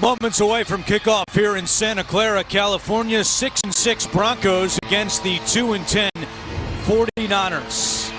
Moments away from kickoff here in Santa Clara, California. 6-6 Broncos against the 2-10 49ers.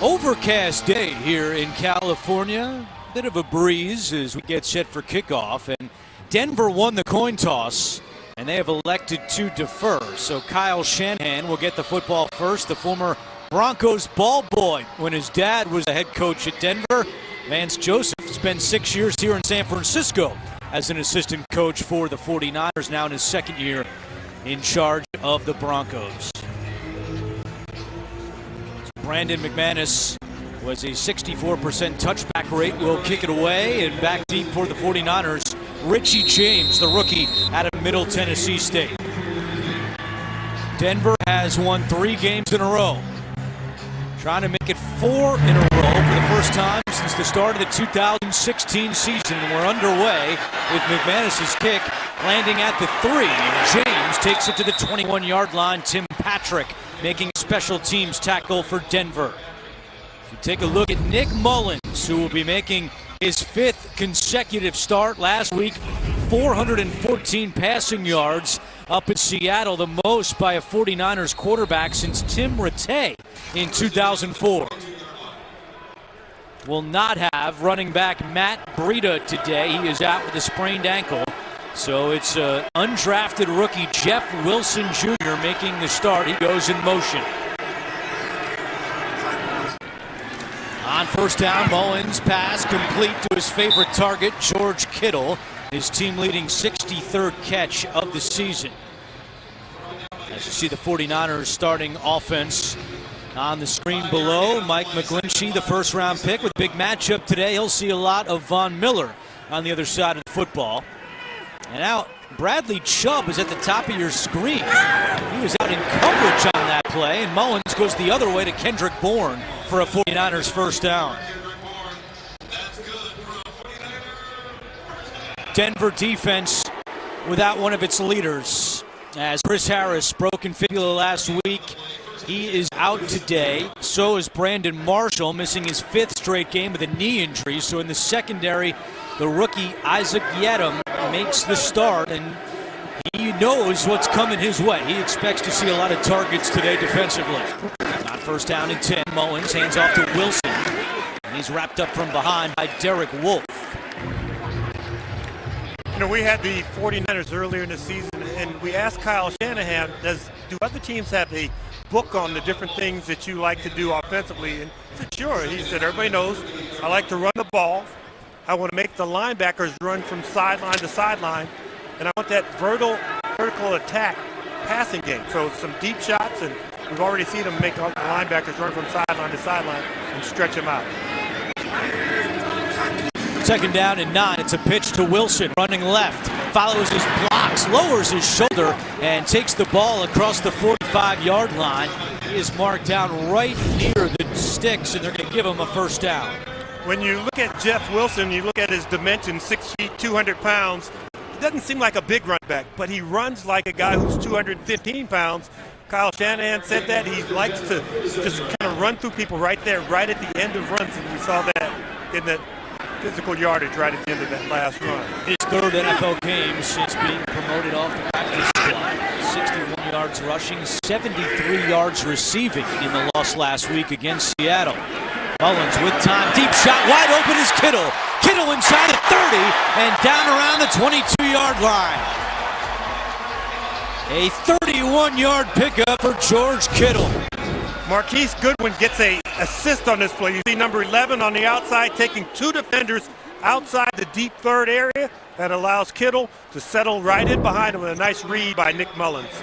Overcast day here in California. Bit of a breeze as we get set for kickoff. And Denver won the coin toss, and they have elected to defer. So Kyle Shanahan will get the football first, the former Broncos ball boy when his dad was the head coach at Denver. Vance Joseph spent 6 years here in San Francisco as an assistant coach for the 49ers, now in his second year in charge of the Broncos. Brandon McManus was a 64% touchback rate, will kick it away, and back deep for the 49ers, Richie James, the rookie out of Middle Tennessee State. Denver has won 3 games in a row, trying to make it 4 in a row for the first time since the start of the 2016 season. We're underway with McManus' kick landing at the 3. James takes it to the 21-yard line. Tim Patrick making special teams tackle for Denver. You take a look at Nick Mullins, who will be making his 5th consecutive start. Last week, 414 passing yards up in Seattle, the most by a 49ers quarterback since Tim Rattay in 2004. Will not have running back Matt Breida today. He is out with a sprained ankle. So it's undrafted rookie Jeff Wilson Jr. making the start. He goes in motion. On first down, Mullins pass complete to his favorite target, George Kittle, his team-leading 63rd catch of the season. As you see the 49ers starting offense on the screen below, Mike McGlinchey, the first-round pick, with big matchup today. He'll see a lot of Von Miller on the other side of the football. And now Bradley Chubb is at the top of your screen. He was out in coverage on that play, and Mullins goes the other way to Kendrick Bourne for a 49ers first down. Denver defense without one of its leaders, as Chris Harris broken fibula last week. He is out today. So is Brandon Marshall, missing his 5th straight game with a knee injury. So in the secondary, the rookie Isaac Yiadom makes the start, and he knows what's coming his way. He expects to see a lot of targets today defensively. On first down and 10, Mullins hands off to Wilson, and he's wrapped up from behind by Derek Wolfe. You know, we had the 49ers earlier in the season, and we asked Kyle Shanahan, do other teams have a book on the different things that you like to do offensively? And he said, sure. He said, everybody knows I like to run the ball. I want to make the linebackers run from sideline to sideline, and I want that vertical attack passing game. So some deep shots, and we've already seen them make the linebackers run from sideline to sideline and stretch them out. Second down and 9. It's a pitch to Wilson, running left, follows his blocks, lowers his shoulder, and takes the ball across the 45-yard line. He is marked down right near the sticks, and they're going to give him a first down. When you look at Jeff Wilson, you look at his dimensions, 6 feet, 200 pounds. He doesn't seem like a big running back, but he runs like a guy who's 215 pounds. Kyle Shanahan said that he likes to just kind of run through people right there, right at the end of runs, and we saw that in that physical yardage right at the end of that last run. His 3rd NFL game since being promoted off the practice squad. 61 yards rushing, 73 yards receiving in the loss last week against Seattle. Mullins with time, deep shot, wide open is Kittle. Kittle inside the 30 and down around the 22-yard line. A 31-yard pickup for George Kittle. Marquise Goodwin gets an assist on this play. You see number 11 on the outside taking 2 defenders outside the deep 3rd area. That allows Kittle to settle right in behind him with a nice read by Nick Mullins.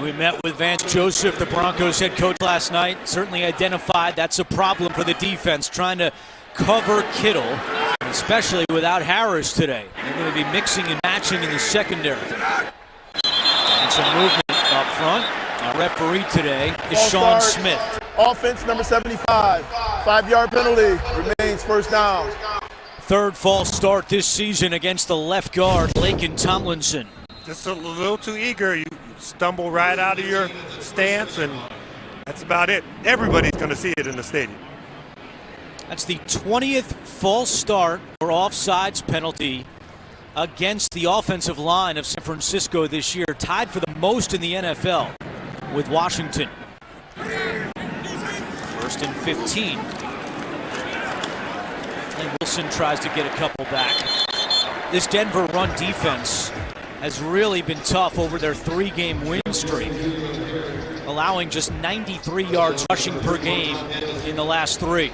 We met with Vance Joseph, the Broncos head coach, last night. Certainly identified that's a problem for the defense, trying to cover Kittle, especially without Harris today. They're going to be mixing and matching in the secondary. And some movement up front. Our referee today is Sean Smith. Offense number 75. 5-yard penalty. Remains first down. 3rd false start this season against the left guard, Laken Tomlinson. Just a little too eager. You stumble right out of your stance, and that's about it. Everybody's going to see it in the stadium. That's the 20th false start or offsides penalty against the offensive line of San Francisco this year, tied for the most in the NFL with Washington. 1st and 15. And Wilson tries to get a couple back. This Denver run defense has really been tough over their 3-game win streak, allowing just 93 yards rushing per game in the last 3.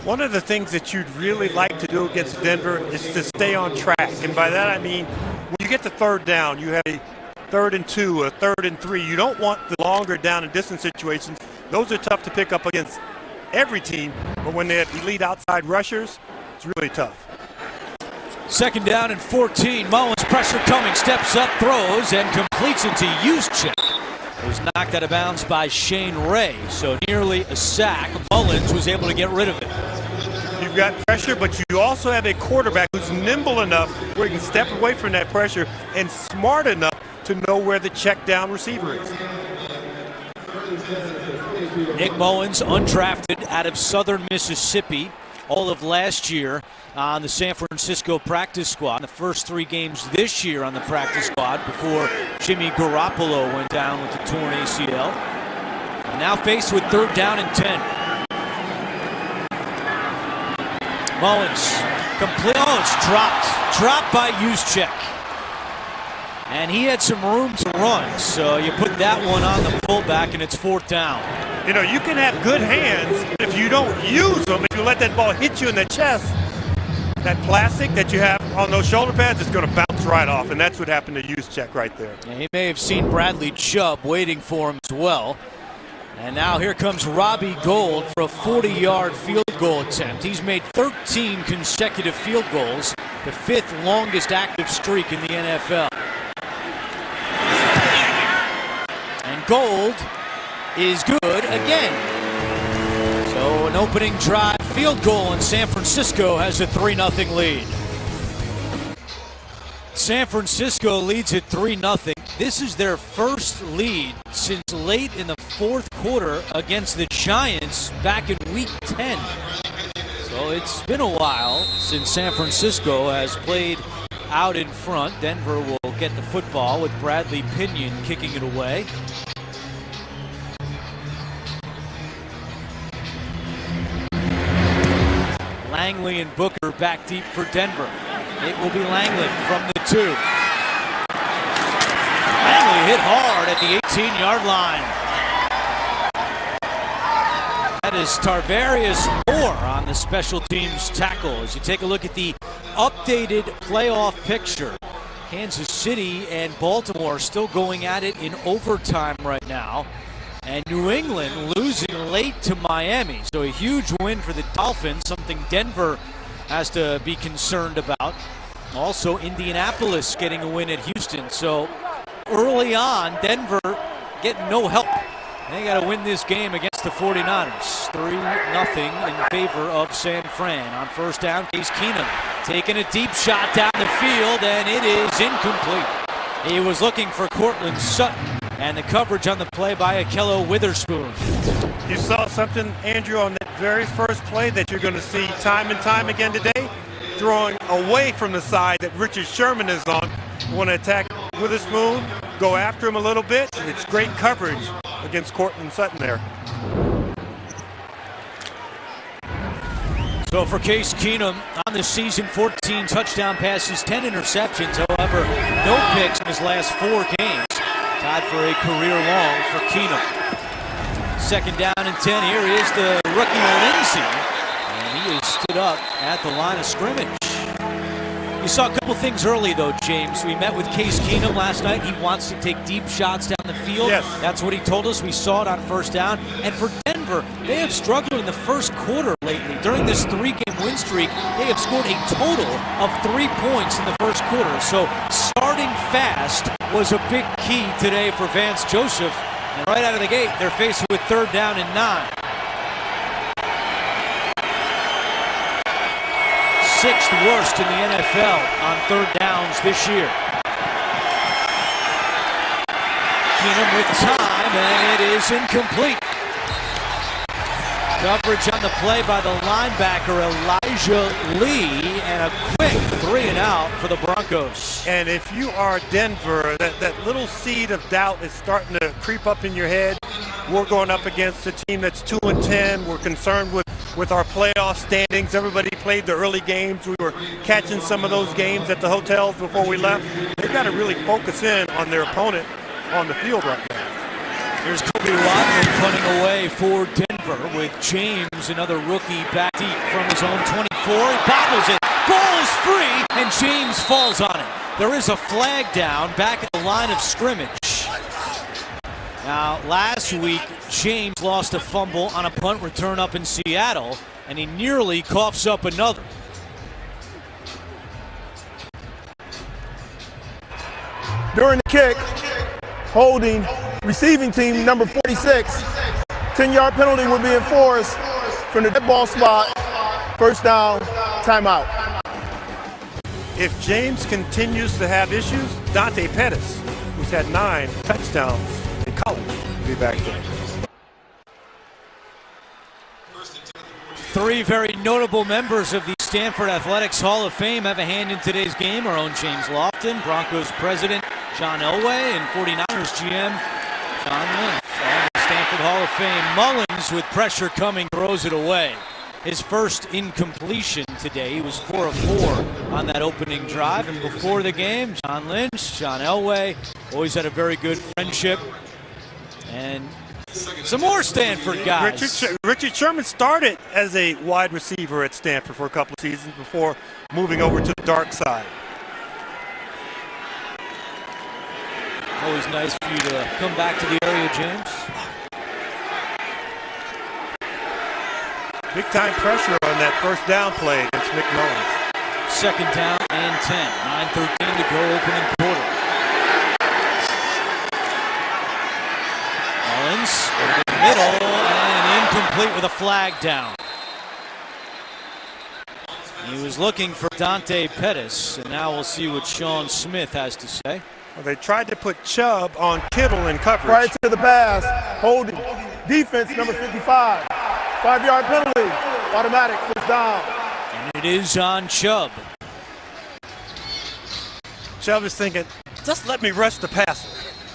One of the things that you'd really like to do against Denver is to stay on track. And by that I mean, when you get to 3rd down, you have a 3rd and 2, a 3rd and 3. You don't want the longer down and distance situations. Those are tough to pick up against every team, but when they have elite outside rushers, it's really tough. 2nd down and 14. Mullins, pressure coming, steps up, throws, and completes it to Juszczyk. It was knocked out of bounds by Shane Ray, so nearly a sack. Mullins was able to get rid of it. You've got pressure, but you also have a quarterback who's nimble enough where he can step away from that pressure and smart enough to know where the check down receiver is. Nick Mullins, undrafted out of Southern Mississippi, all of last year on the San Francisco practice squad. The first 3 games this year on the practice squad before Jimmy Garoppolo went down with the torn ACL. And now faced with 3rd down and 10. Mullins, complete. Oh, it's dropped by Juszczyk. And he had some room to run, so you put that one on the fullback, and it's 4th down. You know, you can have good hands, but if you don't use them, if you let that ball hit you in the chest, that plastic that you have on those shoulder pads is going to bounce right off, and that's what happened to Juszczyk right there. Yeah, he may have seen Bradley Chubb waiting for him as well. And now here comes Robbie Gould for a 40-yard field goal attempt. He's made 13 consecutive field goals, the 5th longest active streak in the NFL. And Gould is good again. So an opening drive field goal, and San Francisco has a 3-0 lead. San Francisco leads at 3-0. This is their first lead since late in the 4th quarter against the Giants back in Week 10. So it's been a while since San Francisco has played out in front. Denver will get the football with Bradley Pinion kicking it away. Langley and Booker back deep for Denver. It will be Langley from the 2. Langley hit hard at the 18-yard line. That is Tarvarius Moore on the special teams tackle. As you take a look at the updated playoff picture, Kansas City and Baltimore are still going at it in overtime right now. And New England losing late to Miami. So a huge win for the Dolphins, something Denver has to be concerned about. Also Indianapolis getting a win at Houston. So early on, Denver getting no help. They got to win this game against the 49ers. 3-0 in favor of San Fran. On 1st down, Case Keenum taking a deep shot down the field, and it is incomplete. He was looking for Cortland Sutton, and the coverage on the play by Akello Witherspoon. You saw something, Andrew, on that very first play that you're going to see time and time again today. Throwing away from the side that Richard Sherman is on. You want to attack Witherspoon, go after him a little bit. It's great coverage against Cortland Sutton there. So for Case Keenum on the season, 14 touchdown passes, 10 interceptions. However, no picks in his last 4 games. Tied for a career long for Keenum. 2nd down and 10. Here is the rookie Lindsey, and he is stood up at the line of scrimmage. You saw a couple things early, though, James. We met with Case Keenum last night. He wants to take deep shots down the field. Yes. That's what he told us. We saw it on 1st down. And for Denver, they have struggled in the 1st quarter lately. During this 3-game win streak, they have scored a total of 3 points in the 1st quarter. So starting fast was a big key today for Vance Joseph. And right out of the gate, they're faced with 3rd down and 9. 6th worst in the NFL on 3rd downs this year. Keenum with time, and it is incomplete. Coverage on the play by the linebacker Elijah Lee, and a quick 3-and-out for the Broncos. And if you are Denver, that little seed of doubt is starting to creep up in your head. We're going up against a team that's 2-10. We're concerned with our playoff standings. Everybody played the early games. We were catching some of those games at the hotels before we left. They've got to really focus in on their opponent on the field right now. Here's Kobe Watson punting away for Denver with James, another rookie, back deep from his own 24. He bobbles it. Ball is free, and James falls on it. There is a flag down back at the line of scrimmage. Now, last week, James lost a fumble on a punt return up in Seattle, and he nearly coughs up another. During the kick, holding receiving team number 46. 10-yard penalty will be enforced from the dead ball spot. First down, timeout. If James continues to have issues, Dante Pettis, who's had 9 touchdowns in college, will be back there. 3 very notable members of the Stanford Athletics Hall of Fame have a hand in today's game. Our own James Lofton, Broncos president John Elway, and 49ers GM John Lynch. The Stanford Hall of Fame. Mullins, with pressure coming, throws it away. His first incompletion today. He was 4 of 4 on that opening drive. And before the game, John Lynch, John Elway, always had a very good friendship. And some more Stanford guys. Richard Sherman started as a wide receiver at Stanford for a couple of seasons before moving over to the dark side. Always nice for you to come back to the area, James. Big time pressure on that first down play against Nick Mullins. Second down and 10. 9:13 to go, opening quarter. Mullins over the middle and incomplete with a flag down. He was looking for Dante Pettis, and now we'll see what Sean Smith has to say. Well, they tried to put Chubb on Kittle in coverage. Prior to the pass, holding. Defense number 55. 5-yard penalty. Automatic first down. And it is on Chubb. Chubb is thinking, just let me rush the passer.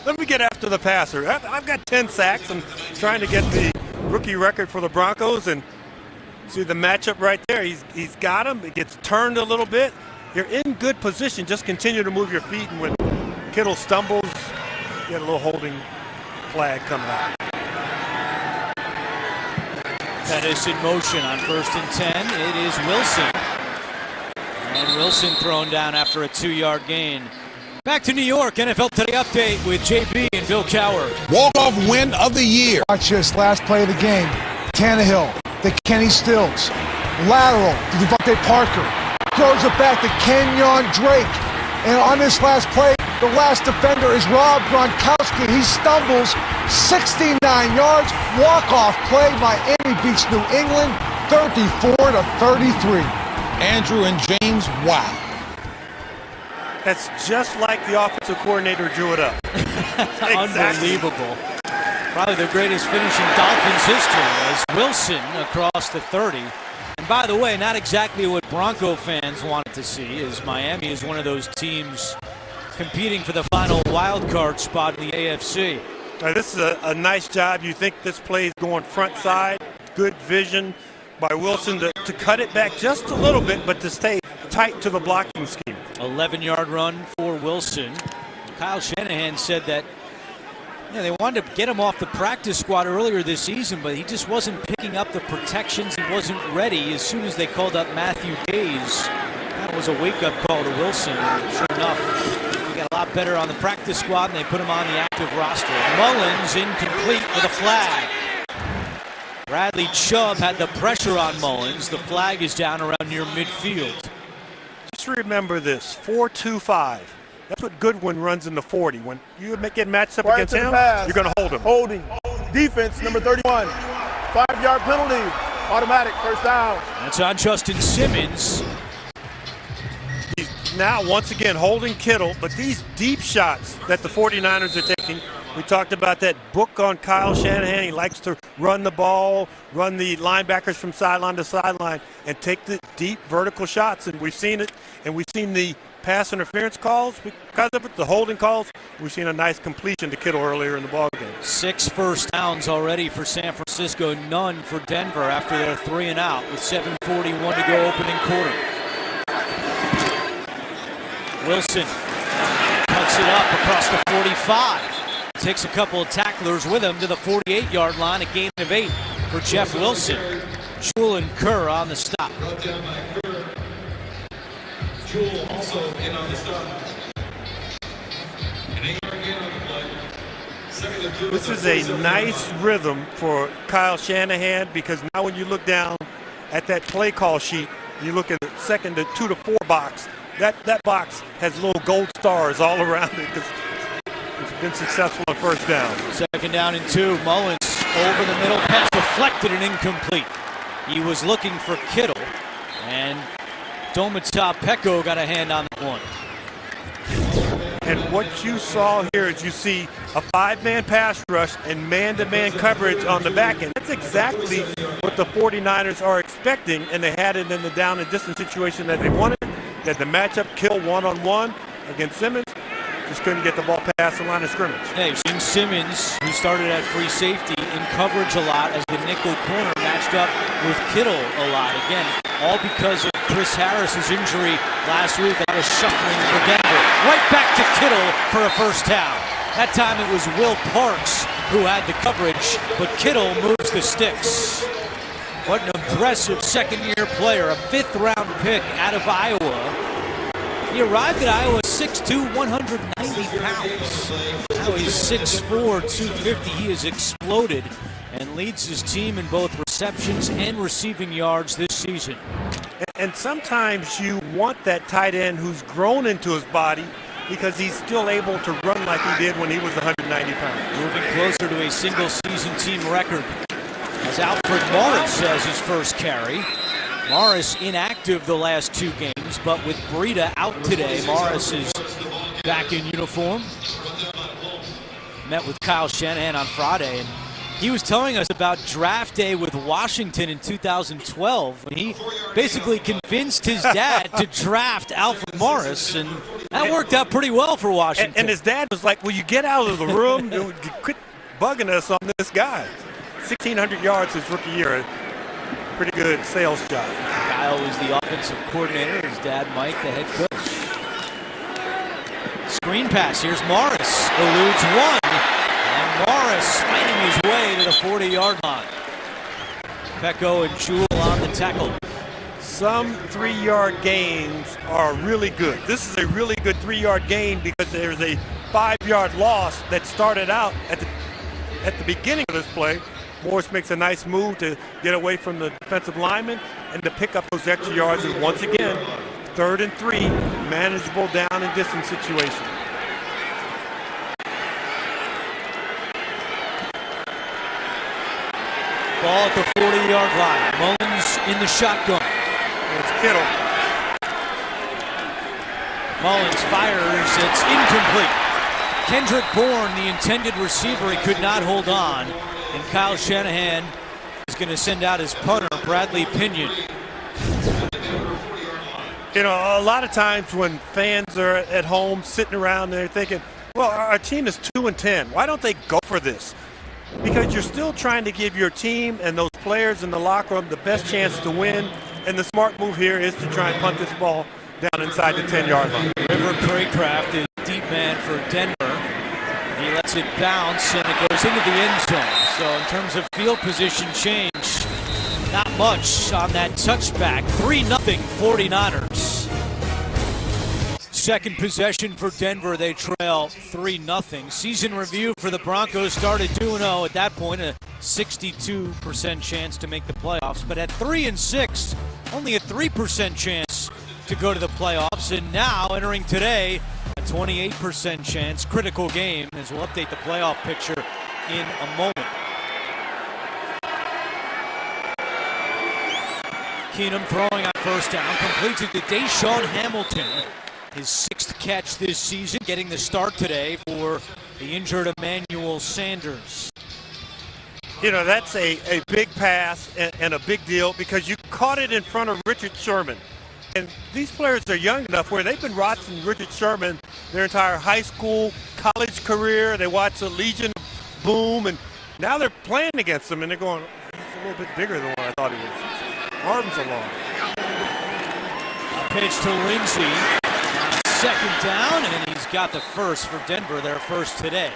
Let me get after the passer. I've got 10 sacks. I'm trying to get the rookie record for the Broncos, and see the matchup right there. He's got him. It gets turned a little bit. You're in good position. Just continue to move your feet, and when Kittle stumbles, you get a little holding flag coming out. Pettis in motion on 1st and 10. It is Wilson. And Wilson thrown down after a 2-yard gain. Back to New York, NFL Today Update with JB and Bill Cowher. Walk-off win of the year. Watch this last play of the game. Tannehill to Kenny Stills. Lateral to Devontae Parker. Throws it back to Kenyon Drake. And on this last play, the last defender is Rob Gronkowski. He stumbles 69 yards. Walk-off play. Miami beats New England 34-33. Andrew and James, wow. That's just like the offensive coordinator drew it up. Exactly. Unbelievable. Probably the greatest finish in Dolphins history as Wilson across the 30. And by the way, not exactly what Bronco fans wanted to see, as Miami is one of those teams competing for the final wild card spot in the AFC. Now, this is a nice job. You think this play is going front side. Good vision by Wilson to cut it back just a little bit, but to stay tight to the blocking scheme. 11-yard run for Wilson. Kyle Shanahan said that they wanted to get him off the practice squad earlier this season, but he just wasn't picking up the protections. He wasn't ready. As soon as they called up Matthew Days, that was a wake-up call to Wilson. And sure enough, he got a lot better on the practice squad, and they put him on the active roster. Mullins incomplete with a flag. Bradley Chubb had the pressure on Mullins. The flag is down around near midfield. Just remember this, 4-2-5. That's what Goodwin runs in the 40. When you get matched up against him, you're going to hold him. Holding. Defense number 31. 5-yard penalty. Automatic first down. That's on Justin Simmons. He's now once again holding Kittle, but these deep shots that the 49ers are taking We talked about that book on Kyle Shanahan. He likes to run the ball, run the linebackers from sideline to sideline, and take the deep vertical shots. And we've seen it, and we've seen the pass interference calls because of it, the holding calls. We've seen a nice completion to Kittle earlier in the ballgame. 6 first downs already for San Francisco, none for Denver after their 3 and out with 7:41 to go opening quarter. Wilson cuts it up across the 45. Takes a couple of tacklers with him to the 48-yard line, a gain of 8 for Jeff Wilson. Jewell and Kerr on the stop. Jewell also in on the stop. This is a nice rhythm for Kyle Shanahan because now when you look down at that play call sheet, you look at the second to 2 to 4 box. That box has little gold stars all around it because it's been successful on first down. 2nd down and 2. Mullins over the middle, pass deflected and incomplete. He was looking for Kittle, and Domata Peko got a hand on that one. And what you saw here is you see a 5-man pass rush and man-to-man coverage on the back end. That's exactly what the 49ers are expecting, and they had it in the down and distance situation that they wanted. They had the matchup kill one-on-one against Simmons. Just couldn't get the ball past the line of scrimmage. Yeah, you've seen Simmons, who started at free safety, in coverage a lot as the nickel corner matched up with Kittle a lot. Again, all because of Chris Harris's injury last week. That was shuffling for Denver. Right back to Kittle for a first down. That time it was Will Parks who had the coverage, but Kittle moves the sticks. What an impressive second-year player, a 5th-round pick out of Iowa. He arrived at Iowa 6'2", 190 pounds. Now he's 6'4", 250. He has exploded and leads his team in both receptions and receiving yards this season. And sometimes you want that tight end who's grown into his body because he's still able to run like he did when he was 190 pounds. Moving closer to a single-season team record as Alfred Morris has his first carry. Morris inactive the last 2 games, but with Breida out today, Morris is back in uniform. Met with Kyle Shanahan on Friday, and he was telling us about draft day with Washington in 2012. He basically convinced his dad to draft Alfred Morris, and that worked out pretty well for Washington. And his dad was like, will you get out of the room? Quit bugging us on this guy. 1,600 yards his rookie year. Pretty good sales job. Kyle was the offensive coordinator, his dad Mike the head coach. Screen pass, here's Morris, eludes one, and Morris fighting his way to the 40-yard line. Peko and Jewell on the tackle. Some 3-yard gains are really good. This is a really good 3-yard gain because there's a 5-yard loss that started out at the beginning of this play. Morris makes a nice move to get away from the defensive lineman and to pick up those extra yards. And once again, 3rd and 3, manageable down and distance situation. Ball at the 40-yard line. Mullins in the shotgun. It's Kittle. Mullins fires. It's incomplete. Kendrick Bourne, the intended receiver, he could not hold on. And Kyle Shanahan is going to send out his punter, Bradley Pinion. You know, a lot of times when fans are at home sitting around, they're thinking, well, our team is 2-10. Why don't they go for this? Because you're still trying to give your team and those players in the locker room the best chance to win. And the smart move here is to try and punt this ball down inside the 10-yard line. River Craycraft is deep man for Denver. He lets it bounce, and it goes into the end zone. So in terms of field position change, not much on that touchback. 3-0 49ers. Second possession for Denver. They trail 3-0. Season review for the Broncos started 2-0. At that point, a 62% chance to make the playoffs. But at 3-6, only a 3% chance to go to the playoffs. And now, entering today, a 28% chance. Critical game, as we'll update the playoff picture in a moment. Keenum throwing on first down, completes it to Deshaun Hamilton. His 6th catch this season, getting the start today for the injured Emmanuel Sanders. You know, that's a big pass and a big deal because you caught it in front of Richard Sherman. And these players are young enough where they've been watching Richard Sherman their entire high school, college career. They watch the Legion boom, and now they're playing against him, and they're going, he's a little bit bigger than what I thought he was. Arms are long. Pitch to Lindsey. Second down, and he's got the first for Denver, their first today.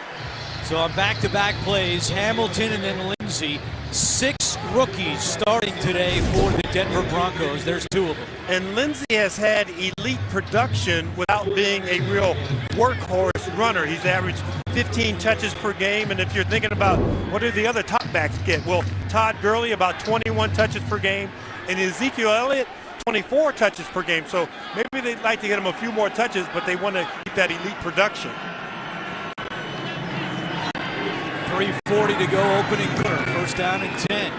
So on back-to-back plays, Hamilton and then Lindsey, 6 rookies starting today for the Denver Broncos. There's 2 of them. And Lindsey has had elite production without being a real workhorse runner. He's averaged 15 touches per game, and if you're thinking about what do the other top backs get? Well, Todd Gurley about 21 touches per game, and Ezekiel Elliott 24 touches per game. So maybe they'd like to get him a few more touches, but they want to keep that elite production. 3:40 to go, opening quarter. First down and 10.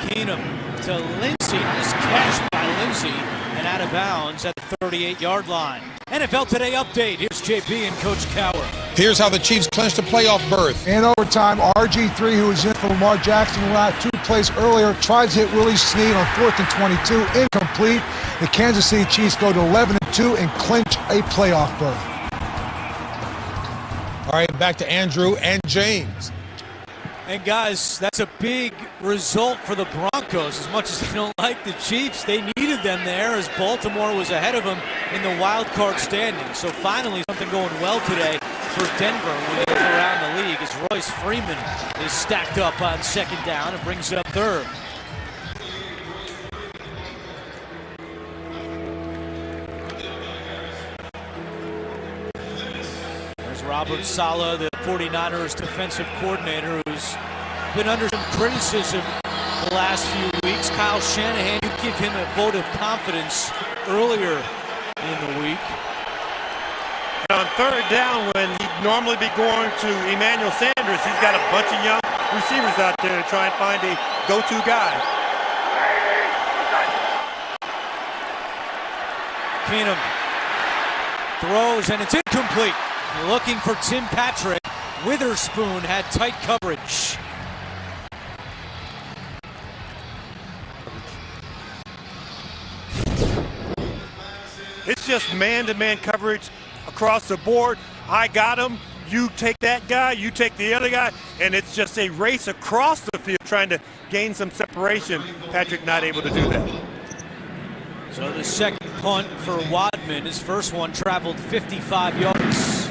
Keenum to Lindsey. Nice catch by Lindsey and out of bounds at the 38-yard line. NFL Today update. Here's JP and Coach Cowher. Here's how the Chiefs clinched a playoff berth. In overtime, RG3, who was in for Lamar Jackson the last 2 plays earlier, tries to hit Willie Snead on 4th and 22, incomplete. The Kansas City Chiefs go to 11-2 and clinch a playoff berth. All right, back to Andrew and James. And guys, that's a big result for the Broncos. As much as they don't like the Chiefs, they needed them there as Baltimore was ahead of them in the wild card standing. So finally something going well today for Denver when they look around the league as Royce Freeman is stacked up on second down and brings it up third. Robert Saleh, the 49ers defensive coordinator, who's been under some criticism the last few weeks. Kyle Shanahan, you give him a vote of confidence earlier in the week. And on third down, when he'd normally be going to Emmanuel Sanders, he's got a bunch of young receivers out there to try and find a go-to guy. Keenum throws, and it's incomplete. Looking for Tim Patrick. Witherspoon had tight coverage. It's just man-to-man coverage across the board. I got him. You take that guy. You take the other guy. And it's just a race across the field trying to gain some separation. Patrick not able to do that. So the second punt for Wadman. His first one traveled 55 yards.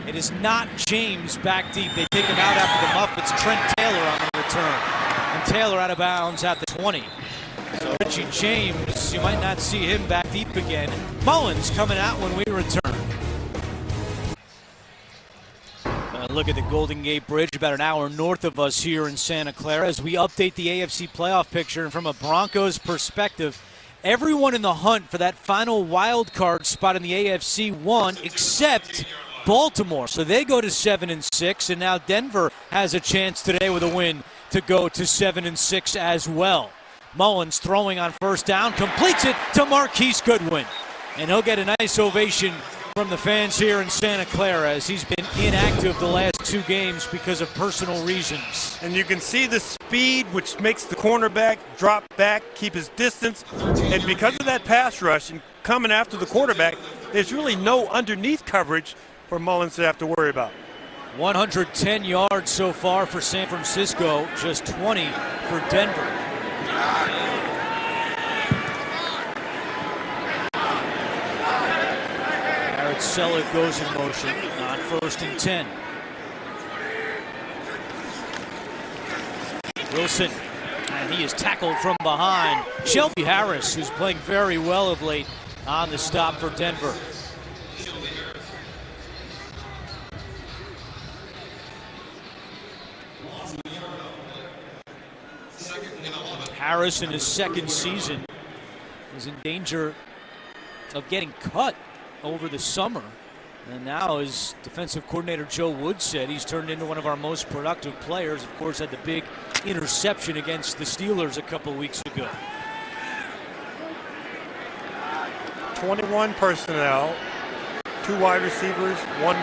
It is not James back deep. They take him out after the muff. It's Trent Taylor on the return. And Taylor out of bounds at the 20. So Richie James, you might not see him back deep again. Mullins coming out when we return. Look at the Golden Gate Bridge, about an hour north of us here in Santa Clara, as we update the AFC playoff picture. And from a Broncos perspective, everyone in the hunt for that final wild card spot in the AFC won except Baltimore. So they go to 7-6, and now Denver has a chance today with a win to go to 7-6 as well. Mullins throwing on first down, completes it to Marquise Goodwin. And he'll get a nice ovation from the fans here in Santa Clara as he's been inactive the last 2 games because of personal reasons. And you can see the speed, which makes the cornerback drop back, keep his distance. And because of that pass rush and coming after the quarterback, there's really no underneath coverage for Mullins to have to worry about. 110 yards so far for San Francisco, just 20 for Denver. Garrett Selleck goes in motion on 1st and 10. Wilson, and he is tackled from behind. Shelby Harris, who's playing very well of late, on the stop for Denver. Harris in his second season is in danger of getting cut over the summer. And now, as defensive coordinator Joe Wood said, he's turned into one of our most productive players. Of course, had the big interception against the Steelers a couple weeks ago. 21 personnel, 2 wide receivers, 1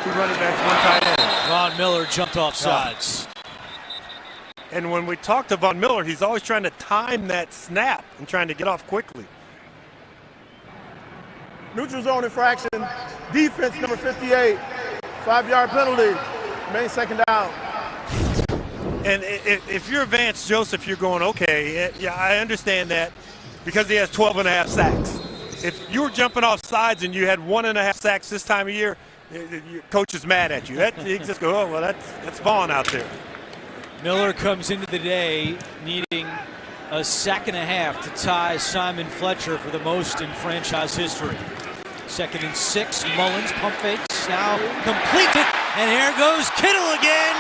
2 running backs, 1 tight end. Von Miller jumped off sides. And when we talk to Von Miller, he's always trying to time that snap and trying to get off quickly. Neutral zone infraction. Defense number 58. 5-yard penalty. Main second down. And if you're Vance Joseph, you're going, okay, yeah, I understand that because he has 12.5 sacks. If you were jumping off sides and you had 1.5 sacks this time of year, your coach is mad at you. He just go, oh, well, that's Vaughn out there. Miller comes into the day needing a sack and a half to tie Simon Fletcher for the most in franchise history. 2nd and 6, Mullins, pump fakes, now completes it, and here goes Kittle again.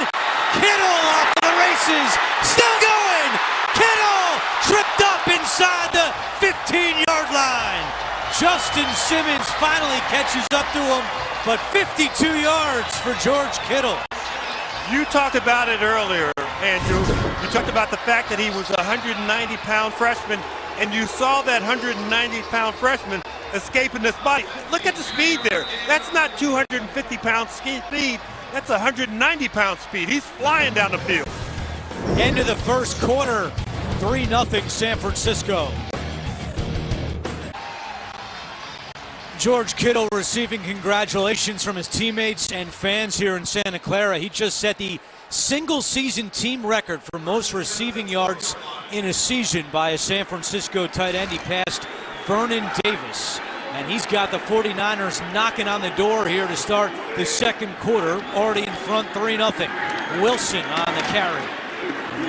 Kittle off to the races, still going. Kittle tripped up inside the 15-yard line. Justin Simmons finally catches up to him, but 52 yards for George Kittle. You talked about it earlier, Andrew. You talked about the fact that he was a 190-pound freshman, and you saw that 190-pound freshman escaping this body. Look at the speed there. That's not 250-pound speed. That's 190-pound speed. He's flying down the field. End of the first quarter, 3-0 San Francisco. George Kittle receiving congratulations from his teammates and fans here in Santa Clara. He just set the single-season team record for most receiving yards in a season by a San Francisco tight end. He passed Vernon Davis, and he's got the 49ers knocking on the door here to start the second quarter, already in front 3-0. Wilson on the carry.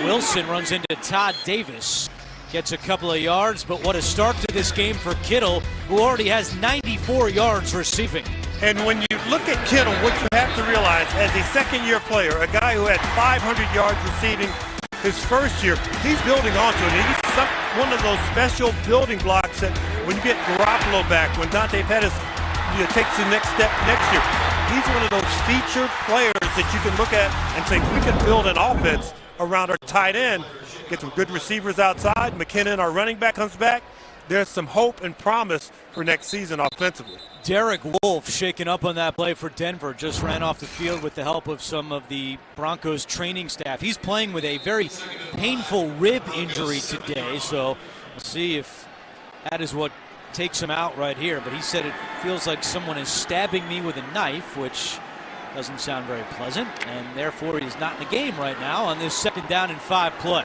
Wilson runs into Todd Davis. Gets a couple of yards, but what a start to this game for Kittle, who already has 94 yards receiving. And when you look at Kittle, what you have to realize, as a second-year player, a guy who had 500 yards receiving his first year, he's building onto it. He's one of those special building blocks that when you get Garoppolo back, when Dante Pettis takes the next step next year, he's one of those featured players that you can look at and say, we can build an offense around our tight end. Get some good receivers outside. McKinnon, our running back, comes back. There's some hope and promise for next season offensively. Derek Wolfe shaken up on that play for Denver. Just ran off the field with the help of some of the Broncos training staff. He's playing with a very painful rib injury today, so we'll see if that is what takes him out right here. But he said it feels like someone is stabbing me with a knife, which doesn't sound very pleasant, and therefore he's not in the game right now on this 2nd down and 5 play.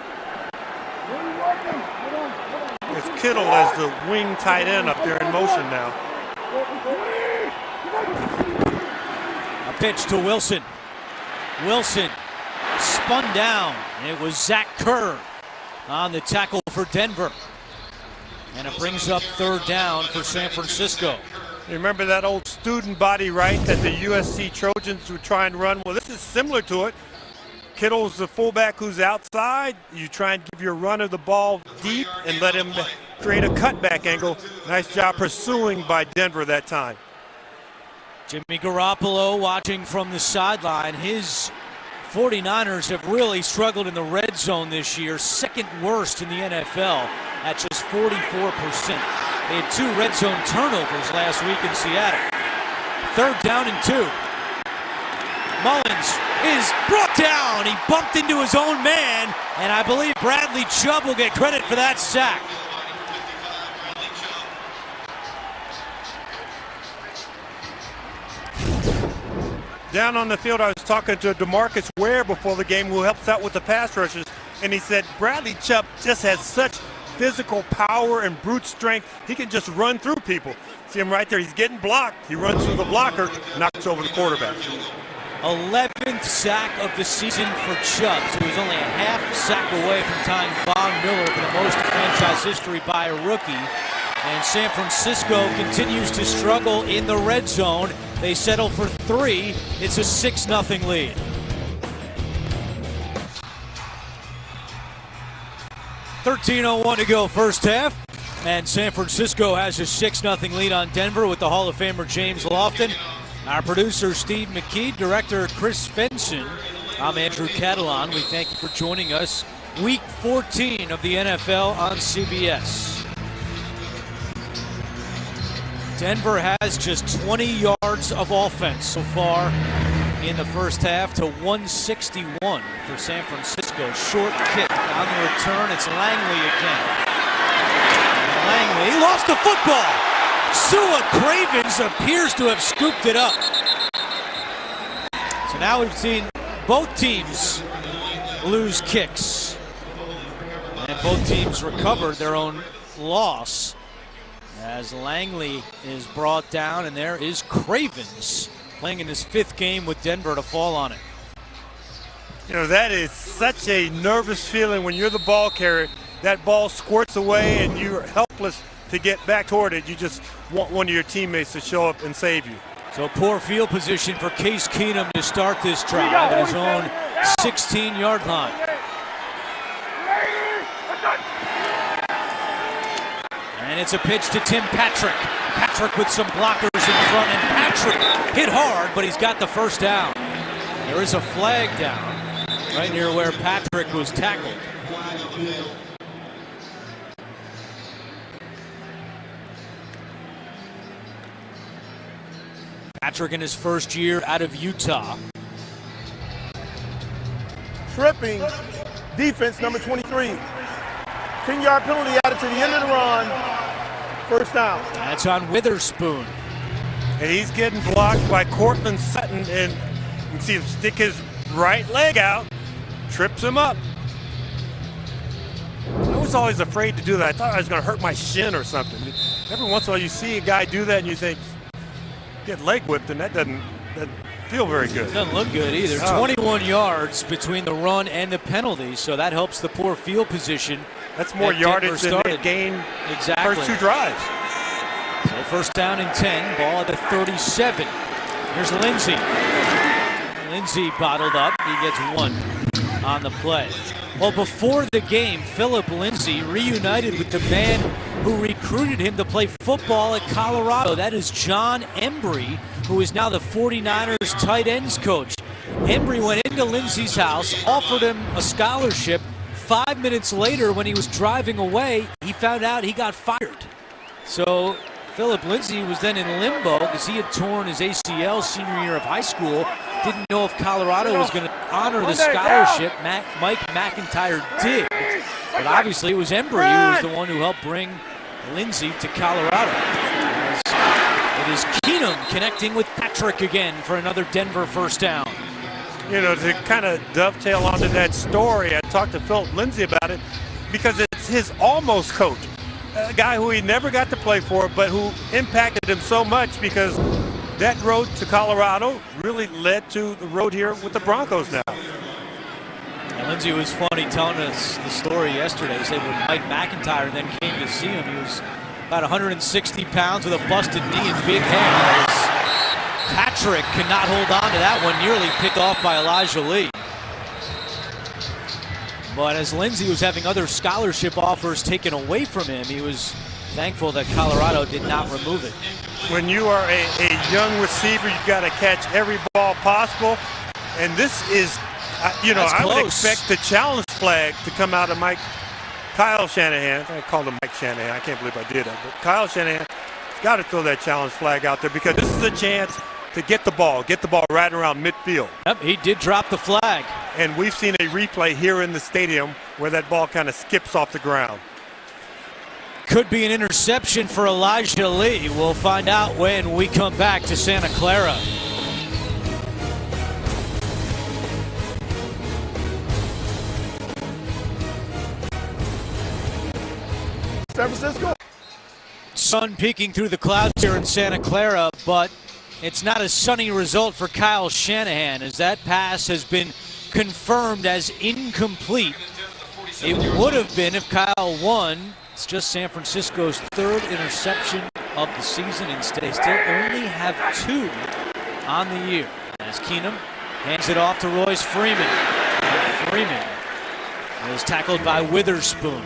It's Kittle as the wing tight end up there in motion now. A pitch to Wilson. Wilson spun down, and it was Zach Kerr on the tackle for Denver. And it brings up 3rd down for San Francisco. You remember that old student body right that the USC Trojans would try and run? Well, this is similar to it. Kittle's the fullback who's outside. You try and give your runner the ball deep and let him create a cutback angle. Nice job pursuing by Denver that time. Jimmy Garoppolo watching from the sideline. His 49ers have really struggled in the red zone this year, 2nd worst in the NFL at just 44%. They had 2 red zone turnovers last week in Seattle. 3rd down and 2. Mullins is brought down. He bumped into his own man, and I believe Bradley Chubb will get credit for that sack. Down on the field, I was talking to DeMarcus Ware before the game, who helps out with the pass rushes, and he said Bradley Chubb just has such physical power and brute strength. He can just run through people. See him right there. He's getting blocked. He runs through the blocker, knocks over the quarterback. 11th sack of the season for Chubb, so he's only a half sack away from tying Von Miller for the most in franchise history by a rookie. And San Francisco continues to struggle in the red zone. They settle for 3. It's a 6-0 lead. .13:01 to go first half. And San Francisco has a 6-0 lead on Denver with the Hall of Famer James Lofton. Our producer, Steve McKee, director, Chris Benson. I'm Andrew Catalan. We thank you for joining us. Week 14 of the NFL on CBS. Denver has just 20 yards of offense so far in the first half to 161 for San Francisco. Short kick on the return. It's Langley again. Langley, he lost the football. Sua Cravens appears to have scooped it up. So now we've seen both teams lose kicks. And both teams recovered their own loss as Langley is brought down, and there is Cravens playing in his 5th game with Denver to fall on it. You know, that is such a nervous feeling when you're the ball carrier. That ball squirts away and you're helpless to get back toward it. You just want one of your teammates to show up and save you. So poor field position for Case Keenum to start this drive at his own 16-yard line. And it's a pitch to Tim Patrick. Patrick with some blockers in front, and Patrick hit hard, but he's got the first down. There is a flag down right near where Patrick was tackled. Patrick in his first year out of Utah. Tripping defense, number 23. 10-yard penalty added to the end of the run. First down. That's on Witherspoon. And he's getting blocked by Cortland Sutton, and you can see him stick his right leg out, trips him up. I was always afraid to do that. I thought I was going to hurt my shin or something. Every once in a while you see a guy do that and you think, get leg whipped, and that doesn't feel very good. Doesn't look good either. 21 yards between the run and the penalty, so that helps the poor field position. That's more yardage than they gained exactly. First 2 drives. So first down and 10, ball at the 37. Here's Lindsey. Lindsey bottled up. He gets 1 on the play. Well, before the game, Philip Lindsey reunited with the man who recruited him to play football at Colorado. That is John Embry, who is now the 49ers tight ends coach. Embry went into Lindsey's house, offered him a scholarship. 5 minutes later, when he was driving away, he found out he got fired. So Philip Lindsey was then in limbo because he had torn his ACL senior year of high school. Didn't know if Colorado was going to honor the scholarship. Mike McIntyre did. But obviously it was Embry who was the one who helped bring Lindsey to Colorado. It is Keenum connecting with Patrick again for another Denver first down. You know, to kind of dovetail onto that story, I talked to Philip Lindsey about it because it's his almost coach, a guy who he never got to play for, but who impacted him so much because that road to Colorado really led to the road here with the Broncos now. And Lindsey was funny telling us the story yesterday. He said when Mike McIntyre then came to see him, he was about 160 pounds with a busted knee and big hands. Patrick could not hold on to that one, nearly picked off by Elijah Lee. But as Lindsey was having other scholarship offers taken away from him, he was thankful that Colorado did not remove it. When you are a young receiver, you've got to catch every ball possible. And this is, you know, I would expect the challenge flag to come out of Kyle Shanahan. I called him Mike Shanahan. I can't believe I did that. But Kyle Shanahan's got to throw that challenge flag out there because this is a chance to get the ball right around midfield. Yep, he did drop the flag. And we've seen a replay here in the stadium where that ball kind of skips off the ground. Could be an interception for Elijah Lee. We'll find out when we come back to Santa Clara. San Francisco. Sun peeking through the clouds here in Santa Clara, but it's not a sunny result for Kyle Shanahan as that pass has been confirmed as incomplete. It would have been if Kyle won. It's just San Francisco's 3rd interception of the season. Instead, they still only have 2 on the year. As Keenum hands it off to Royce Freeman. And Freeman is tackled by Witherspoon.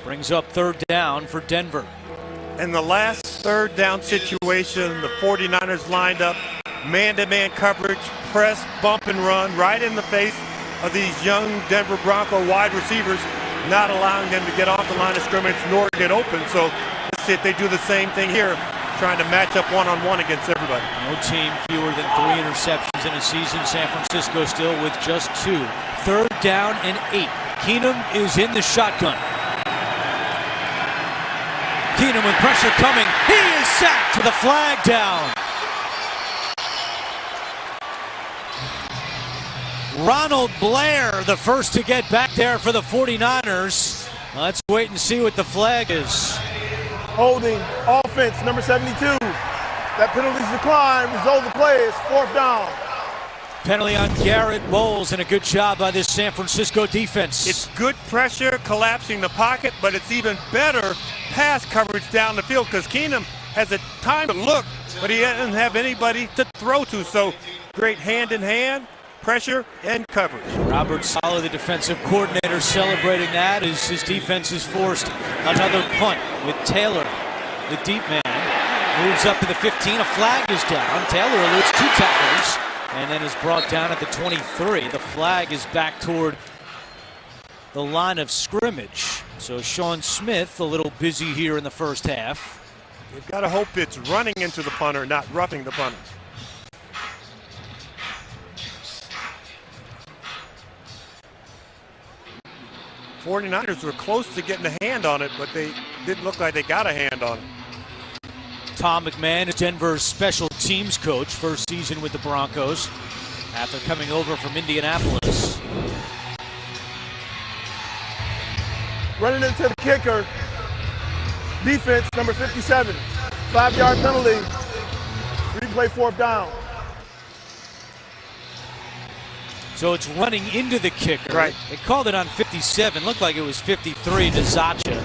Brings up 3rd down for Denver. In the last 3rd down situation, the 49ers lined up man-to-man coverage, press, bump, and run right in the face of these young Denver Bronco wide receivers. not allowing them to get off the line of scrimmage nor get open. So let's see if they do the same thing here, trying to match up one-on-one against everybody. No team fewer than 3 interceptions in a season. San Francisco still with just 2. 3rd down and 8. Keenum is in the shotgun. Keenum with pressure coming. He is sacked with a flag down. Ronald Blair, the first to get back there for the 49ers. Let's wait and see what the flag is. Holding offense, number 72. That penalty's declined. Result of the play is 4th down. Penalty on Garrett Bowles, and a good job by this San Francisco defense. It's good pressure, collapsing the pocket, but it's even better pass coverage down the field because Keenum has a time to look, but he doesn't have anybody to throw to. So great hand-in-hand, pressure, and coverage. Robert Saleh, the defensive coordinator, celebrating that as his defense has forced another punt with Taylor, the deep man. Moves up to the 15, a flag is down. Taylor eludes 2 tackles and then is brought down at the 23. The flag is back toward the line of scrimmage. So Sean Smith a little busy here in the first half. You've got to hope it's running into the punter, not roughing the punter. '49ers were close to getting a hand on it, but they didn't look like they got a hand on it. Tom McMahon is Denver's special teams coach, first season with the Broncos after coming over from Indianapolis. Running into the kicker. Defense, number 57. 5-yard penalty. Replay, 4th down. So it's running into the kicker. Right. They called it on 57. Looked like it was 53 to Zacha.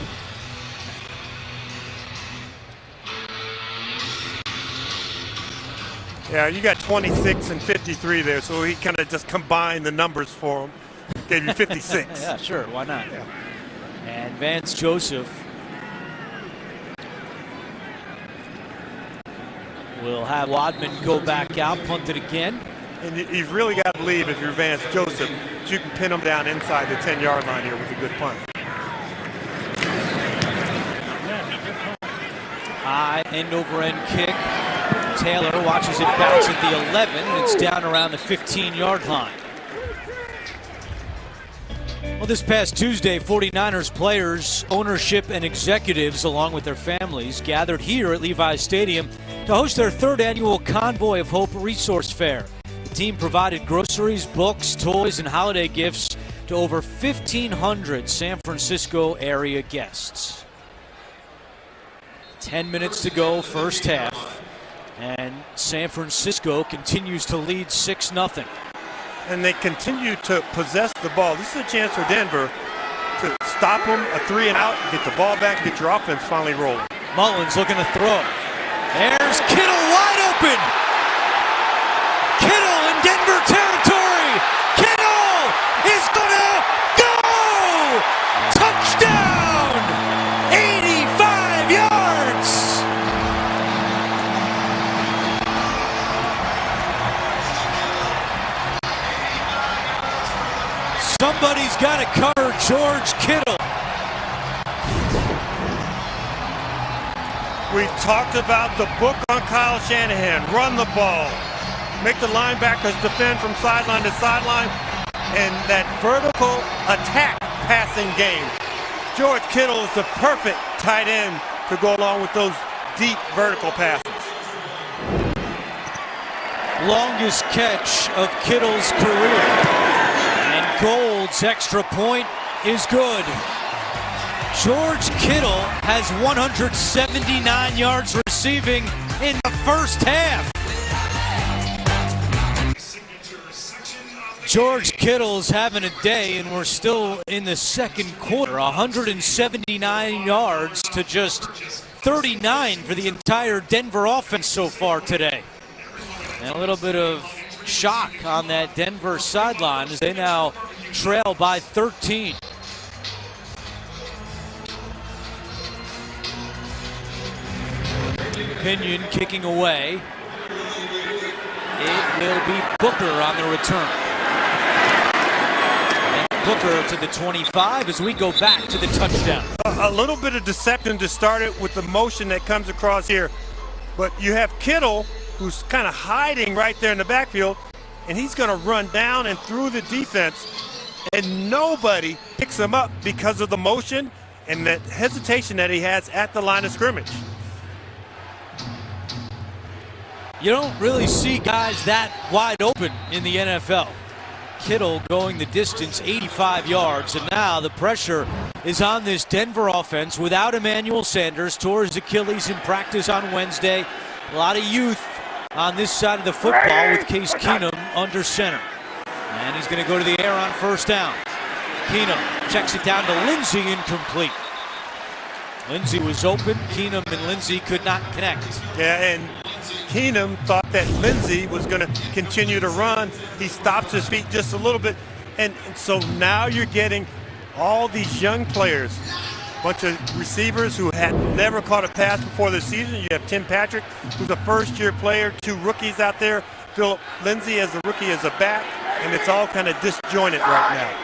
Yeah, you got 26 and 53 there, so he kind of just combined the numbers for him. Gave you 56. Yeah, sure, why not? Yeah. And Vance Joseph will have Wadman go back out, punt it again. And you've really got to believe, if you're Vance Joseph, that you can pin him down inside the 10-yard line here with a good punt. High end-over-end kick. Taylor watches it bounce at the 11, and it's down around the 15-yard line. Well, this past Tuesday, 49ers players, ownership, and executives, along with their families, gathered here at Levi's Stadium to host their 3rd annual Convoy of Hope Resource Fair. The team provided groceries, books, toys, and holiday gifts to over 1,500 San Francisco area guests. 10 minutes to go, first half. And San Francisco continues to lead 6-0. And they continue to possess the ball. This is a chance for Denver to stop them, a 3 and out, get the ball back, get your offense finally rolling. Mullins looking to throw. There's Kittle wide open. Kittle in Denver territory. Kittle is gonna go! Touchdown! 85 yards! Somebody's got to cover George Kittle. We talked about the book on Kyle Shanahan. Run the ball. Make the linebackers defend from sideline to sideline. And that vertical attack passing game. George Kittle is the perfect tight end to go along with those deep vertical passes. Longest catch of Kittle's career. And Gold's extra point is good. George Kittle has 179 yards receiving in the first half. George Kittle's having a day, and we're still in the second quarter. 179 yards to just 39 for the entire Denver offense so far today. And a little bit of shock on that Denver sideline as they now trail by 13. Pinion kicking away. It will be Booker on the return. And Booker to the 25 as we go back to the touchdown. A little bit of deception to start it with the motion that comes across here. But you have Kittle, who's kind of hiding right there in the backfield, and he's going to run down and through the defense, and nobody picks him up because of the motion and that hesitation that he has at the line of scrimmage. You don't really see guys that wide open in the NFL. Kittle going the distance, 85 yards, and now the pressure is on this Denver offense without Emmanuel Sanders. Tore his Achilles in practice on Wednesday. A lot of youth on this side of the football with Case Keenum under center. And he's going to go to the air on first down. Keenum checks it down to Lindsey, incomplete. Lindsey was open. Keenum and Lindsey could not connect. Yeah, and Keenum thought that Lindsey was going to continue to run. He stops his feet just a little bit. And so now you're getting all these young players, a bunch of receivers who had never caught a pass before this season. You have Tim Patrick, who's a first-year player, 2 rookies out there. Philip Lindsay as a rookie as a back, and it's all kind of disjointed right now.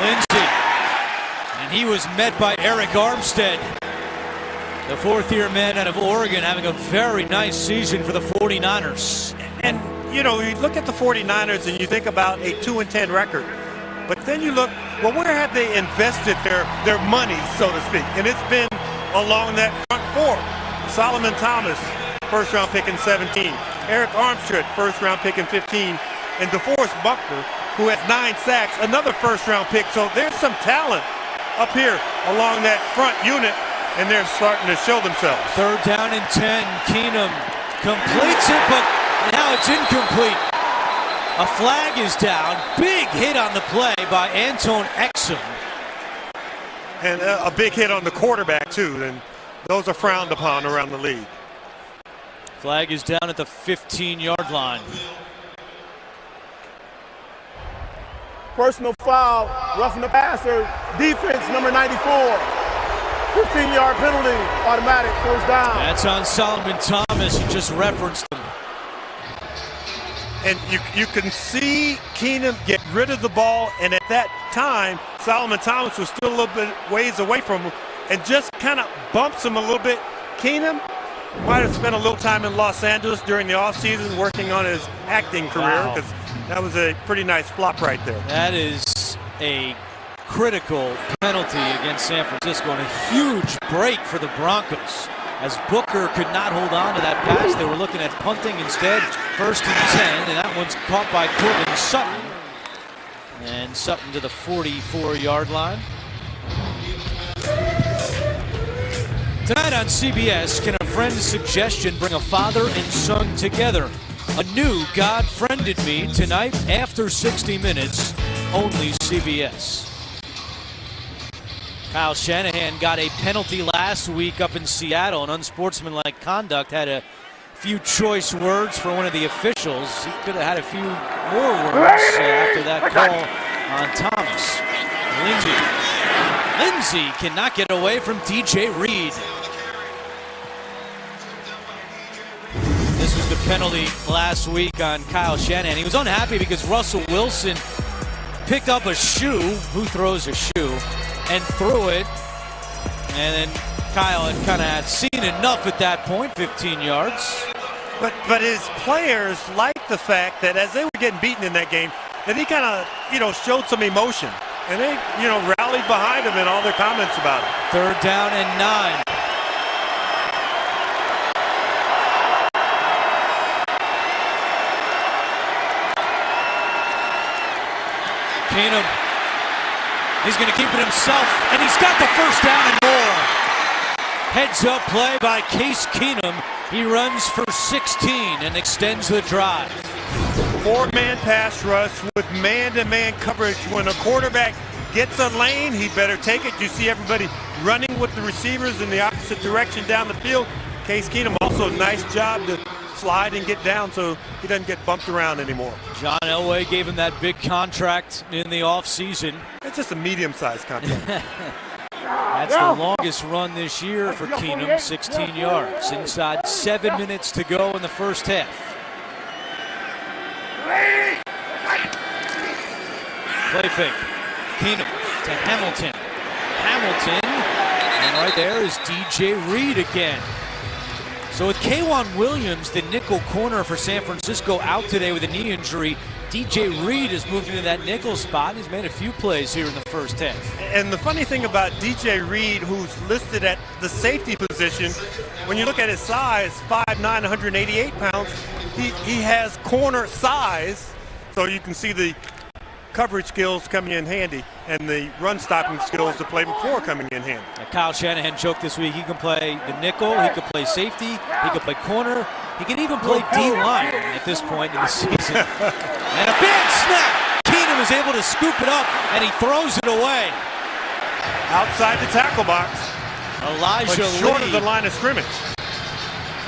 Lindsey, and he was met by Eric Armstead, the 4th-year man out of Oregon, having a very nice season for the 49ers. And, you know, you look at the 49ers and you think about a 2-10 record, but then you look, well, where have they invested their money, so to speak? And it's been along that front 4. Solomon Thomas, first-round pick in 17. Eric Armstead, first-round pick in 15. And DeForest Buckner, who has 9 sacks, another first-round pick. So there's some talent up here along that front unit, and they're starting to show themselves. 3rd down and 10. Keenum completes it, but now it's incomplete. A flag is down. Big hit on the play by Anton Exum. And a big hit on the quarterback, too. And those are frowned upon around the league. Flag is down at the 15-yard line. Personal foul, roughing the passer, defense number 94. 15-yard penalty, automatic, first down. That's on Solomon Thomas. You just referenced him. And you can see Keenum get rid of the ball, and at that time, Solomon Thomas was still a little bit ways away from him and just kind of bumps him a little bit. Keenum might have spent a little time in Los Angeles during the offseason working on his acting career, because that was a pretty nice flop right there. That is a critical penalty against San Francisco and a huge break for the Broncos, as Booker could not hold on to that pass. They were looking at punting instead. 1st and 10, and that one's caught by Courtland Sutton. And Sutton to the 44-yard line. Tonight on CBS, can a friend's suggestion bring a father and son together? A new God Friended Me tonight after 60 Minutes, only CBS. Kyle Shanahan got a penalty last week up in Seattle, an unsportsmanlike conduct. Had a few choice words for one of the officials. He could have had a few more words after that call on Thomas. Lindsey cannot get away from DJ Reed. This was the penalty last week on Kyle Shanahan. He was unhappy because Russell Wilson picked up a shoe. Who throws a shoe? And threw it. And then Kyle had seen enough at that point, 15 yards. But his players liked the fact that as they were getting beaten in that game, that he kind of, showed some emotion. And they, rallied behind him in all their comments about it. 3rd down and 9. Keenum, he's going to keep it himself, and he's got the first down and more. Heads up play by Case Keenum. He runs for 16 and extends the drive. 4-man pass rush with man-to-man coverage. When a quarterback gets a lane, he better take it. You see everybody running with the receivers in the opposite direction down the field. Case Keenum also nice job to slide and get down so he doesn't get bumped around anymore. John Elway gave him that big contract in the offseason. It's just a medium-sized contract. That's the longest run this year for Keenum, 16 yards. Inside 7 minutes to go in the first half. Play fake. Keenum to Hamilton. And right there is DJ Reed again. So with K'Wan Williams, the nickel corner for San Francisco, out today with a knee injury, DJ Reed has moved into that nickel spot, and he's made a few plays here in the first half. And the funny thing about DJ Reed, who's listed at the safety position, when you look at his size, 5'9", 188 pounds, he has corner size, so you can see the coverage skills coming in handy and the run stopping skills to play before coming in handy. Kyle Shanahan joked this week he can play the nickel, he could play safety, he could play corner, he can even play D-line at this point in the season. And a big snap! Keenum is able to scoop it up and he throws it away. Outside the tackle box, Elijah but short Lee. of the line of scrimmage.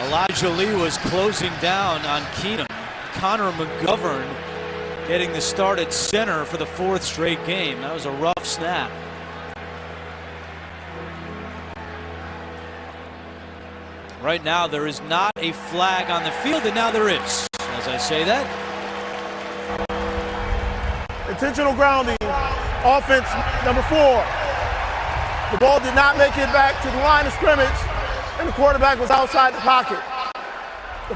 Elijah Lee was closing down on Keenum. Connor McGovern getting the start at center for the 4th straight game. That was a rough snap. Right now there is not a flag on the field, and now there is. As I say that, Intentional grounding, offense number 4. The ball did not make it back to the line of scrimmage, and the quarterback was outside the pocket. The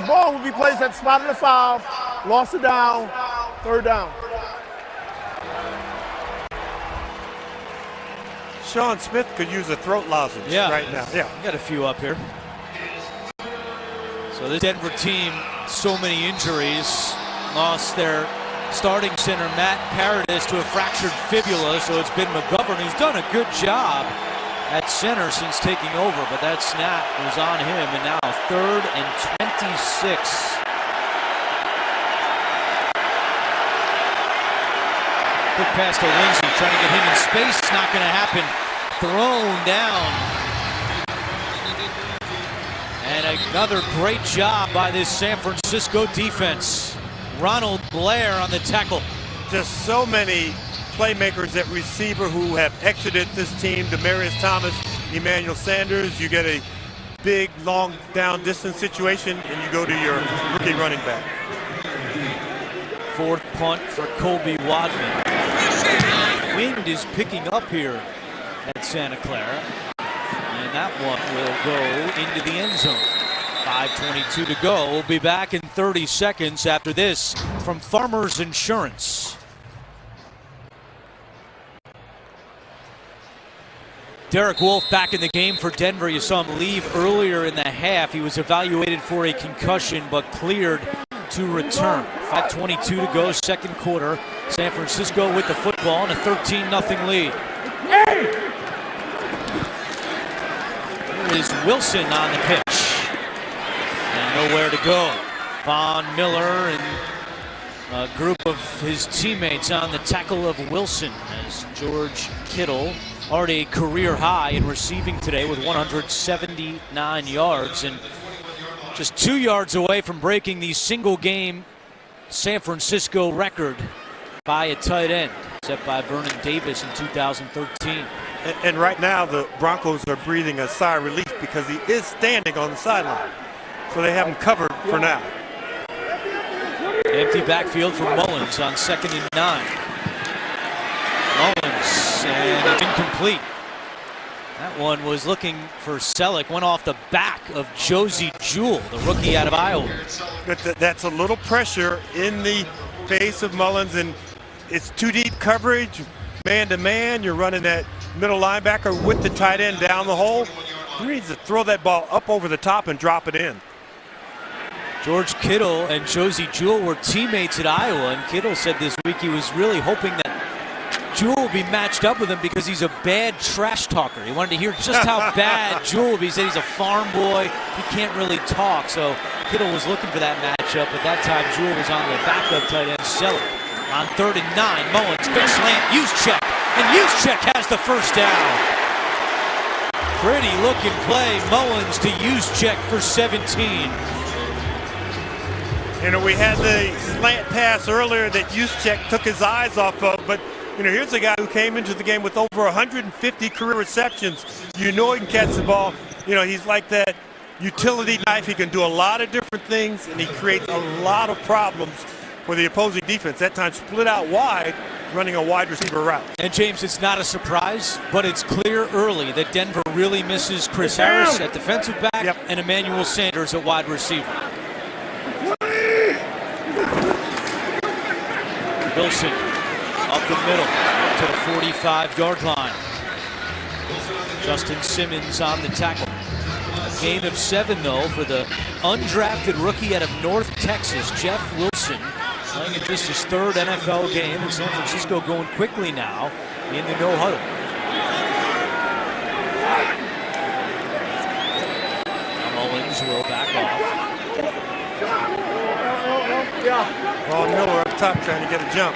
ball will be placed at the spot of the foul. Loss of down, 3rd down. Sean Smith could use a throat lozenge right now. Yeah, got a few up here. So this Denver team, so many injuries, lost their starting center Matt Paradis to a fractured fibula, so it's been McGovern who's done a good job at center since taking over, but that snap was on him, and now 3rd and 26. Quick pass to Lindsey, trying to get him in space. It's not going to happen. Thrown down. And another great job by this San Francisco defense. Ronald Blair on the tackle. Just so many playmakers at receiver who have exited this team. Demaryius Thomas, Emmanuel Sanders. You get a big, long down distance situation, and you go to your rookie running back. 4th punt for Colby Wadman. Wind is picking up here at Santa Clara, and that one will go into the end zone. 5:22 to go. We'll be back in 30 seconds after this from Farmers Insurance. Derek Wolfe back in the game for Denver. You saw him leave earlier in the half. He was evaluated for a concussion but cleared to return. 5:22 to go, 2nd quarter. San Francisco with the football and a 13-0 lead. Here is Wilson on the pitch. And nowhere to go. Von Miller and a group of his teammates on the tackle of Wilson as George Kittle, already a career high in receiving today with 179 yards, and just 2 yards away from breaking the single-game San Francisco record by a tight end, set by Vernon Davis in 2013. And right now, the Broncos are breathing a sigh of relief because he is standing on the sideline. So they have him covered for now. Empty backfield for Mullins on 2nd and 9. Mullins, and it's incomplete. That one was looking for Selleck, went off the back of Josie Jewell, the rookie out of Iowa. But that's a little pressure in the face of Mullins, and it's too deep coverage, man-to-man. You're running that middle linebacker with the tight end down the hole. He needs to throw that ball up over the top and drop it in. George Kittle and Josie Jewell were teammates at Iowa, and Kittle said this week he was really hoping that Jewell will be matched up with him because he's a bad trash talker. He wanted to hear just how bad Jewell will be. He said he's a farm boy. He can't really talk. So Kittle was looking for that matchup, but that time Jewell was on the backup tight end, Selleck. On 3rd and 9, Mullins, big slant, Juszczyk, and Juszczyk has the first down. Pretty looking play, Mullins to Juszczyk for 17. You know, we had the slant pass earlier that Juszczyk took his eyes off of, but You know, here's a guy who came into the game with over 150 career receptions. You know he can catch the ball. You know, he's like that utility knife. He can do a lot of different things, and he creates a lot of problems for the opposing defense. That time split out wide, running a wide receiver route. And James, it's not a surprise, but it's clear early that Denver really misses Chris Harris at defensive back and Emmanuel Sanders at wide receiver. Wilson up the middle to the 45-yard line. Justin Simmons on the tackle. A gain of 7, though, for the undrafted rookie out of North Texas, Jeff Wilson, playing in just his 3rd NFL game, and San Francisco going quickly now in the no-huddle. Mullins will back off. Paul Miller up top trying to get a jump.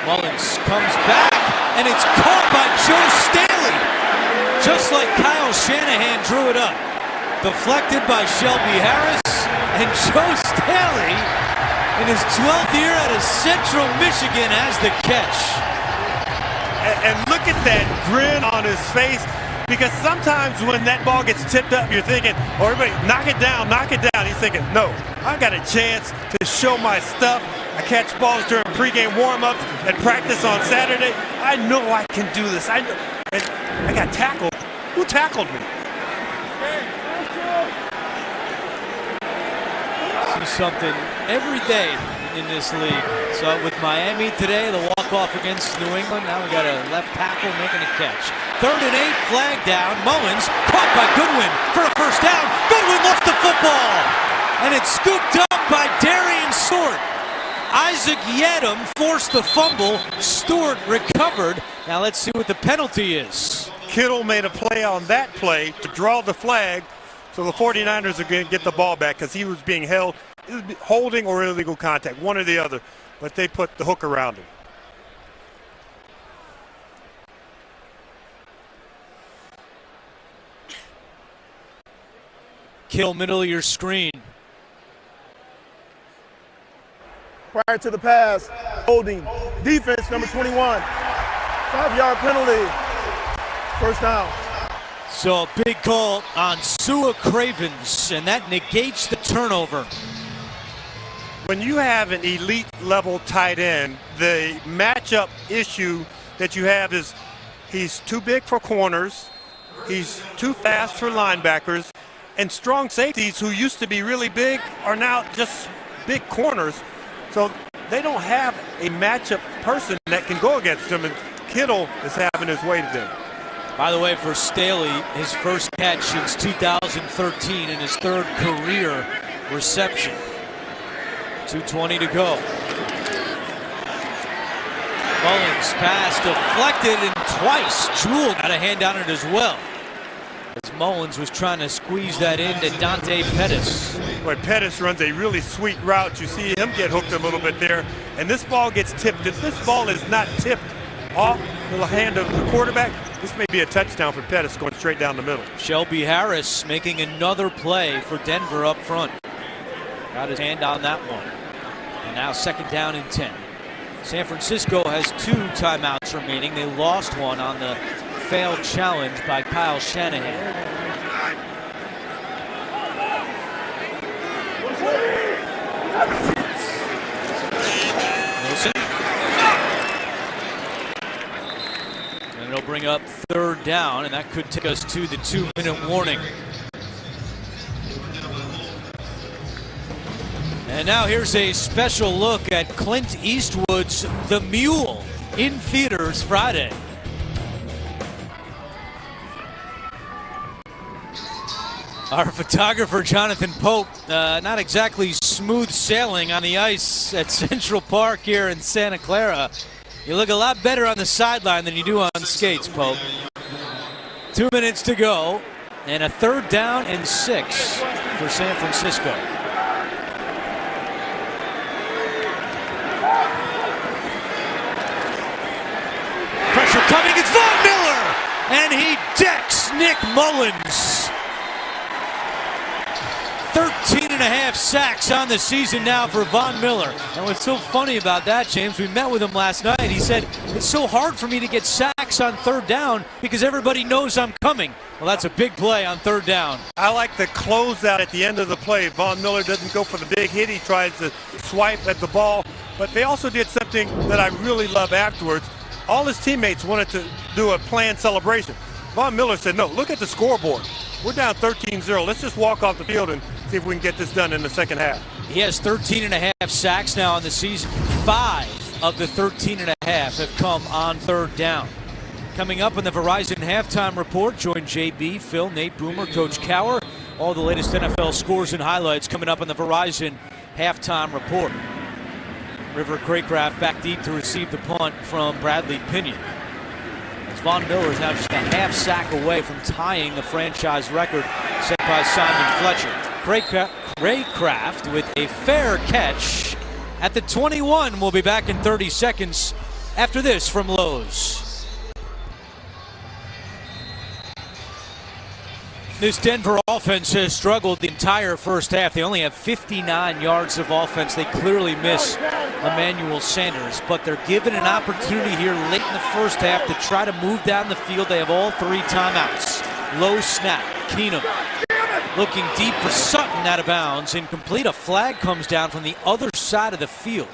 Mullins comes back, and it's caught by Joe Staley. Just like Kyle Shanahan drew it up. Deflected by Shelby Harris, and Joe Staley, in his 12th year out of Central Michigan, has the catch. And look at that grin on his face, because sometimes when that ball gets tipped up, you're thinking, oh, everybody, knock it down, knock it down. He's thinking, no, I got a chance to show my stuff. I catch balls during pregame warm-ups and practice on Saturday. I know I can do this. I got tackled. Who tackled me? See something every day in this league. So with Miami today, the walk-off against New England. Now we got a left tackle making a catch. 3rd and 8, flag down. Mullins caught by Goodwin for a first down. Goodwin lost the football, and it's scooped up by Darian Stewart. Isaac Yadam forced the fumble. Stewart recovered. Now let's see what the penalty is. Kittle made a play on that play to draw the flag, so the 49ers are going to get the ball back because he was being held, holding or illegal contact, one or the other, but they put the hook around him. Kittle, middle of your screen. Prior to the pass, holding. Defense, number 21. 5-yard penalty. First down. So a big call on Sua Cravens, and that negates the turnover. When you have an elite level tight end, the matchup issue that you have is he's too big for corners, he's too fast for linebackers, and strong safeties who used to be really big are now just big corners. So they don't have a matchup person that can go against them, and Kittle is having his way today. By the way, for Staley, his first catch since 2013 and his 3rd career reception. 2:20 to go. Mullins pass deflected, and twice Jewell got a hand on it as well, as Mullins was trying to squeeze that into Dante Pettis. Boy, Pettis runs a really sweet route. You see him get hooked a little bit there, and this ball gets tipped. If this ball is not tipped off the hand of the quarterback, this may be a touchdown for Pettis going straight down the middle. Shelby Harris making another play for Denver up front. Got his hand on that one. And now 2nd down and 10. San Francisco has 2 timeouts remaining. They lost one on the failed challenge by Kyle Shanahan. Wilson. And it'll bring up 3rd down, and that could take us to the 2-minute warning. And now here's a special look at Clint Eastwood's The Mule in theaters Friday. Our photographer, Jonathan Pope, not exactly smooth sailing on the ice at Central Park here in Santa Clara. You look a lot better on the sideline than you do on skates, Pope. 2 minutes to go, and a 3rd down and 6 for San Francisco. Pressure coming, it's Von Miller, and he decks Nick Mullins. 13 13.5 sacks on the season now for Von Miller. And what's so funny about that, James, we met with him last night. He said, it's so hard for me to get sacks on third down because everybody knows I'm coming. Well, that's a big play on third down. I like the closeout at the end of the play. Von Miller doesn't go for the big hit. He tries to swipe at the ball. But they also did something that I really love afterwards. All his teammates wanted to do a planned celebration. Von Miller said, no, look at the scoreboard. We're down 13-0. Let's just walk off the field and see if we can get this done in the second half. He has 13.5 sacks now on the season. 5 of the 13.5 have come on third down. Coming up in the Verizon Halftime Report, join JB, Phil, Nate Boomer, Coach Cower. All the latest NFL scores and highlights coming up in the Verizon Halftime Report. River Craycraft back deep to receive the punt from Bradley Pinion. Von Miller is now just a half sack away from tying the franchise record set by Simon Fletcher. Craycraft with a fair catch at the 21. We'll be back in 30 seconds after this from Lowe's. This Denver offense has struggled the entire first half. They only have 59 yards of offense. They clearly miss Emmanuel Sanders, but they're given an opportunity here late in the first half to try to move down the field. They have all 3 timeouts. Low snap. Keenum looking deep for Sutton, out of bounds. Incomplete. A flag comes down from the other side of the field.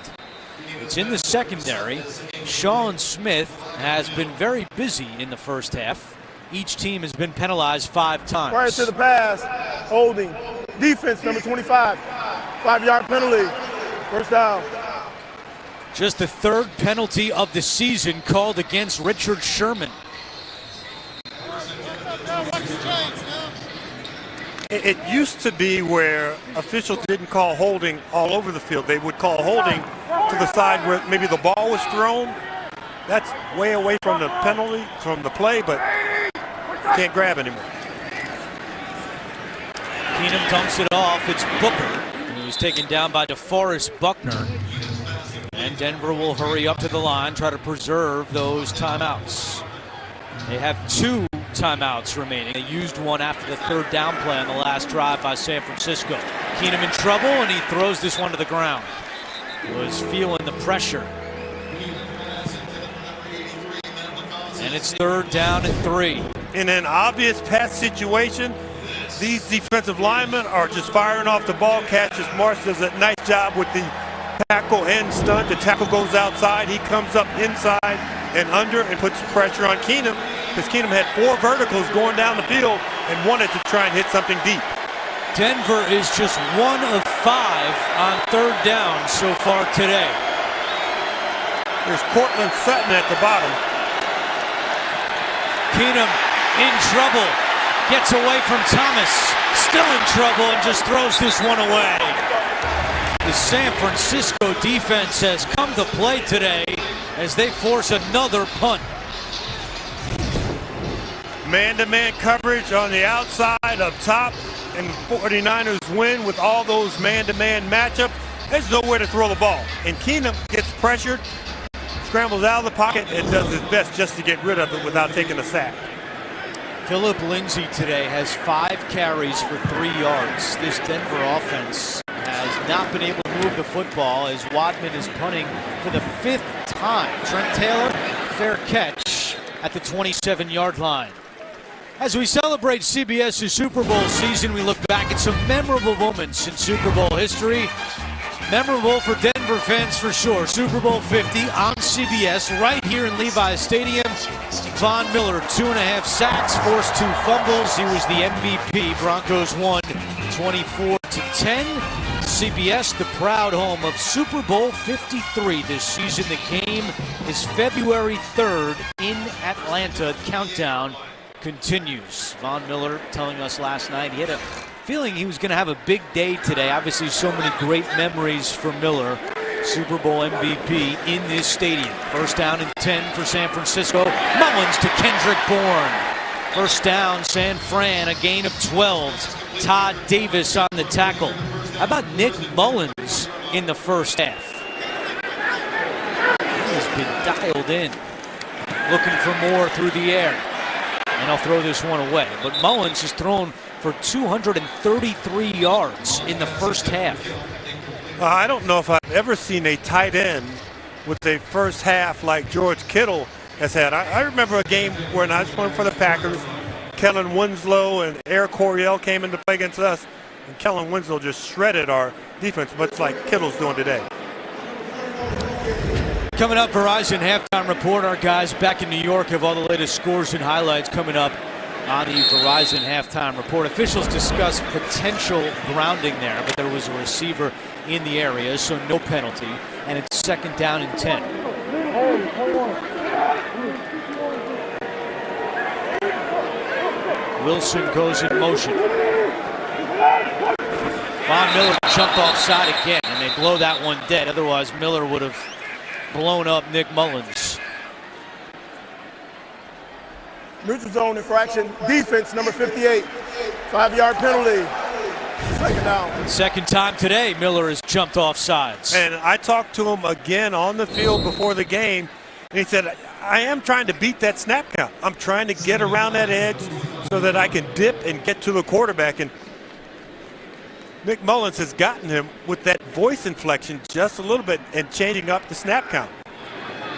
It's in the secondary. Sean Smith has been very busy in the first half. Each team has been penalized 5 times. Prior to the pass, holding. Defense, number 25. 5-yard penalty. First down. Just the 3rd penalty of the season called against Richard Sherman. It used to be where officials didn't call holding all over the field. They would call holding to the side where maybe the ball was thrown. That's way away from the penalty, from the play, but can't grab anymore. Keenum dumps it off. It's Booker, who was taken down by DeForest Buckner. And Denver will hurry up to the line, try to preserve those timeouts. They have 2 timeouts remaining. They used one after the 3rd down play on the last drive by San Francisco. Keenum in trouble, and he throws this one to the ground. Was feeling the pressure. And it's 3rd down and 3. In an obvious pass situation, these defensive linemen are just firing off the ball. Cassius Marsh does a nice job with the tackle and stunt. The tackle goes outside. He comes up inside and under and puts pressure on Keenum, because Keenum had 4 verticals going down the field and wanted to try and hit something deep. Denver is just 1 of 5 on 3rd down so far today. There's Cortland Sutton at the bottom. Keenum in trouble, gets away from Thomas, still in trouble, and just throws this one away. The San Francisco defense has come to play today as they force another punt. Man-to-man coverage on the outside up top, and the 49ers win with all those man-to-man matchups. There's nowhere to throw the ball, and Keenum gets pressured, scrambles out of the pocket, and does his best just to get rid of it without taking a sack. Philip Lindsay today has 5 carries for 3 yards. This Denver offense has not been able to move the football as Wadman is punting for the 5th time. Trent Taylor, fair catch at the 27-yard line. As we celebrate CBS's Super Bowl season, we look back at some memorable moments in Super Bowl history. Memorable for Denver fans for sure. Super Bowl 50 on CBS right here in Levi's Stadium. Von Miller, 2.5 sacks, forced 2 fumbles. He was the MVP. Broncos won 24-10. CBS, the proud home of Super Bowl 53 this season. The game is February 3rd in Atlanta. Countdown continues. Von Miller telling us last night he had a feeling he was going to have a big day today. Obviously, so many great memories for Miller. Super Bowl MVP in this stadium. 1st down and 10 for San Francisco. Mullins to Kendrick Bourne. 1st down, San Fran, a gain of 12. Todd Davis on the tackle. How about Nick Mullins in the first half? He has been dialed in, looking for more through the air. And I'll throw this one away. But Mullins has thrown for 233 yards in the first half. I don't know if I've ever seen a tight end with a first half like George Kittle has had. I remember a game when I was playing for the Packers. Kellen Winslow and Eric Coryell came into play against us, and Kellen Winslow just shredded our defense, much like Kittle's doing today. Coming up, Verizon Halftime Report. Our guys back in New York have all the latest scores and highlights coming up on the Verizon Halftime Report. Officials discuss potential grounding there, but there was a receiver in the area, so no penalty, and it's 2nd down and 10. Wilson goes in motion. Von Miller jumped offside again, and they blow that one dead. Otherwise, Miller would have blown up Nick Mullins. Neutral zone infraction. Defense, number 58. 5-yard penalty. 2nd down. Second time today, Miller has jumped off sides. And I talked to him again on the field before the game, and he said, I am trying to beat that snap count. I'm trying to get around that edge so that I can dip and get to the quarterback. And Nick Mullins has gotten him with that voice inflection just a little bit and changing up the snap count.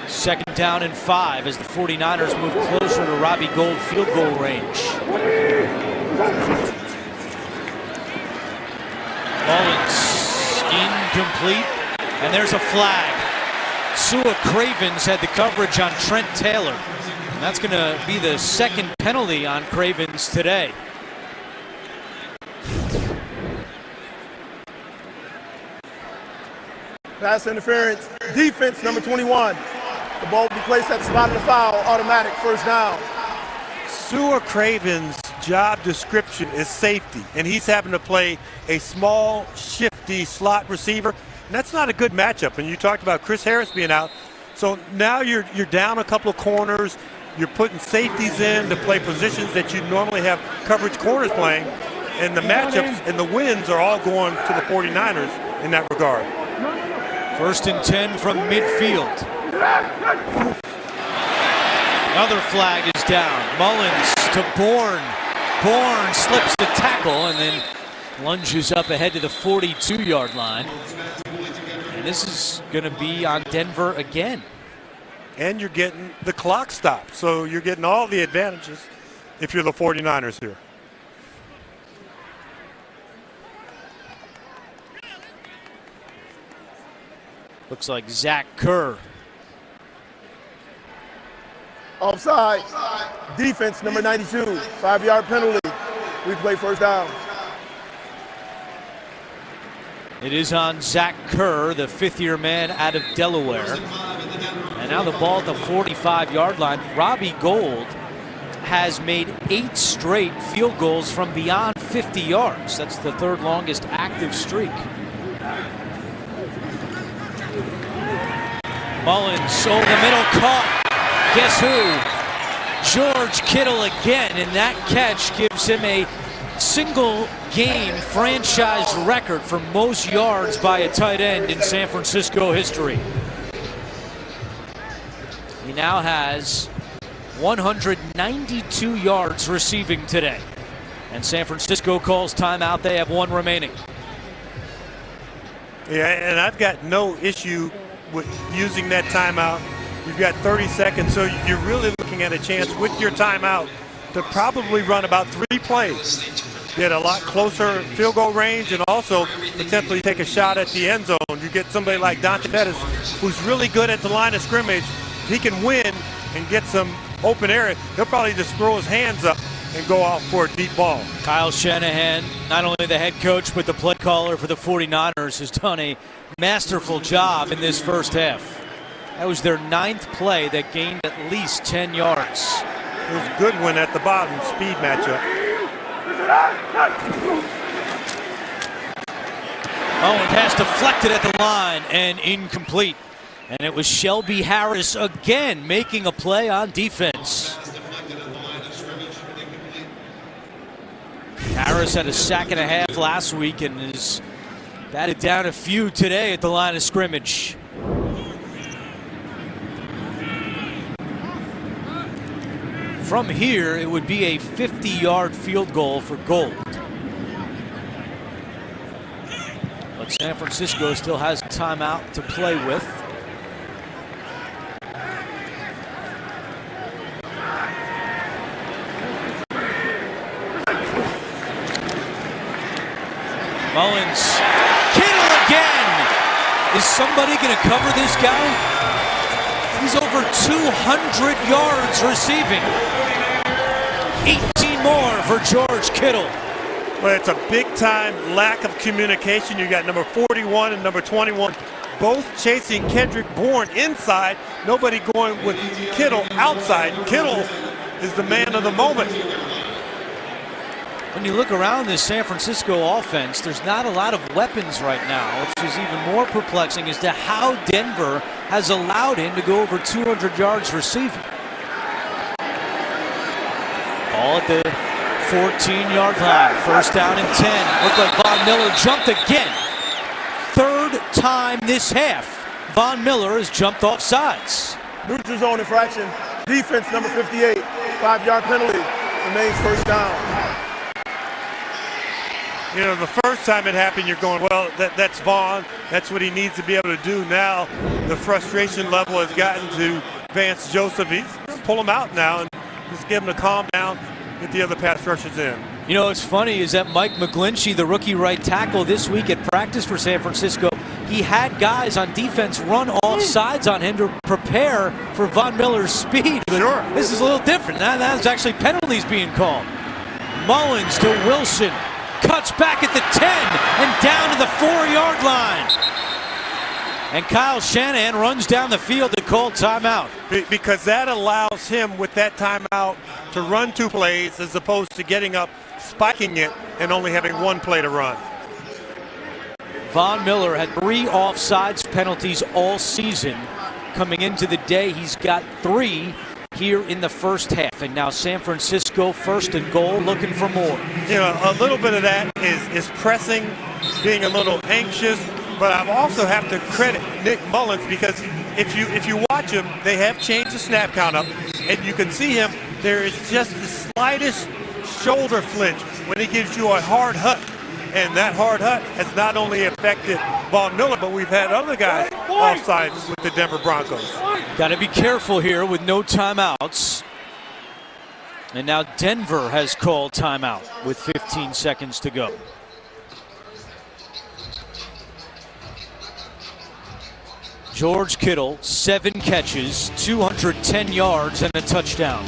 2nd down and 5 as the 49ers move closer to Robbie Gould field goal range. Mullins incomplete, and there's a flag. Sua Cravens had the coverage on Trent Taylor, and that's going to be the 2nd penalty on Cravens today. Pass interference. Defense, number 21. The ball will be placed at the spot of the foul. Automatic 1st down. Sua Craven's job description is safety, and he's having to play a small, shifty slot receiver. And that's not a good matchup. And you talked about Chris Harris being out. So now you're down a couple of corners. You're putting safeties in to play positions that you normally have coverage corners playing. And the matchups and the wins are all going to the 49ers in that regard. 1st and 10 from midfield. Another flag is down. Mullins to Bourne. Bourne slips the tackle and then lunges up ahead to the 42-yard line. And this is going to be on Denver again. And you're getting the clock stopped. So you're getting all the advantages if you're the 49ers here. Looks like Zach Kerr. Offside. Defense, number 92. 5-yard penalty. Replay 1st down. It is on Zach Kerr, the 5th-year man out of Delaware. And now the ball at the 45-yard line. Robbie Gould has made 8 straight field goals from beyond 50 yards. That's the 3rd longest active streak. Mullins over the middle, caught. Guess who? George Kittle again, and that catch gives him a single-game franchise record for most yards by a tight end in San Francisco history. He now has 192 yards receiving today. And San Francisco calls timeout. They have 1 remaining. Yeah, and I've got no issue with using that timeout. You've got 30 seconds, so you're really looking at a chance with your timeout to probably run about 3 plays. Get a lot closer field goal range and also potentially take a shot at the end zone. You get somebody like Dante Pettis, who's really good at the line of scrimmage. He can win and get some open area. He'll probably just throw his hands up and go out for a deep ball. Kyle Shanahan, not only the head coach, but the play caller for the 49ers, has done a masterful job in this first half. That was their 9th play that gained at least 10 yards. There's Goodwin at the bottom, speed matchup. Oh, and pass deflected at the line and incomplete. And it was Shelby Harris again making a play on defense. Harris had a sack and a half last week and is batted down a few today at the line of scrimmage. From here, it would be a 50-yard field goal for Gold. But San Francisco still has a timeout to play with. Mullins. Kittle again! Is somebody going to cover this guy? He's over 200 yards receiving. 18 more for George Kittle. Well, it's a big-time lack of communication. You got number 41 and number 21 both chasing Kendrick Bourne inside. Nobody going with Kittle outside. Kittle is the man of the moment. When you look around this San Francisco offense, there's not a lot of weapons right now, which is even more perplexing as to how Denver has allowed him to go over 200 yards receiving. Ball at the 14-yard line. First down and 10. Looked like Von Miller jumped again. Third time this half. Von Miller has jumped off sides. Neutral zone infraction. Defense number 58. 5-yard penalty. Remains first down. You know, the first time it happened, you're going, well, that's Vaughn. That's what he needs to be able to do. Now the frustration level has gotten to Vance Joseph. He's going to pull him out now and just give him to calm down, get the other pass rushers in. You know, what's funny is that Mike McGlinchey, the rookie right tackle this week at practice for San Francisco, he had guys on defense run off sides on him to prepare for Von Miller's speed. But sure. This is a little different. Now there's actually penalties being called. Mullins to Wilson. Cuts back at the 10 and down to the 4-yard line. And Kyle Shanahan runs down the field to call timeout. Because that allows him with that timeout to run 2 plays as opposed to getting up, spiking it, and only having 1 play to run. Von Miller had 3 offsides penalties all season. Coming into the day, he's got 3 here in the first half. And now San Francisco first and goal, looking for more. You know, a little bit of that is pressing, being a little anxious, but I also have to credit Nick Mullins because if you watch him, they have changed the snap count up, and you can see him, there is just the slightest shoulder flinch when he gives you a hard hut. And that hard hut has not only affected Von Miller, but we've had other guys offsides with the Denver Broncos. Got to be careful here with no timeouts. And now Denver has called timeout with 15 seconds to go. George Kittle, 7 catches, 210 yards, and a touchdown.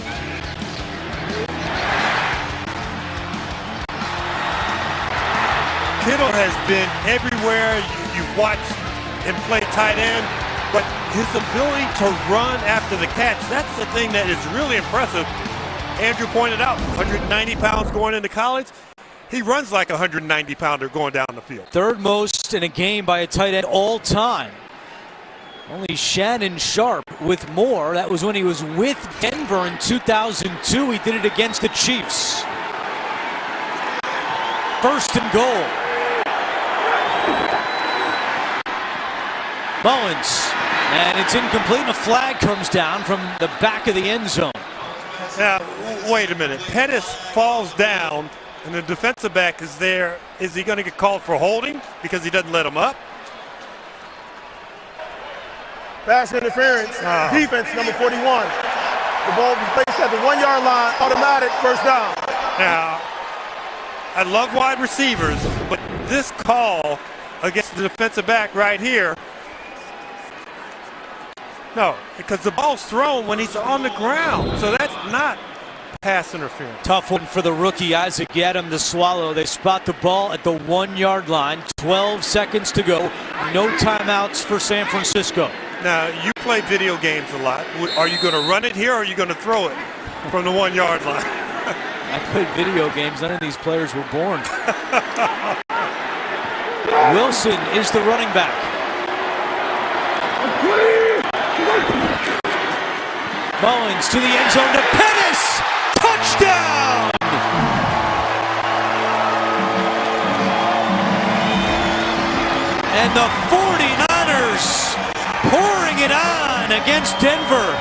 Kittle has been everywhere. You've watched him play tight end, but his ability to run after the catch, that's the thing that is really impressive. Andrew pointed out, 190 pounds going into college. He runs like a 190-pounder going down the field. Third most in a game by a tight end all time. Only Shannon Sharp with more. That was when he was with Denver in 2002. He did it against the Chiefs. First and goal. Mullins, and it's incomplete, and a flag comes down from the back of the end zone. Now, wait a minute. Pettis falls down, and the defensive back is there. Is he going to get called for holding because he doesn't let him up? Pass interference. Defense number 41. The ball will be placed at the 1-yard line. Automatic first down. Now, I love wide receivers, but this call against the defensive back right here, no, because the ball's thrown when he's on the ground. So that's not pass interference. Tough one for the rookie Isaac Yiadom to swallow. They spot the ball at the 1-yard line. 12 seconds to go. No timeouts for San Francisco. Now, you play video games a lot. Are you going to run it here or are you going to throw it from the 1-yard line? I played video games. None of these players were born. Wilson is the running back. Mullins to the end zone to Pettis. Touchdown! And the 49ers pouring it on against Denver.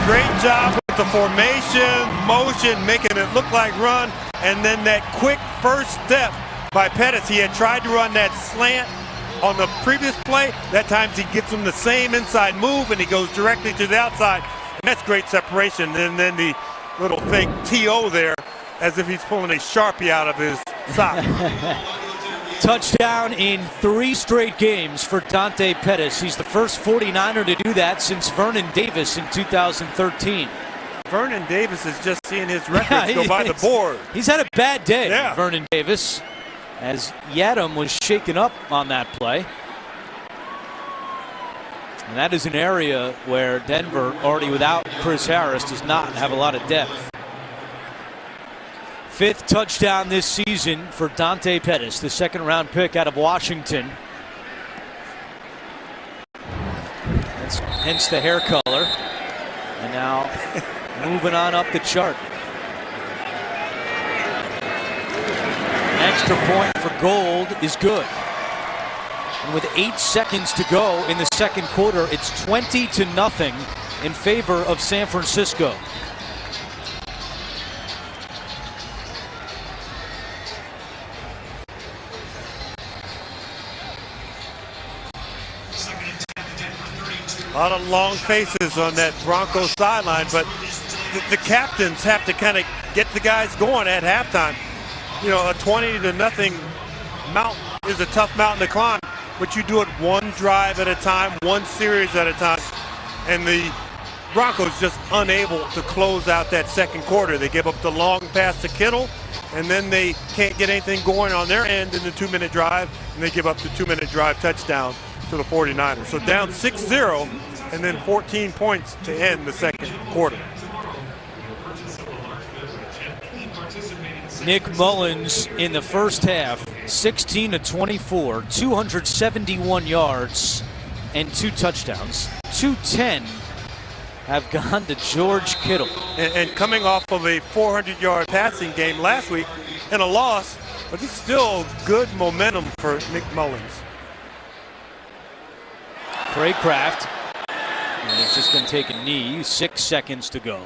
great job with the formation, motion, making it look like run, and then that quick first step by Pettis. He had tried to run that slant on the previous play. That time he gets him the same inside move, and he goes directly to the outside. And that's great separation. And then the little fake TO there, as if he's pulling a Sharpie out of his sock. Touchdown in 3 straight games for Dante Pettis. He's the first 49er to do that since Vernon Davis in 2013. Vernon Davis is just seeing his records go by the board. He's had a bad day, yeah. Vernon Davis, as Yadam was shaken up on that play. And that is an area where Denver, already without Chris Harris, does not have a lot of depth. 5th touchdown this season for Dante Pettis, the 2nd-round pick out of Washington. That's hence the hair color. And now moving on up the chart. An extra point for Gold is good. And with 8 seconds to go in the 2nd quarter, it's 20-0 in favor of San Francisco. A lot of long faces on that Broncos sideline, but the captains have to kind of get the guys going at halftime. You know, a 20-0 mountain is a tough mountain to climb, but you do it one drive at a time, one series at a time. And the Broncos just unable to close out that 2nd quarter. They give up the long pass to Kittle, and then they can't get anything going on their end in the 2-minute drive, and they give up the 2-minute drive touchdown to the 49ers. So down 6-0, and then 14 points to end the 2nd quarter. Nick Mullins in the first half, 16-24, 271 yards and 2 touchdowns. 210 have gone to George Kittle. And coming off of a 400-yard passing game last week and a loss, but it's still good momentum for Nick Mullins. Craycraft, and he's just going to take a knee. 6 seconds to go.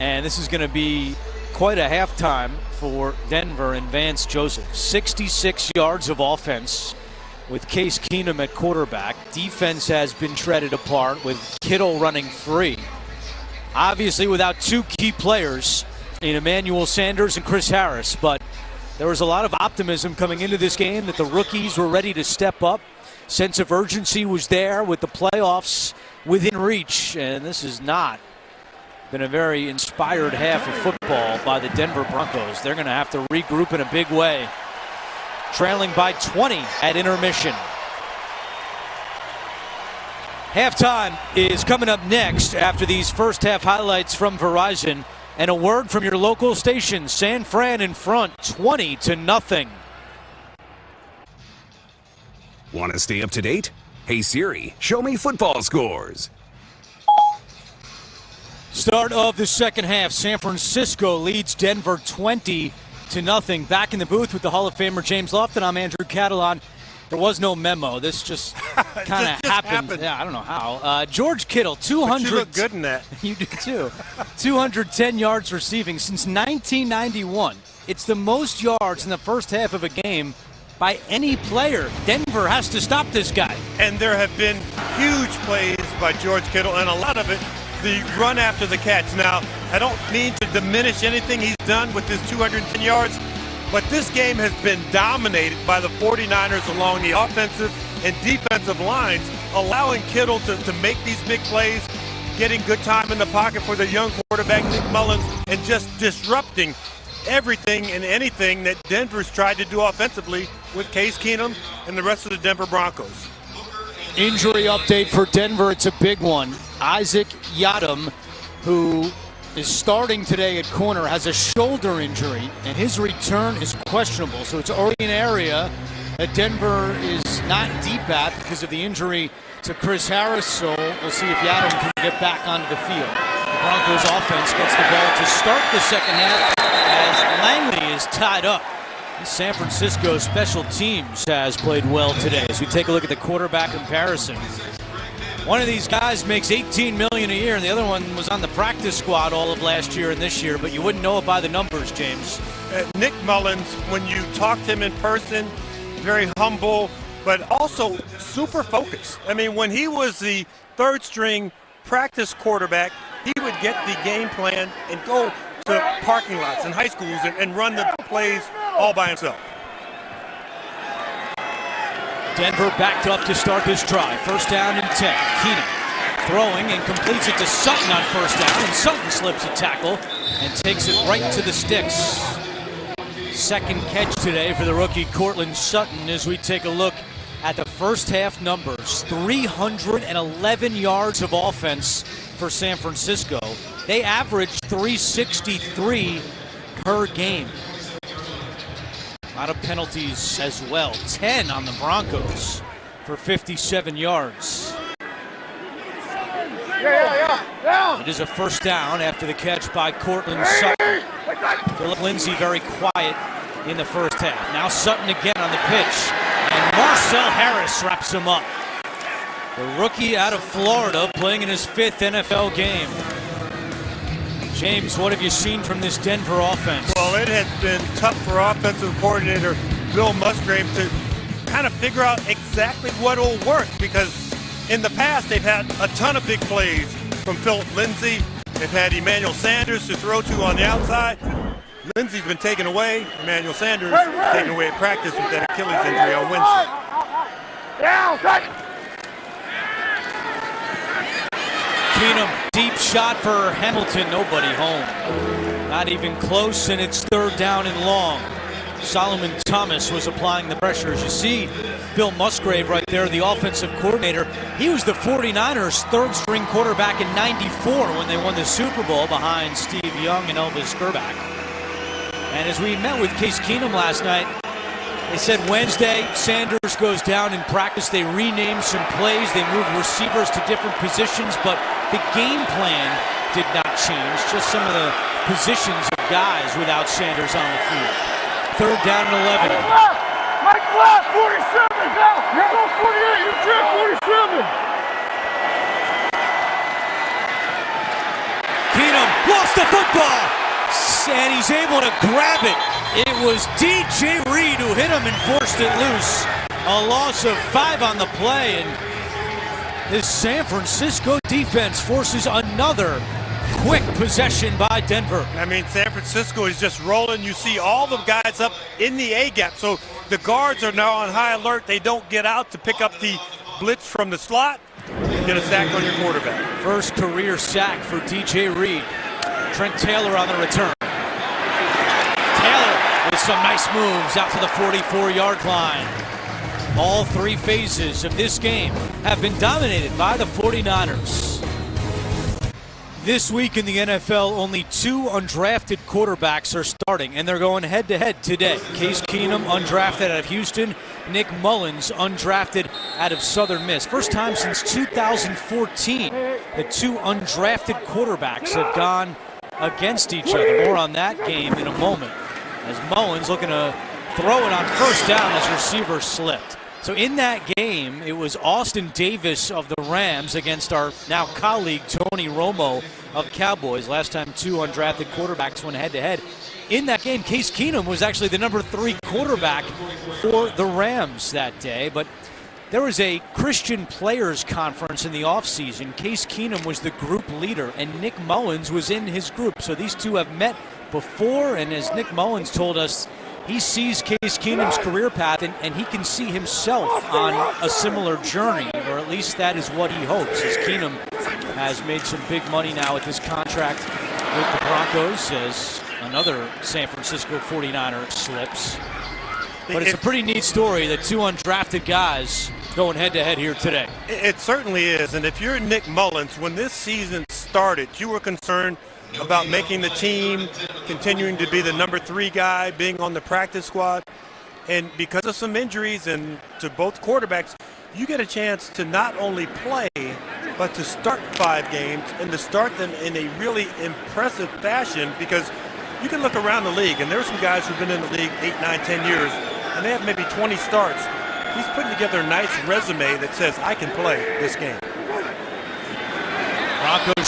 And this is going to be quite a halftime for Denver and Vance Joseph. 66 yards of offense with Case Keenum at quarterback. Defense has been shredded apart with Kittle running free. Obviously without 2 key players in Emmanuel Sanders and Chris Harris, but there was a lot of optimism coming into this game that the rookies were ready to step up. Sense of urgency was there with the playoffs within reach, and this has not been a very inspired half of football by the Denver Broncos. They're going to have to regroup in a big way. Trailing by 20 at intermission. Halftime is coming up next after these first half highlights from Verizon and a word from your local station. San Fran in front, 20-0. Want to stay up to date? Hey Siri, show me football scores. Start of the 2nd half. San Francisco leads Denver 20-0. Back in the booth with the Hall of Famer James Lofton. I'm Andrew Catalan. There was no memo. This just kind of happened. Yeah, I don't know how. George Kittle, 200. You look good in that. You do too. 210 yards receiving since 1991. It's the most yards in the first half of a game by any player. Denver has to stop this guy. And there have been huge plays by George Kittle, and a lot of it the run after the catch. Now, I don't mean to diminish anything he's done with his 210 yards, but this game has been dominated by the 49ers along the offensive and defensive lines, allowing Kittle to make these big plays, getting good time in the pocket for the young quarterback, Nick Mullins, and just disrupting everything and anything that Denver's tried to do offensively with Case Keenum and the rest of the Denver Broncos. Injury update for Denver. It's a big one. Isaac Yadam, who is starting today at corner, has a shoulder injury, and his return is questionable. So it's already an area that Denver is not deep at because of the injury to Chris Harris. So we'll see if Yadam can get back onto the field. The Broncos offense gets the ball to start the 2nd half as Langley is tied up. San Francisco special teams has played well today. As we take a look at the quarterback comparison, One of these guys makes $18 million a year, and the other one was on the practice squad all of last year and this year, but you wouldn't know it by the numbers, James. Nick Mullins, when you talk to him in person, very humble, but also super focused. I mean, when he was the third string practice quarterback, he would get the game plan and go to parking lots and high schools and run the plays all by himself. Denver backed up to start this drive. First down and 10. Keenum throwing and completes it to Sutton on first down, and Sutton slips a tackle and takes it right to the sticks. Second catch today for the rookie Courtland Sutton as we take a look at the first half numbers. 311 yards of offense for San Francisco. They averaged 363 per game. A lot of penalties as well. 10 on the Broncos for 57 yards. It is a first down after the catch by Courtland Sutton. Philip Lindsay very quiet in the first half. Now Sutton again on the pitch, and Marcel Harris wraps him up. The rookie out of Florida playing in his 5th NFL game. James, what have you seen from this Denver offense? Well, it has been tough for offensive coordinator Bill Musgrave to kind of figure out exactly what will work, because in the past they've had a ton of big plays from Philip Lindsay. They've had Emmanuel Sanders to throw to on the outside. Lindsay's been taken away. Emmanuel Sanders taken away at practice with that Achilles injury on Wednesday. Keenum, deep shot for Hamilton, nobody home. Not even close, and it's third down and long. Solomon Thomas was applying the pressure. As you see, Bill Musgrave right there, the offensive coordinator. He was the 49ers' third-string quarterback in '94 when they won the Super Bowl behind Steve Young and Elvis Grbac. And as we met with Case Keenum last night, they said Wednesday, Sanders goes down in practice. They renamed some plays. They moved receivers to different positions, but the game plan did not change. Just some of the positions of guys without Sanders on the field. Third down and 11. Mike left, 47. Now, go 48. You trip 47. Keenum lost the football, and he's able to grab it. It was DJ Reed who hit him and forced it loose. A loss of 5 on the play, and this San Francisco defense forces another quick possession by Denver. I mean, San Francisco is just rolling. You see all the guys up in the A-gap, so the guards are now on high alert. They don't get out to pick up the blitz from the slot. Get a sack on your quarterback. First career sack for DJ Reed. Trent Taylor on the return. Taylor with some nice moves out to the 44-yard line. All 3 phases of this game have been dominated by the 49ers. This week in the NFL, only 2 undrafted quarterbacks are starting, and they're going head-to-head today. Case Keenum, undrafted out of Houston. Nick Mullins, undrafted out of Southern Miss. First time since 2014 that 2 undrafted quarterbacks have gone against each other. More on that game in a moment, as Mullins looking to throw it on first down as receiver slipped. So in that game, it was Austin Davis of the Rams against our now colleague Tony Romo of Cowboys. Last time 2 undrafted quarterbacks went head-to-head. In that game, Case Keenum was actually the number 3 quarterback for the Rams that day. But there was a Christian Players Conference in the offseason. Case Keenum was the group leader, and Nick Mullins was in his group. So these 2 have met before, and as Nick Mullins told us, he sees Case Keenum's career path, and he can see himself on a similar journey, or at least that is what he hopes, as Keenum has made some big money now with this contract with the Broncos, as another San Francisco 49er slips. But it's a pretty neat story that 2 undrafted guys going head-to-head here today. It certainly is, and if you're Nick Mullins, when this season started, you were concerned about making the team, continuing to be the number 3 guy, being on the practice squad. And because of some injuries and to both quarterbacks, you get a chance to not only play, but to start 5 games and to start them in a really impressive fashion, because you can look around the league, and there are some guys who've been in the league 8, 9, 10 years, and they have maybe 20 starts. He's putting together a nice resume that says, I can play this game.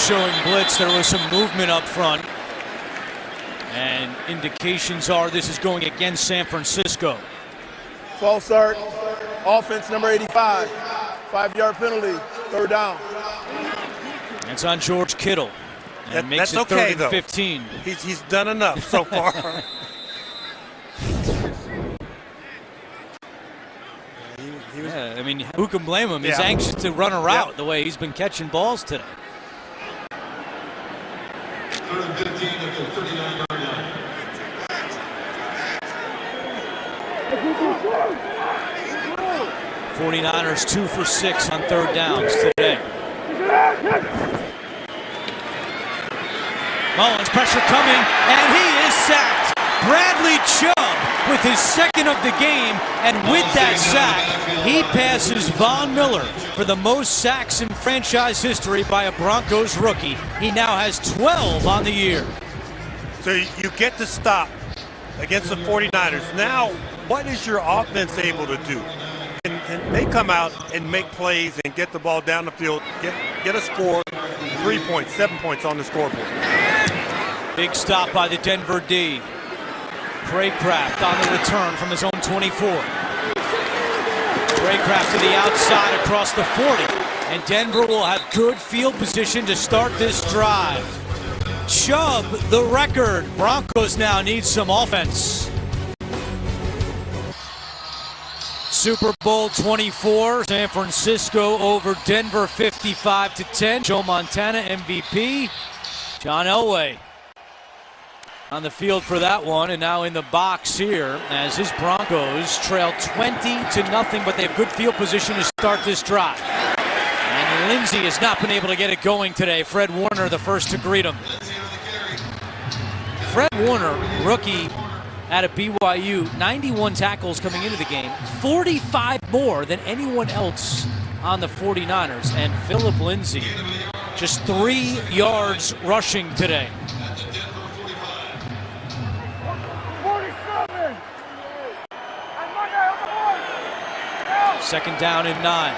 showing blitz. There was some movement up front. And indications are this is going against San Francisco. False start. Offense number 85. 5-yard penalty. Third down. It's on George Kittle. And makes that's it okay, 3rd and 15. He's done enough so far. Yeah, I mean, who can blame him? He's anxious to run a route the way he's been catching balls today. 3rd and 15 at the 39-yard line. 49ers 2 for 6 on 3rd downs today. Mullins, pressure coming, and he is sacked. Bradley Chubb with his 2nd of the game, and with that sack, he passes Von Miller for the most sacks in franchise history by a Broncos rookie. He now has 12 on the year. So you get the stop against the 49ers. Now, what is your offense able to do? Can they come out and make plays and get the ball down the field, get a score, 3 points, 7 points on the scoreboard? Big stop by the Denver D. Craycraft on the return from his own 24. Craycraft to the outside across the 40. And Denver will have good field position to start this drive. Chubb, the record. Broncos now need some offense. Super Bowl 24, San Francisco over Denver 55-10. Joe Montana MVP. John Elway on the field for that one, and now in the box here as his Broncos trail 20-0, but they have good field position to start this drive. And Lindsey has not been able to get it going today. Fred Warner the first to greet him. Fred Warner, rookie out of BYU, 91 tackles coming into the game, 45 more than anyone else on the 49ers. And Philip Lindsay, just 3 yards rushing today. Second down and 9.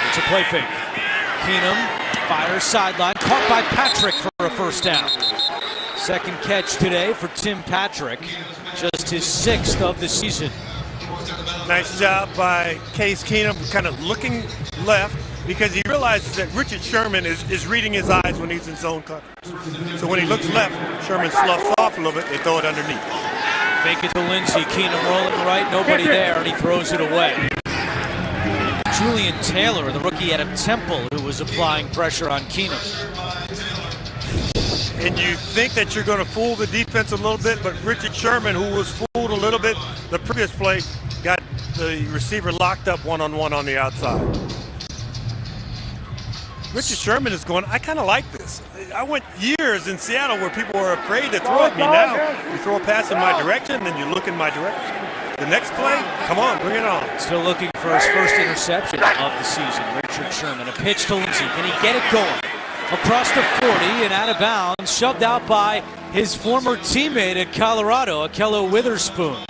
It's a play fake. Keenum fires sideline, caught by Patrick for a first down. Second catch today for Tim Patrick, just his 6th of the season. Nice job by Case Keenum, kind of looking left because he realizes that Richard Sherman is reading his eyes when he's in zone coverage. So when he looks left, Sherman sloughs off a little bit, they throw it underneath. Fake it to Lindsey, Keenum rolling right, nobody there, and he throws it away. Julian Taylor, the rookie out of Temple, who was applying pressure on Keenum. And you think that you're going to fool the defense a little bit, but Richard Sherman, who was fooled a little bit the previous play, got the receiver locked up one-on-one on the outside. Richard Sherman is going, I kind of like this. I went years in Seattle where people were afraid to throw at me. Now you throw a pass in my direction, then you look in my direction. The next play, come on, bring it on. Still looking for his first interception of the season, Richard Sherman. A pitch to Lindsey. Can he get it going? Across the 40 and out of bounds, shoved out by his former teammate at Colorado, Akello Witherspoon.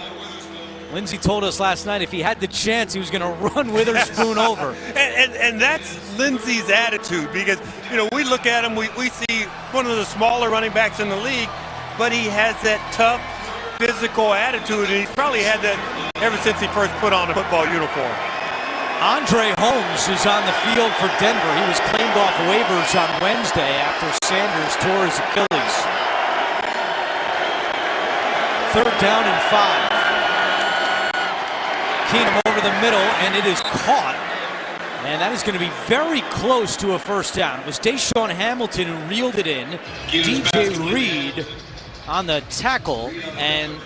Lindsey told us last night if he had the chance, he was going to run Witherspoon over. And that's Lindsey's attitude because, you know, we look at him, we see one of the smaller running backs in the league, but he has that tough, physical attitude, and he's probably had that ever since he first put on a football uniform. Andre Holmes is on the field for Denver. He was claimed off waivers on Wednesday after Sanders tore his Achilles. 3rd down and 5. Keenum over the middle, and it is caught. And that is going to be very close to a first down. It was Deshaun Hamilton who reeled it in. DJ Reed on the tackle, and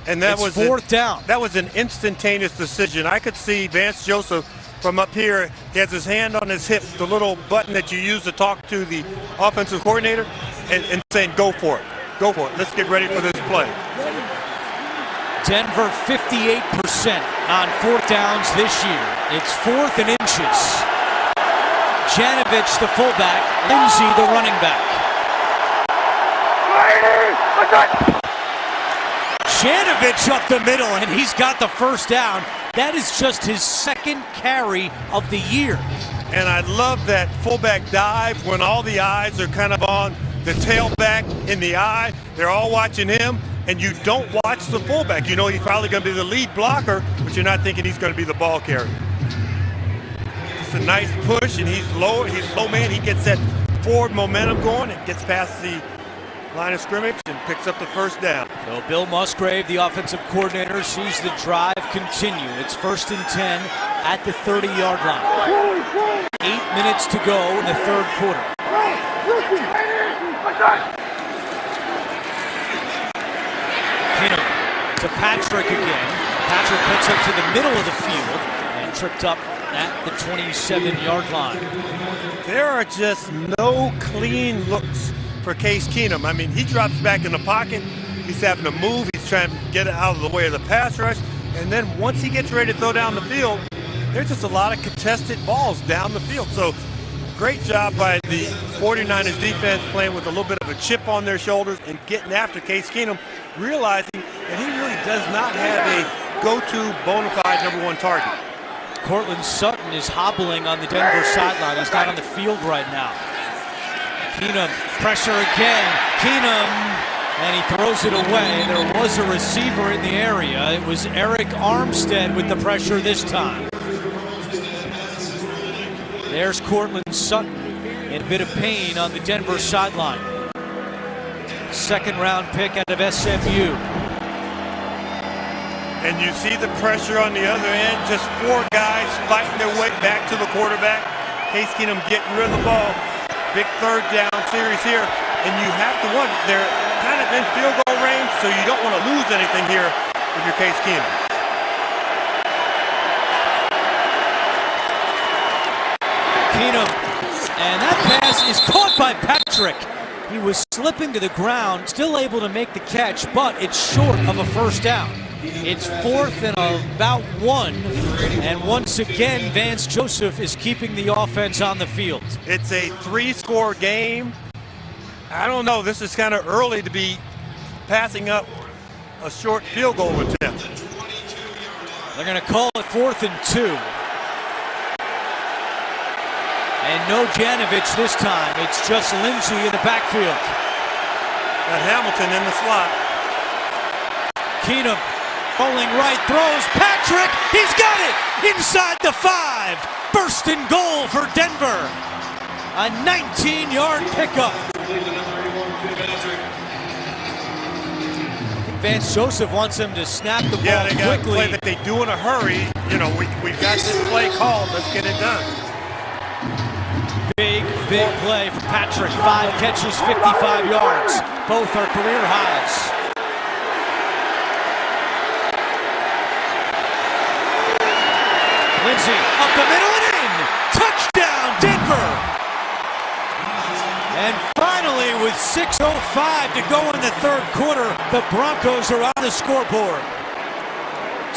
that was 4th down. That was an instantaneous decision. I could see Vance Joseph from up here. He has his hand on his hip, the little button that you use to talk to the offensive coordinator, and saying, go for it. Go for it. Let's get ready for this play. Denver 58% on 4th downs this year. It's 4th and inches. Janovich, the fullback. Lindsey, the running back. Janovich up the middle, and he's got the first down. That is just his second carry of the year. And I love that fullback dive when all the eyes are kind of on the tailback in the eye. They're all watching him, and you don't watch the fullback. You know he's probably going to be the lead blocker, but you're not thinking he's going to be the ball carrier. It's a nice push, and he's low man. He gets that forward momentum going and gets past the line of scrimmage and picks up the first down. So Bill Musgrave, the offensive coordinator, sees the drive continue. It's 1st and 10 at the 30-yard line. 8 minutes to go in the third quarter. Keenum to Patrick again. Patrick puts up to the middle of the field and tripped up at the 27-yard line. There are just no clean looks for Case Keenum. I mean, he drops back in the pocket. He's having to move. He's trying to get out of the way of the pass rush. And then once he gets ready to throw down the field, there's just a lot of contested balls down the field. So great job by the 49ers defense playing with a little bit of a chip on their shoulders and getting after Case Keenum, realizing that he really does not have a go-to bona fide number one target. Cortland Sutton is hobbling on the Denver sideline. He's not on the field right now. Keenum, pressure again. Keenum, and he throws it away. There was a receiver in the area. It was Eric Armstead with the pressure this time. There's Cortland Sutton in a bit of pain on the Denver sideline. Second-round pick out of SMU. And you see the pressure on the other end, just four guys fighting their way back to the quarterback. Case Keenum getting rid of the ball. Big third down series here. And you have to wonder, they're kind of in field goal range, so you don't want to lose anything here if you're Case Keenum. Keenum, and that pass is caught by Patrick. He was slipping to the ground, still able to make the catch, but it's short of a first down. It's 4th and about 1, and once again, Vance Joseph is keeping the offense on the field. It's a 3-score game. I don't know, this is kind of early to be passing up a short field goal attempt. They're going to call it 4th and 2. And no Janovich this time. It's just Lindsey in the backfield. And Hamilton in the slot. Keenum rolling right, throws. Patrick, he's got it! Inside the 5. First and goal for Denver. A 19-yard pickup. Vance Joseph wants him to snap the ball they got quickly. A play that they do in a hurry. You know, we've got this play called. Let's get it done. Big play for Patrick. 5 catches, 55 yards. Both are career highs. Lindsey up the middle and in. Touchdown, Denver. And finally, with 6:05 to go in the third quarter, the Broncos are on the scoreboard.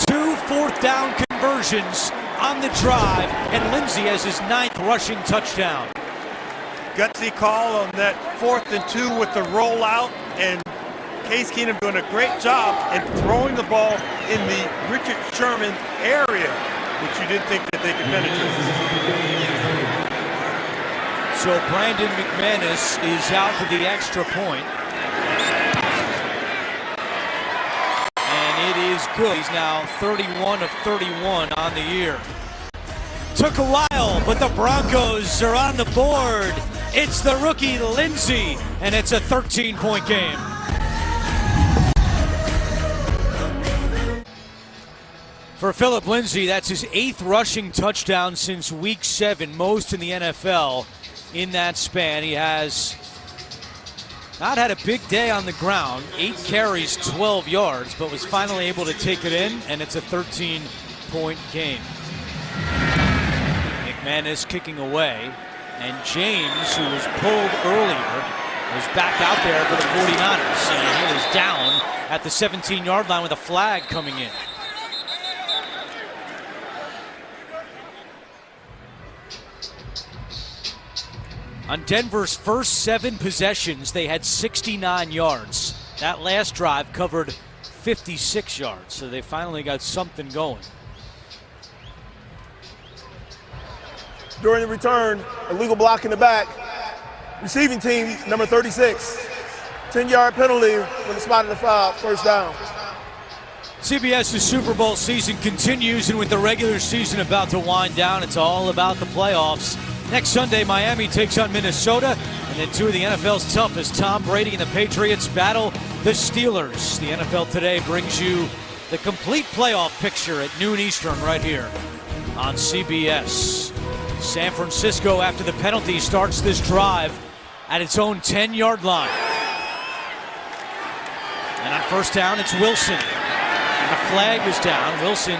2 fourth-down conversions on the drive, and Lindsey has his 9th rushing touchdown. Gutsy call on that 4th and 2 with the rollout, and Case Keenum doing a great job in throwing the ball in the Richard Sherman area, which you didn't think that they could penetrate. So Brandon McManus is out for the extra point. And it is good. He's now 31 of 31 on the year. Took a while, but the Broncos are on the board. It's the rookie Lindsey, and it's a 13-point game. For Philip Lindsey, that's his 8th rushing touchdown since week 7, most in the NFL in that span. He has not had a big day on the ground, 8 carries, 12 yards, but was finally able to take it in, and it's a 13-point game. McManus kicking away, and James, who was pulled earlier, was back out there for the 49ers, and he is down at the 17-yard line with a flag coming in. On Denver's first 7 possessions, they had 69 yards. That last drive covered 56 yards, so they finally got something going. During the return, illegal block in the back. Receiving team, number 36. 10-yard penalty from the spot of the foul, first down. CBS's Super Bowl season continues, and with the regular season about to wind down, it's all about the playoffs. Next Sunday, Miami takes on Minnesota, and then two of the NFL's toughest, Tom Brady and the Patriots, battle the Steelers. The NFL Today brings you the complete playoff picture at noon Eastern right here on CBS. San Francisco, after the penalty, starts this drive at its own 10-yard line. And on first down, it's Wilson. And the flag is down. Wilson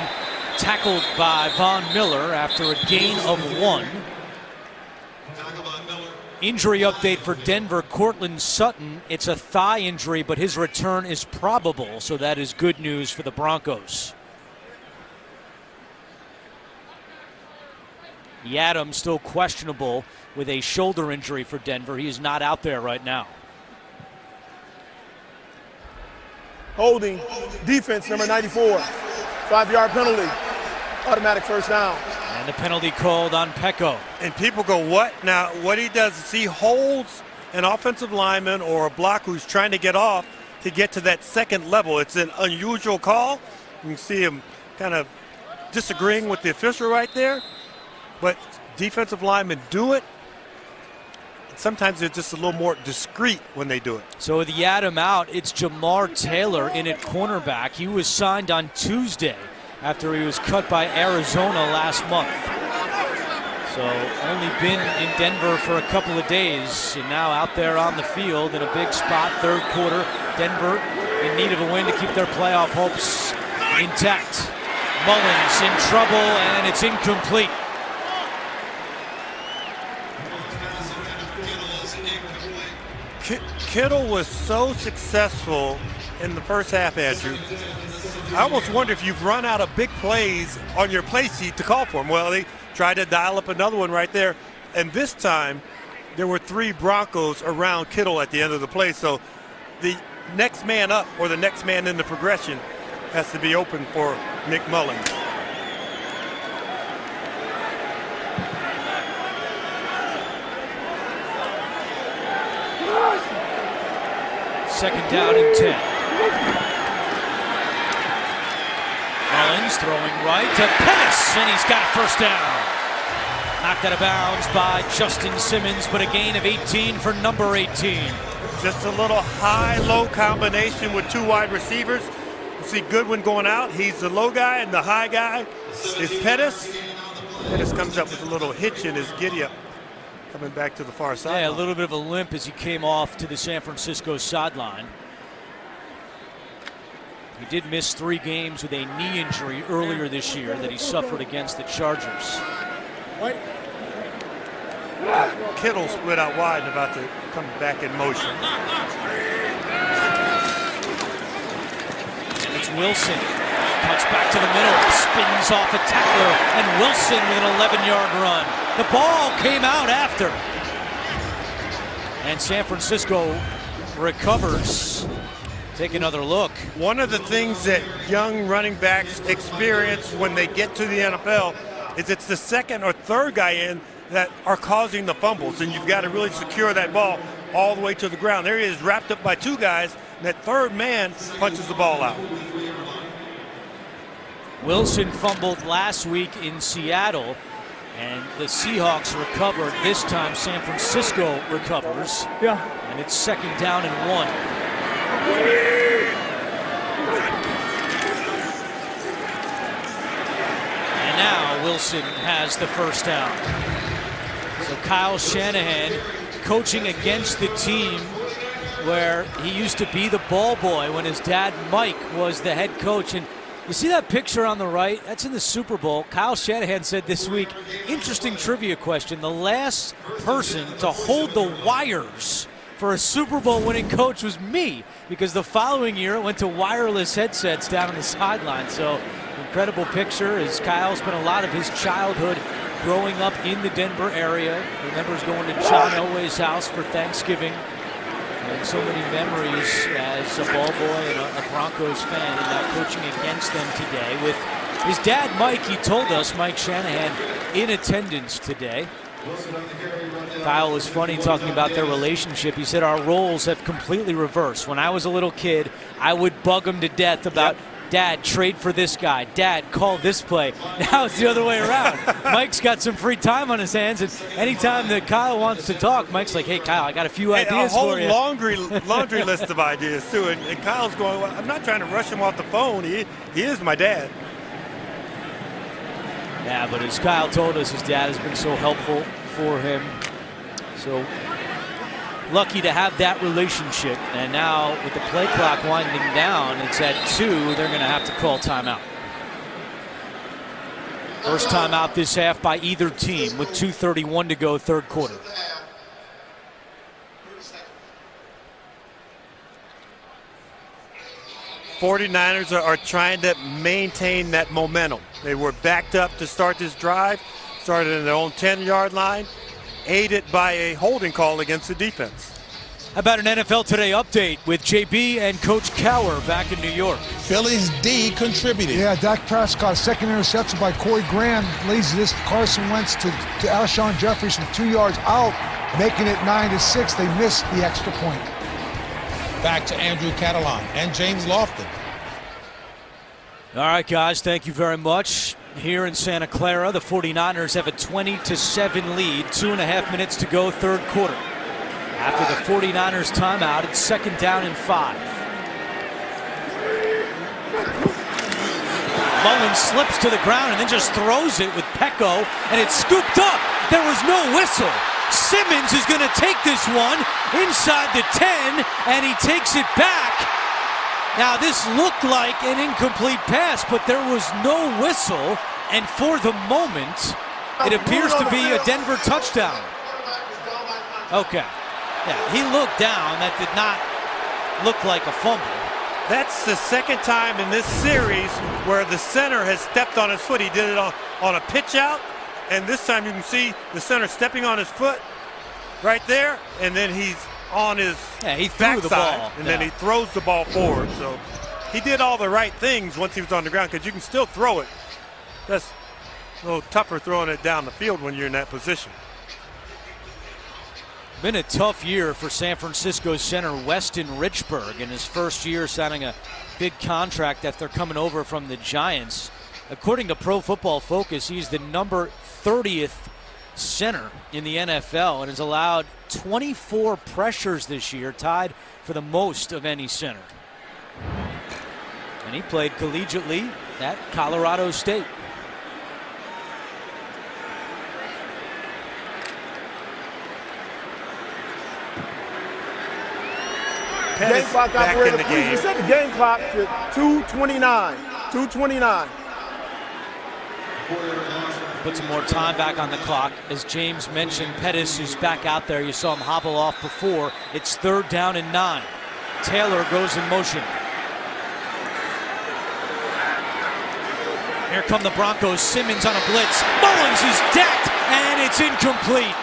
tackled by Von Miller after a gain of 1. Injury update for Denver, Cortland Sutton. It's a thigh injury, but his return is probable, so that is good news for the Broncos. Yadam still questionable with a shoulder injury for Denver. He is not out there right now. Holding, defense, number 94. 5-yard penalty, automatic first down. And the penalty called on Pecco. And people go, what? Now, what he does is he holds an offensive lineman or a block who's trying to get off to get to that second level. It's an unusual call. You can see him kind of disagreeing with the official right there. But defensive linemen do it. Sometimes they're just a little more discreet when they do it. So with Yadam out, it's Jamar Taylor in at cornerback. He was signed on Tuesday after he was cut by Arizona last month. So only been in Denver for a couple of days, and now out there on the field in a big spot, third quarter. Denver in need of a win to keep their playoff hopes intact. Mullins in trouble, and it's incomplete. Kittle was so successful in the first half, Andrew. I almost wonder if you've run out of big plays on your play sheet to call for him. Well, they tried to dial up another one right there. And this time, there were 3 Broncos around Kittle at the end of the play. So the next man up or the next man in the progression has to be open for Nick Mullins. Second down and 10. Mullins throwing right to Pettis, and he's got a first down. Knocked out of bounds by Justin Simmons, but a gain of 18 for number 18. Just a little high-low combination with 2 wide receivers. You see Goodwin going out. He's the low guy, and the high guy is Pettis. Pettis comes up with a little hitch in his giddy-up, coming back to the far side. Yeah, a little bit of a limp as he came off to the San Francisco sideline. He did miss 3 games with a knee injury earlier this year that he suffered against the Chargers. Kittle split out wide and about to come back in motion. And it's Wilson. Cuts back to the middle, spins off a tackler, and Wilson with an 11-yard run. The ball came out after. And San Francisco recovers. Take another look. One of the things that young running backs experience when they get to the NFL is it's the second or third guy in that are causing the fumbles, and you've got to really secure that ball all the way to the ground. There he is, wrapped up by 2 guys, and that third man punches the ball out. Wilson fumbled last week in Seattle, and the Seahawks recovered. This time San Francisco recovers. Yeah. And it's second down and 1. And now Wilson has the first down. So Kyle Shanahan coaching against the team where he used to be the ball boy when his dad Mike was the head coach. And you see that picture on the right? That's in the Super Bowl. Kyle Shanahan said this week, interesting trivia question, the last person to hold the wires for a Super Bowl winning coach was me, because the following year it went to wireless headsets down on the sideline. So incredible picture as Kyle spent a lot of his childhood growing up in the Denver area. Remembers going to John Elway's house for Thanksgiving. And so many memories as a ball boy and a Broncos fan, and now coaching against them today. With his dad, Mike, he told us, Mike Shanahan, in attendance today. Kyle was funny talking about their relationship. He said, our roles have completely reversed. When I was a little kid, I would bug him to death about, Dad, trade for this guy. Dad, call this play. Now it's the other way around. Mike's got some free time on his hands, and anytime that Kyle wants to talk, Mike's like, hey, Kyle, I got a few ideas for you. A whole laundry list of ideas, too. And Kyle's going, well, I'm not trying to rush him off the phone. He is my dad. Yeah, but as Kyle told us, his dad has been so helpful for him. So lucky to have that relationship. And now with the play clock winding down, it's at 2. They're going to have to call timeout. First timeout this half by either team with 2:31 to go, third quarter. '49ers are trying to maintain that momentum. They were backed up to start this drive, started in their own 10-yard line, aided by a holding call against the defense. How about an NFL Today update with JB and Coach Cower back in New York? Philly's D contributed. Yeah, Dak Prescott, second interception by Corey Graham, leads this Carson Wentz to Alshon Jeffries from 2 yards out, making it 9-6. They missed the extra point. Back to Andrew Catalan and James Lofton. All right, guys, thank you very much. Here in Santa Clara, the 49ers have a 20-7 lead, 2.5 minutes to go, third quarter. After the 49ers timeout, it's second down and 5. Mullins slips to the ground and then just throws it with Pecco, and it's scooped up. There was no whistle. Simmons is going to take this one inside the 10, and he takes it back. Now, this looked like an incomplete pass, but there was no whistle, and for the moment, it appears to be a Denver touchdown. Okay. Yeah, he looked down. That did not look like a fumble. That's the second time in this series where the center has stepped on his foot. He did it on a pitch out, and this time you can see the center stepping on his foot right there, and then he's on his he threw the ball, and then he throws the ball forward. So he did all the right things once he was on the ground, because you can still throw it. That's a little tougher throwing it down the field when you're in that position. Been a tough year for San Francisco center Weston Richburg in his first year, signing a big contract after coming over from the Giants. According to Pro Football Focus, he's the number 30th center in the NFL and has allowed 24 pressures this year, tied for the most of any center. And he played collegiately at Colorado State. Game clock back operator, in the please game. reset the game clock to 2:29. 2:29. Put some more time back on the clock. As James mentioned, Pettis is back out there. You saw him hobble off before. It's third down and 9. Taylor goes in motion. Here come the Broncos. Simmons on a blitz. Mullins is decked, and it's incomplete.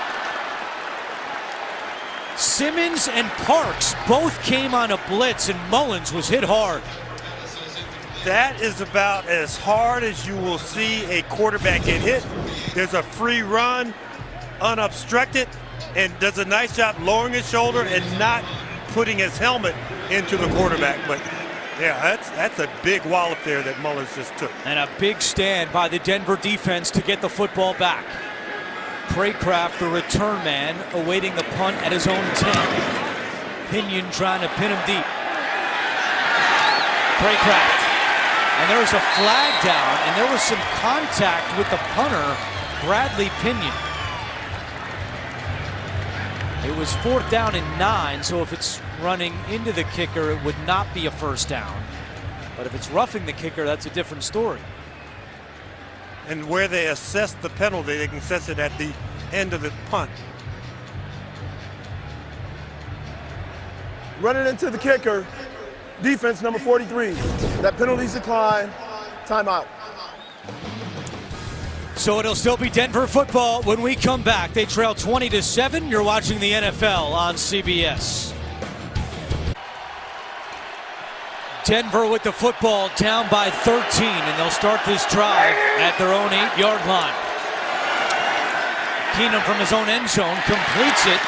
Simmons and Parks both came on a blitz, and Mullins was hit hard. That is about as hard as you will see a quarterback get hit. There's a free run, unobstructed, and does a nice job lowering his shoulder and not putting his helmet into the quarterback. But yeah, that's a big wallop there that Mullins just took. And a big stand by the Denver defense to get the football back. Craycraft, the return man, awaiting the punt at his own 10. Pinion trying to pin him deep. Craycraft. And there was a flag down, and there was some contact with the punter, Bradley Pinion. It was fourth down and 9, so if it's running into the kicker, it would not be a first down. But if it's roughing the kicker, that's a different story. And where they assess the penalty, they can assess it at the end of the punt. Running into the kicker, defense number 43. That penalty's declined. Timeout. So it'll still be Denver football when we come back. They trail 20-7. You're watching the NFL on CBS. Denver with the football, down by 13, and they'll start this drive at their own 8-yard line. Keenum from his own end zone completes it.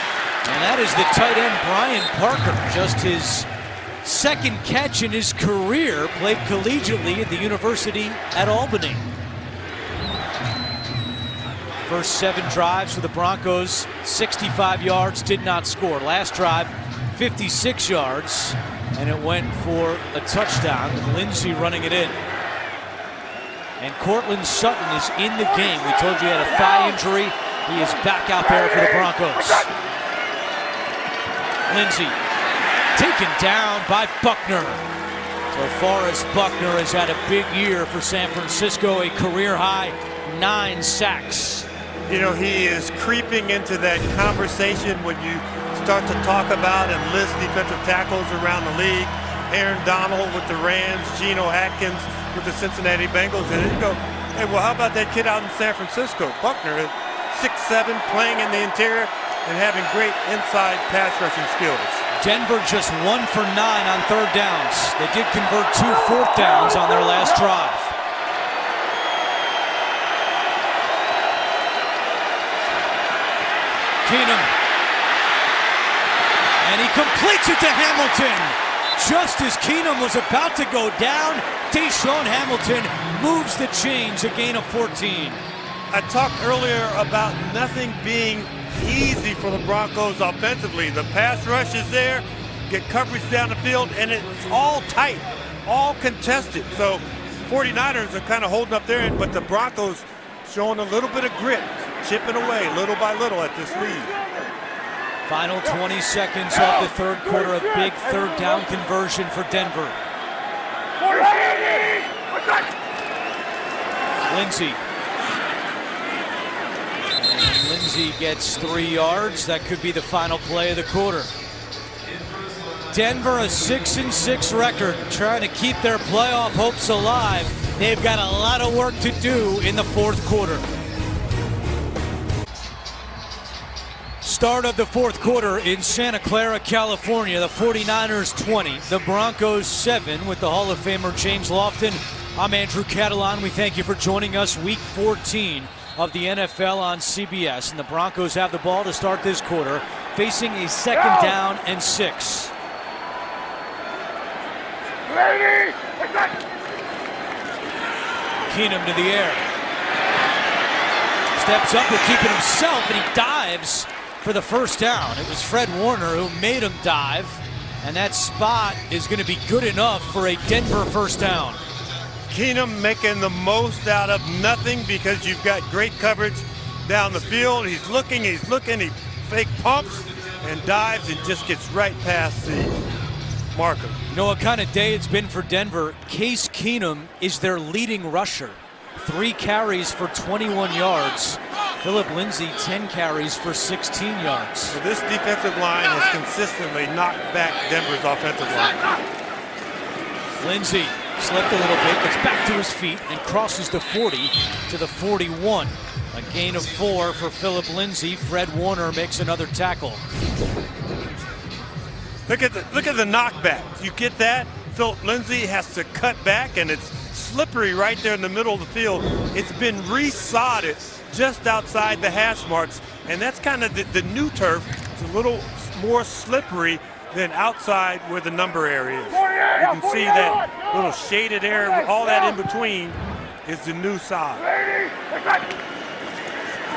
And that is the tight end, Brian Parker. Just his second catch in his career, played collegiately at the University at Albany. First 7 drives for the Broncos, 65 yards, did not score. Last drive, 56 yards, and it went for a touchdown with Lindsey running it in. And Cortland Sutton is in the game. We told you he had a thigh injury. He is back out there for the Broncos. Lindsey taken down by Buckner. So Forrest Buckner has had a big year for San Francisco, a career high 9 sacks. You know, he is creeping into that conversation when you start to talk about and list defensive tackles around the league. Aaron Donald with the Rams, Geno Atkins with the Cincinnati Bengals. And you go, hey, well, how about that kid out in San Francisco? Buckner, 6'7", playing in the interior and having great inside pass rushing skills. Denver just 1 for 9 on 3rd downs. They did convert 2 4th downs on their last drive. Keenum. And he completes it to Hamilton. Just as Keenum was about to go down, Deshaun Hamilton moves the chains, a gain of 14. I talked earlier about nothing being easy for the Broncos offensively. The pass rush is there, get coverage down the field, and it's all tight, all contested. So 49ers are kind of holding up there, but the Broncos showing a little bit of grit, chipping away little by little at this lead. Final 20 seconds of the 3rd quarter, a big 3rd down conversion for Denver. Lindsey. And Lindsey gets 3 yards. That could be the final play of the quarter. Denver, a 6-6 record, trying to keep their playoff hopes alive. They've got a lot of work to do in the 4th quarter. Start of the 4th quarter in Santa Clara, California. The 49ers 20, the Broncos 7 with the Hall of Famer James Lofton. I'm Andrew Catalon. We thank you for joining us. Week 14 of the NFL on CBS. And the Broncos have the ball to start this quarter, facing a 2nd down and 6. Keenum to the air. Steps up with keeping himself, and he dives for the 1st down. It was Fred Warner who made him dive, and that spot is going to be good enough for a Denver 1st down. Keenum making the most out of nothing because you've got great coverage down the field. He's looking, he fake pumps and dives and just gets right past the marker. You know what kind of day it's been for Denver? Case Keenum is their leading rusher. 3 carries for 21 yards. Philip Lindsay, 10 carries for 16 yards. So this defensive line has consistently knocked back Denver's offensive line. Lindsay slipped a little bit, gets back to his feet, and crosses the 40 to the 41. A gain of 4 for Philip Lindsay. Fred Warner makes another tackle. Look at the knockback. You get that? Philip Lindsay has to cut back, and it's slippery right there in the middle of the field. It's been resodded just outside the hash marks, and that's kind of the new turf. It's a little more slippery than outside where the number area is. You can see that little shaded area, all that in between is the new sod.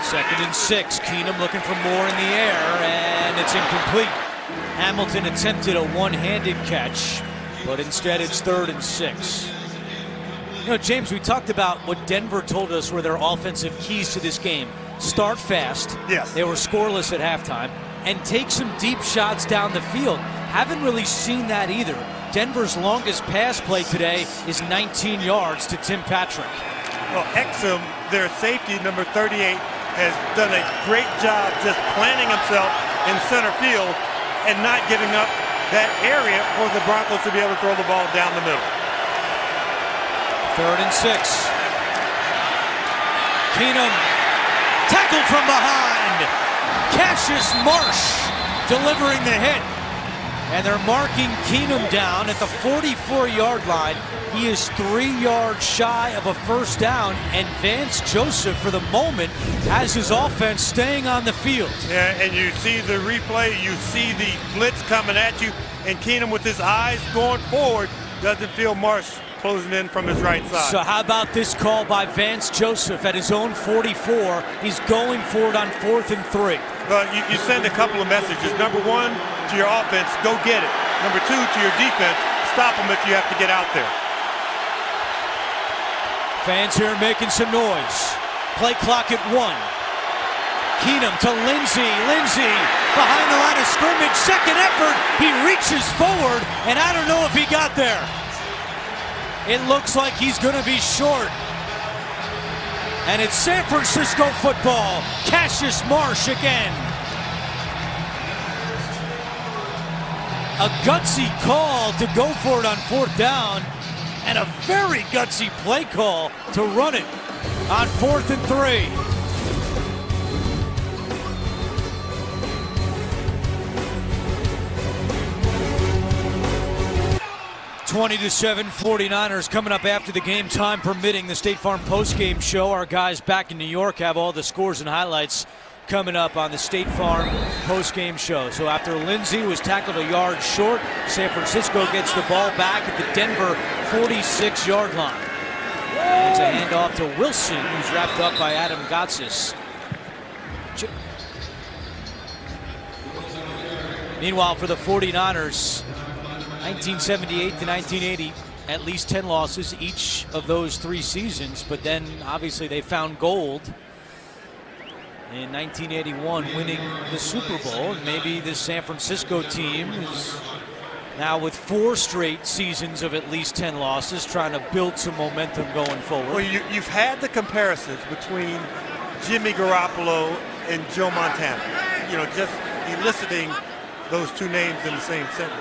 2nd and 6. Keenum looking for more in the air, and it's incomplete. Hamilton attempted a one-handed catch, but instead it's 3rd and 6. You know, James, we talked about what Denver told us were their offensive keys to this game. Start fast. Yes. They were scoreless at halftime. And take some deep shots down the field. Haven't really seen that either. Denver's longest pass play today is 19 yards to Tim Patrick. Well, Exum, their safety, number 38, has done a great job just planting himself in center field and not giving up that area for the Broncos to be able to throw the ball down the middle. 3rd and 6. Keenum tackled from behind. Cassius Marsh delivering the hit. And they're marking Keenum down at the 44-yard line. He is 3 yards shy of a first down, and Vance Joseph, for the moment, has his offense staying on the field. Yeah, and you see the replay, you see the blitz coming at you, and Keenum with his eyes going forward doesn't feel Marsh closing in from his right side. So how about this call by Vance Joseph at his own 44? He's going for it on 4th and 3. Well, you send a couple of messages. Number one, to your offense, go get it. Number two, to your defense, stop them if you have to get out there. Fans here making some noise. Play clock at 1. Keenum to Lindsey. Lindsey behind the line of scrimmage. Second effort. He reaches forward, and I don't know if he got there. It looks like he's going to be short. And it's San Francisco football. Cassius Marsh again. A gutsy call to go for it on 4th down, and a very gutsy play call to run it on 4th and 3. 20-7 49ers coming up after the game, time permitting. The State Farm postgame show. Our guys back in New York have all the scores and highlights coming up on the State Farm postgame show. So after Lindsey was tackled a yard short, San Francisco gets the ball back at the Denver 46-yard line. It's a handoff to Wilson, who's wrapped up by Adam Gotsis. Meanwhile, for the 49ers, 1978 to 1980, at least 10 losses each of those 3 seasons, but then obviously they found gold in 1981, winning the Super Bowl. And maybe this San Francisco team is now with 4 straight seasons of at least 10 losses, trying to build some momentum going forward. Well, you've had the comparisons between Jimmy Garoppolo and Joe Montana. You know, just eliciting those 2 names in the same sentence.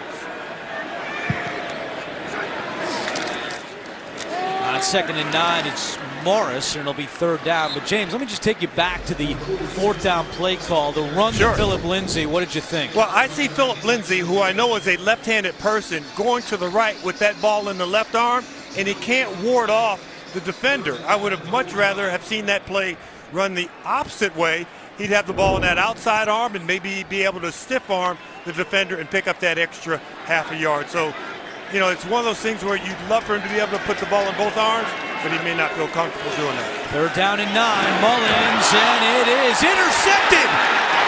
On 2nd and 9, it's Morris, and it'll be 3rd down. But James, let me just take you back to the 4th down play call, the run to Philip Lindsay. What did you think? Well, I see Philip Lindsay, who I know is a left-handed person, going to the right with that ball in the left arm, and he can't ward off the defender. I would have much rather have seen that play run the opposite way. He'd have the ball in that outside arm and maybe be able to stiff arm the defender and pick up that extra half a yard. So, you know, it's one of those things where you'd love for him to be able to put the ball in both arms, but he may not feel comfortable doing that. 3rd down and 9, Mullins, and it is intercepted.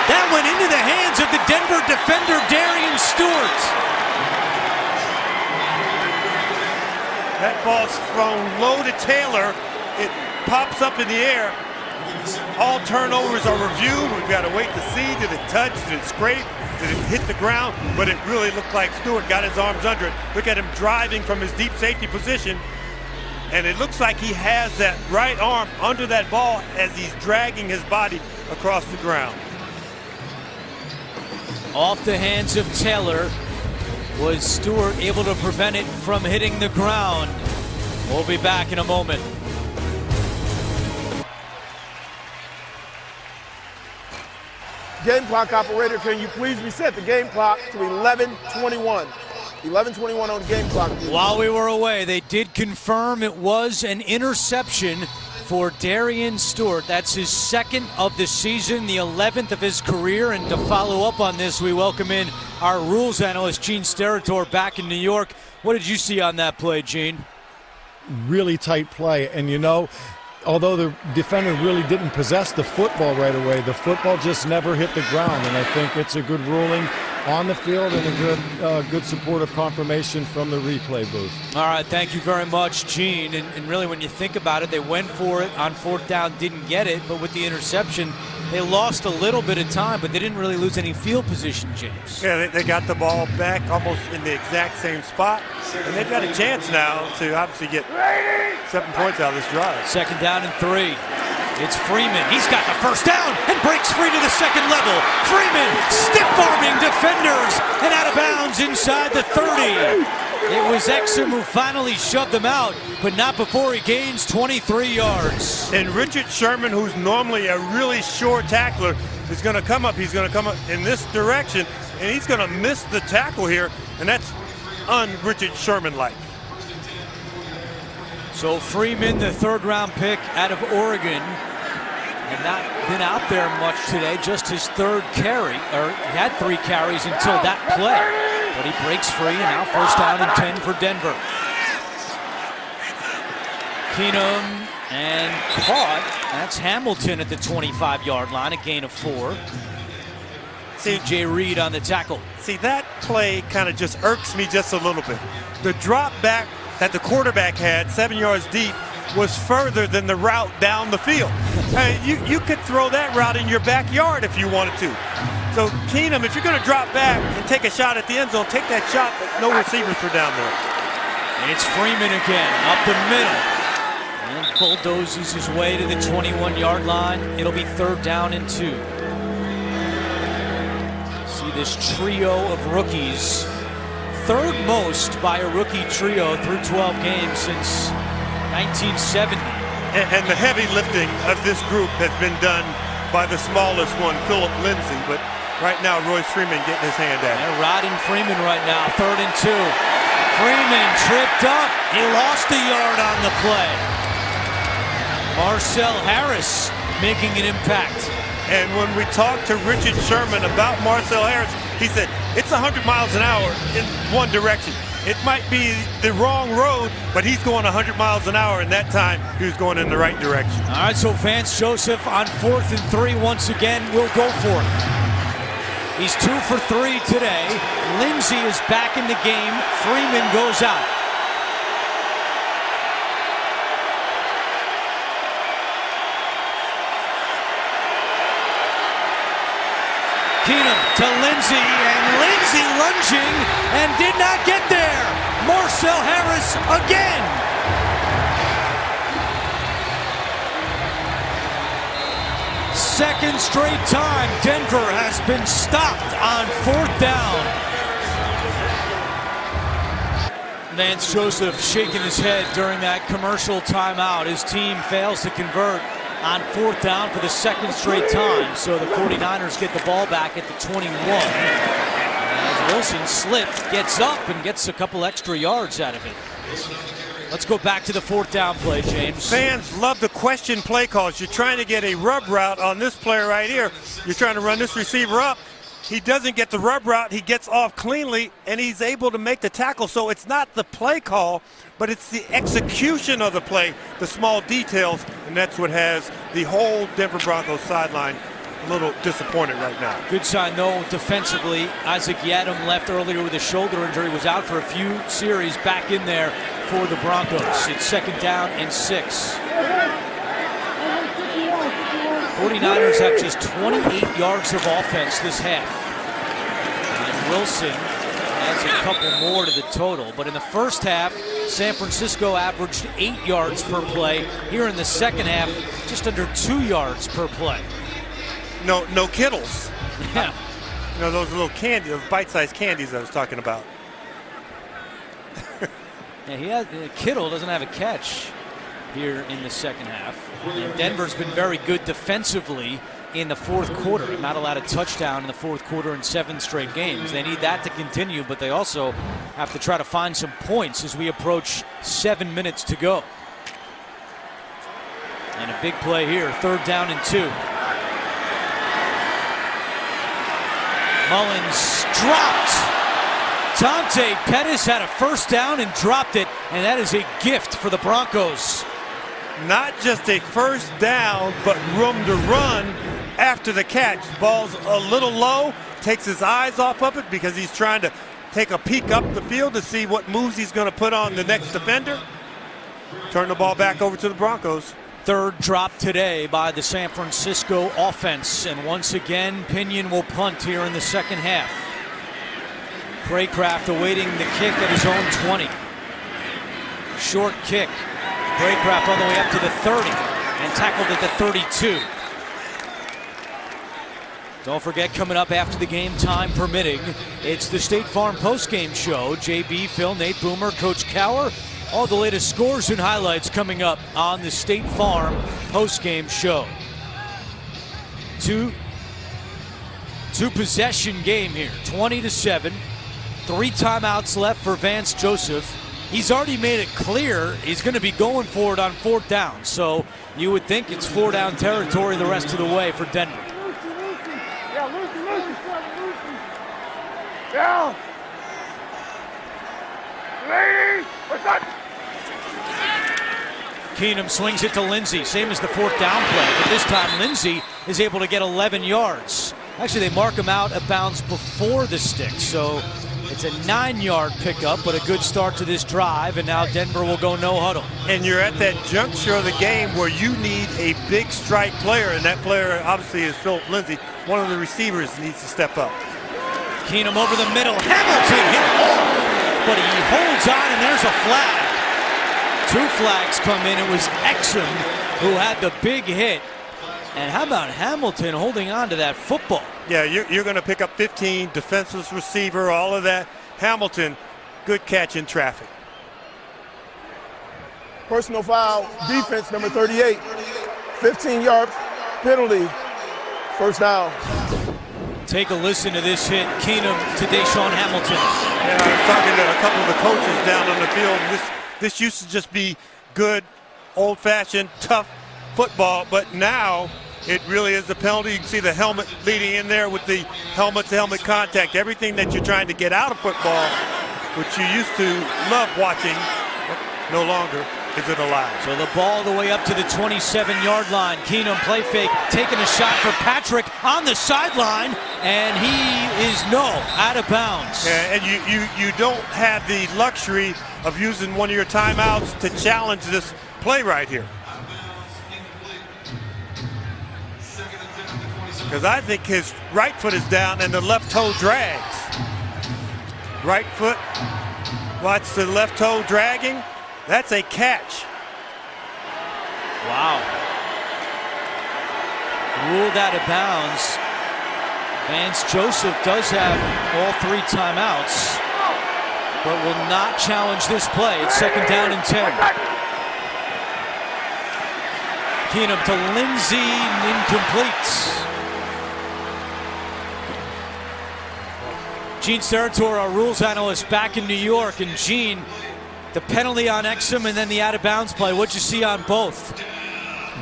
That went into the hands of the Denver defender, Darian Stewart. That ball's thrown low to Taylor. It pops up in the air. All turnovers are reviewed. We've got to wait to see. Did it touch? Did it scrape? Did it hit the ground? But it really looked like Stewart got his arms under it. Look at him driving from his deep safety position. And it looks like he has that right arm under that ball as he's dragging his body across the ground. Off the hands of Taylor. Was Stewart able to prevent it from hitting the ground? We'll be back in a moment. Game clock operator, can you please reset the game clock to 11:21? 11:21 on the game clock. While we were away, they did confirm it was an interception for Darian Stewart. That's his 2nd of the season, the 11th of his career. And to follow up on this, we welcome in our rules analyst, Gene Steratore, back in New York. What did you see on that play, Gene? Really tight play. And, you know, although the defender really didn't possess the football right away, the football just never hit the ground. And I think it's a good ruling on the field and a good supportive confirmation from the replay booth. All right, thank you very much, Gene. And really, when you think about it, they went for it on 4th down, didn't get it, but with the interception, they lost a little bit of time, but they didn't really lose any field position, James. Yeah, they got the ball back almost in the exact same spot, and they've got a chance now to obviously get 7 points out of this drive. 2nd down and 3. It's Freeman. He's got the first down and breaks free to the 2nd level. Freeman stiff-arming defenders and out of bounds inside the 30. It was Exum who finally shoved them out, but not before he gains 23 yards. And Richard Sherman, who's normally a really short tackler, is going to come up. He's going to come up in this direction, and he's going to miss the tackle here, and that's Richard Sherman-like. So Freeman, the third-round pick out of Oregon, had not been out there much today, just his third carry, or he had 3 carries until that play. But he breaks free, and now first down and 10 for Denver. Keenum and caught. That's Hamilton at the 25-yard line, a gain of 4. C.J. Reed on the tackle. See, that play kind of just irks me just a little bit. The drop back that the quarterback had 7 yards deep was further than the route down the field. You could throw that route in your backyard if you wanted to. So Keenum, if you're going to drop back and take a shot at the end zone, take that shot, but no receivers were down there. It's Freeman again, up the middle. And bulldozes his way to the 21-yard line. It'll be third down and 2. See this trio of rookies. Third most by a rookie trio through 12 games since 1970. And the heavy lifting of this group has been done by the smallest one, Philip Lindsay. But right now, Royce Freeman getting his hand at it. They're riding Freeman right now, third and 2. Freeman tripped up. He lost a yard on the play. Marcel Harris making an impact. And when we talked to Richard Sherman about Marcel Harris, he said, it's 100 miles an hour in one direction. It might be the wrong road, but he's going 100 miles an hour, and that time he was going in the right direction. All right, so Vance Joseph on 4th and 3 once again will go for it. He's 2 for 3 today. Lindsay is back in the game. Freeman goes out. Keenum to Lindsay, and Lindsay lunging and did not get there. Marcel Harris again. Second straight time Denver has been stopped on 4th down. Vance Joseph shaking his head during that commercial timeout. His team fails to convert on 4th down for the second straight time. So the 49ers get the ball back at the 21. As Wilson slipped, gets up and gets a couple extra yards out of it. Let's go back to the 4th down play, James. Fans love the question play calls. You're trying to get a rub route on this player right here. You're trying to run this receiver up. He doesn't get the rub route. He gets off cleanly, and he's able to make the tackle. So it's not the play call, but it's the execution of the play, the small details, and that's what has the whole Denver Broncos sideline a little disappointed right now. Good sign, though, defensively. Isaac Yiadom left earlier with a shoulder injury, was out for a few series, back in there for the Broncos. It's 2nd down and 6. 49ers have just 28 yards of offense this half. And Wilson adds a couple more to the total. But in the first half, San Francisco averaged 8 yards per play. Here in the second half, just under 2 yards per play. No Kittles. Yeah. You know, those little candy, those bite-sized candies I was talking about. Yeah, Kittle doesn't have a catch here in the second half. And Denver's been very good defensively in the 4th quarter. They're not allowed a touchdown in the 4th quarter in 7 straight games. They need that to continue, but they also have to try to find some points as we approach 7 minutes to go. And a big play here, 3rd down and 2. Mullins dropped. Dante Pettis had a first down and dropped it, and that is a gift for the Broncos. Not just a first down, but room to run after the catch. Ball's a little low, takes his eyes off of it because he's trying to take a peek up the field to see what moves he's going to put on the next defender. Turn the ball back over to the Broncos. Third drop today by the San Francisco offense, and once again, Pinion will punt here in the second half. Craycraft awaiting the kick at his own 20. Short kick. Craycraft all the way up to the 30 and tackled at the 32. Don't forget, coming up after the game, time permitting, it's the State Farm postgame show. JB, Phil, Nate Boomer, Coach Cower. All the latest scores and highlights coming up on the State Farm postgame show. Two-possession game here, 20-7. 3 timeouts left for Vance Joseph. He's already made it clear he's going to be going for it on 4th down. So you would think it's 4-down territory the rest of the way for Denver. Yeah. Ladies, what's up? Keenum swings it to Lindsey, same as the 4th down play, but this time Lindsey is able to get 11 yards. Actually, they mark him out of bounds before the stick, so it's a 9-yard pickup, but a good start to this drive, and now Denver will go no huddle. And you're at that juncture of the game where you need a big strike player, and that player obviously is Philip Lindsay. One of the receivers needs to step up. Keenum over the middle, Hamilton hit home, but he holds on, and there's a flag. 2 flags come in. It was Exum who had the big hit. And how about Hamilton holding on to that football? Yeah, you're going to pick up 15, defenseless receiver, all of that. Hamilton, good catch in traffic. Personal foul, defense number 38. 15-yard penalty, 1st down. Take a listen to this hit. Keenum to Deshaun Hamilton. Yeah, I was talking to a couple of the coaches down on the field. This used to just be good, old-fashioned, tough football, but now it really is a penalty. You can see the helmet leading in there with the helmet-to-helmet contact. Everything that you're trying to get out of football, which you used to love watching, no longer is it allowed. So the ball the way up to the 27-yard line. Keenum play fake, taking a shot for Patrick on the sideline, and he is out of bounds. Yeah, and you don't have the luxury of using one of your timeouts to challenge this play right here. Because I think his right foot is down and the left toe drags. Right foot, watch the left toe dragging. That's a catch. Wow. Ruled out of bounds. Vance Joseph does have all 3 timeouts, but will not challenge this play. It's 2nd down and 10. Keenum to Lindsey, incomplete. Gene Steratore, our rules analyst, back in New York. And Gene, the penalty on Exum and then the out-of-bounds play, what'd you see on both?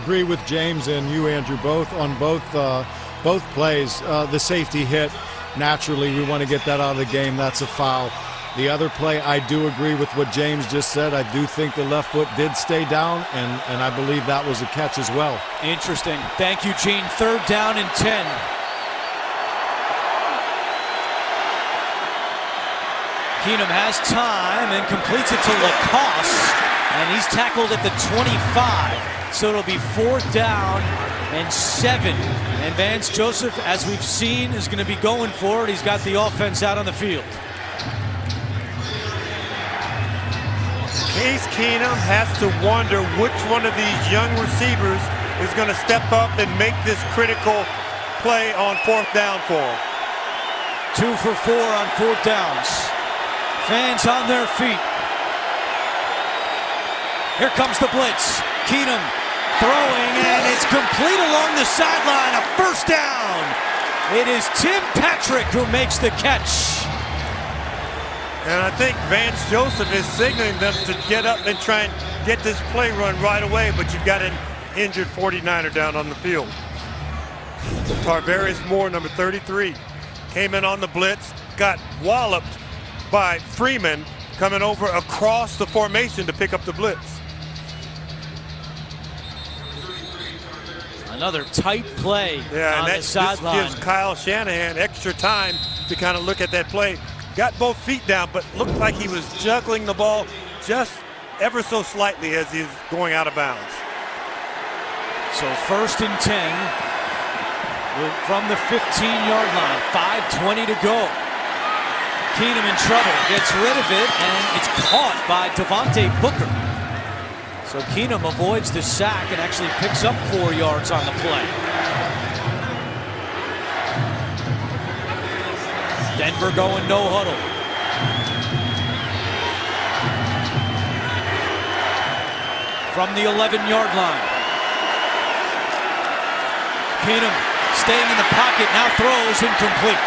Agree with James and you, Andrew, both on both plays. The safety hit, naturally, we want to get that out of the game. That's a foul. The other play, I do agree with what James just said. I do think the left foot did stay down, and I believe that was a catch as well. Interesting. Thank you, Gene. 3rd down and 10. Keenum has time and completes it to Lacoste, and he's tackled at the 25. So it'll be 4th down and 7. And Vance Joseph, as we've seen, is going to be going for it. He's got the offense out on the field. Case Keenum has to wonder which one of these young receivers is going to step up and make this critical play on 4th down for him. 2 for 4 on 4th downs. Fans on their feet. Here comes the blitz. Keenum throwing, and it's complete along the sideline. A 1st down. It is Tim Patrick who makes the catch. And I think Vance Joseph is signaling them to get up and try and get this play run right away, but you've got an injured 49er down on the field. Tarvarius Moore, number 33, came in on the blitz, got walloped by Freeman coming over across the formation to pick up the blitz. Another tight play on the sideline. This gives Kyle Shanahan extra time to kind of look at that play. Got both feet down, but looked like he was juggling the ball just ever so slightly as he's going out of bounds. So 1st and 10 from the 15-yard line. 5:20 to go. Keenum in trouble, gets rid of it, and it's caught by Devontae Booker. So Keenum avoids the sack and actually picks up 4 yards on the play. Denver going no huddle. From the 11-yard line. Keenum staying in the pocket, now throws incomplete.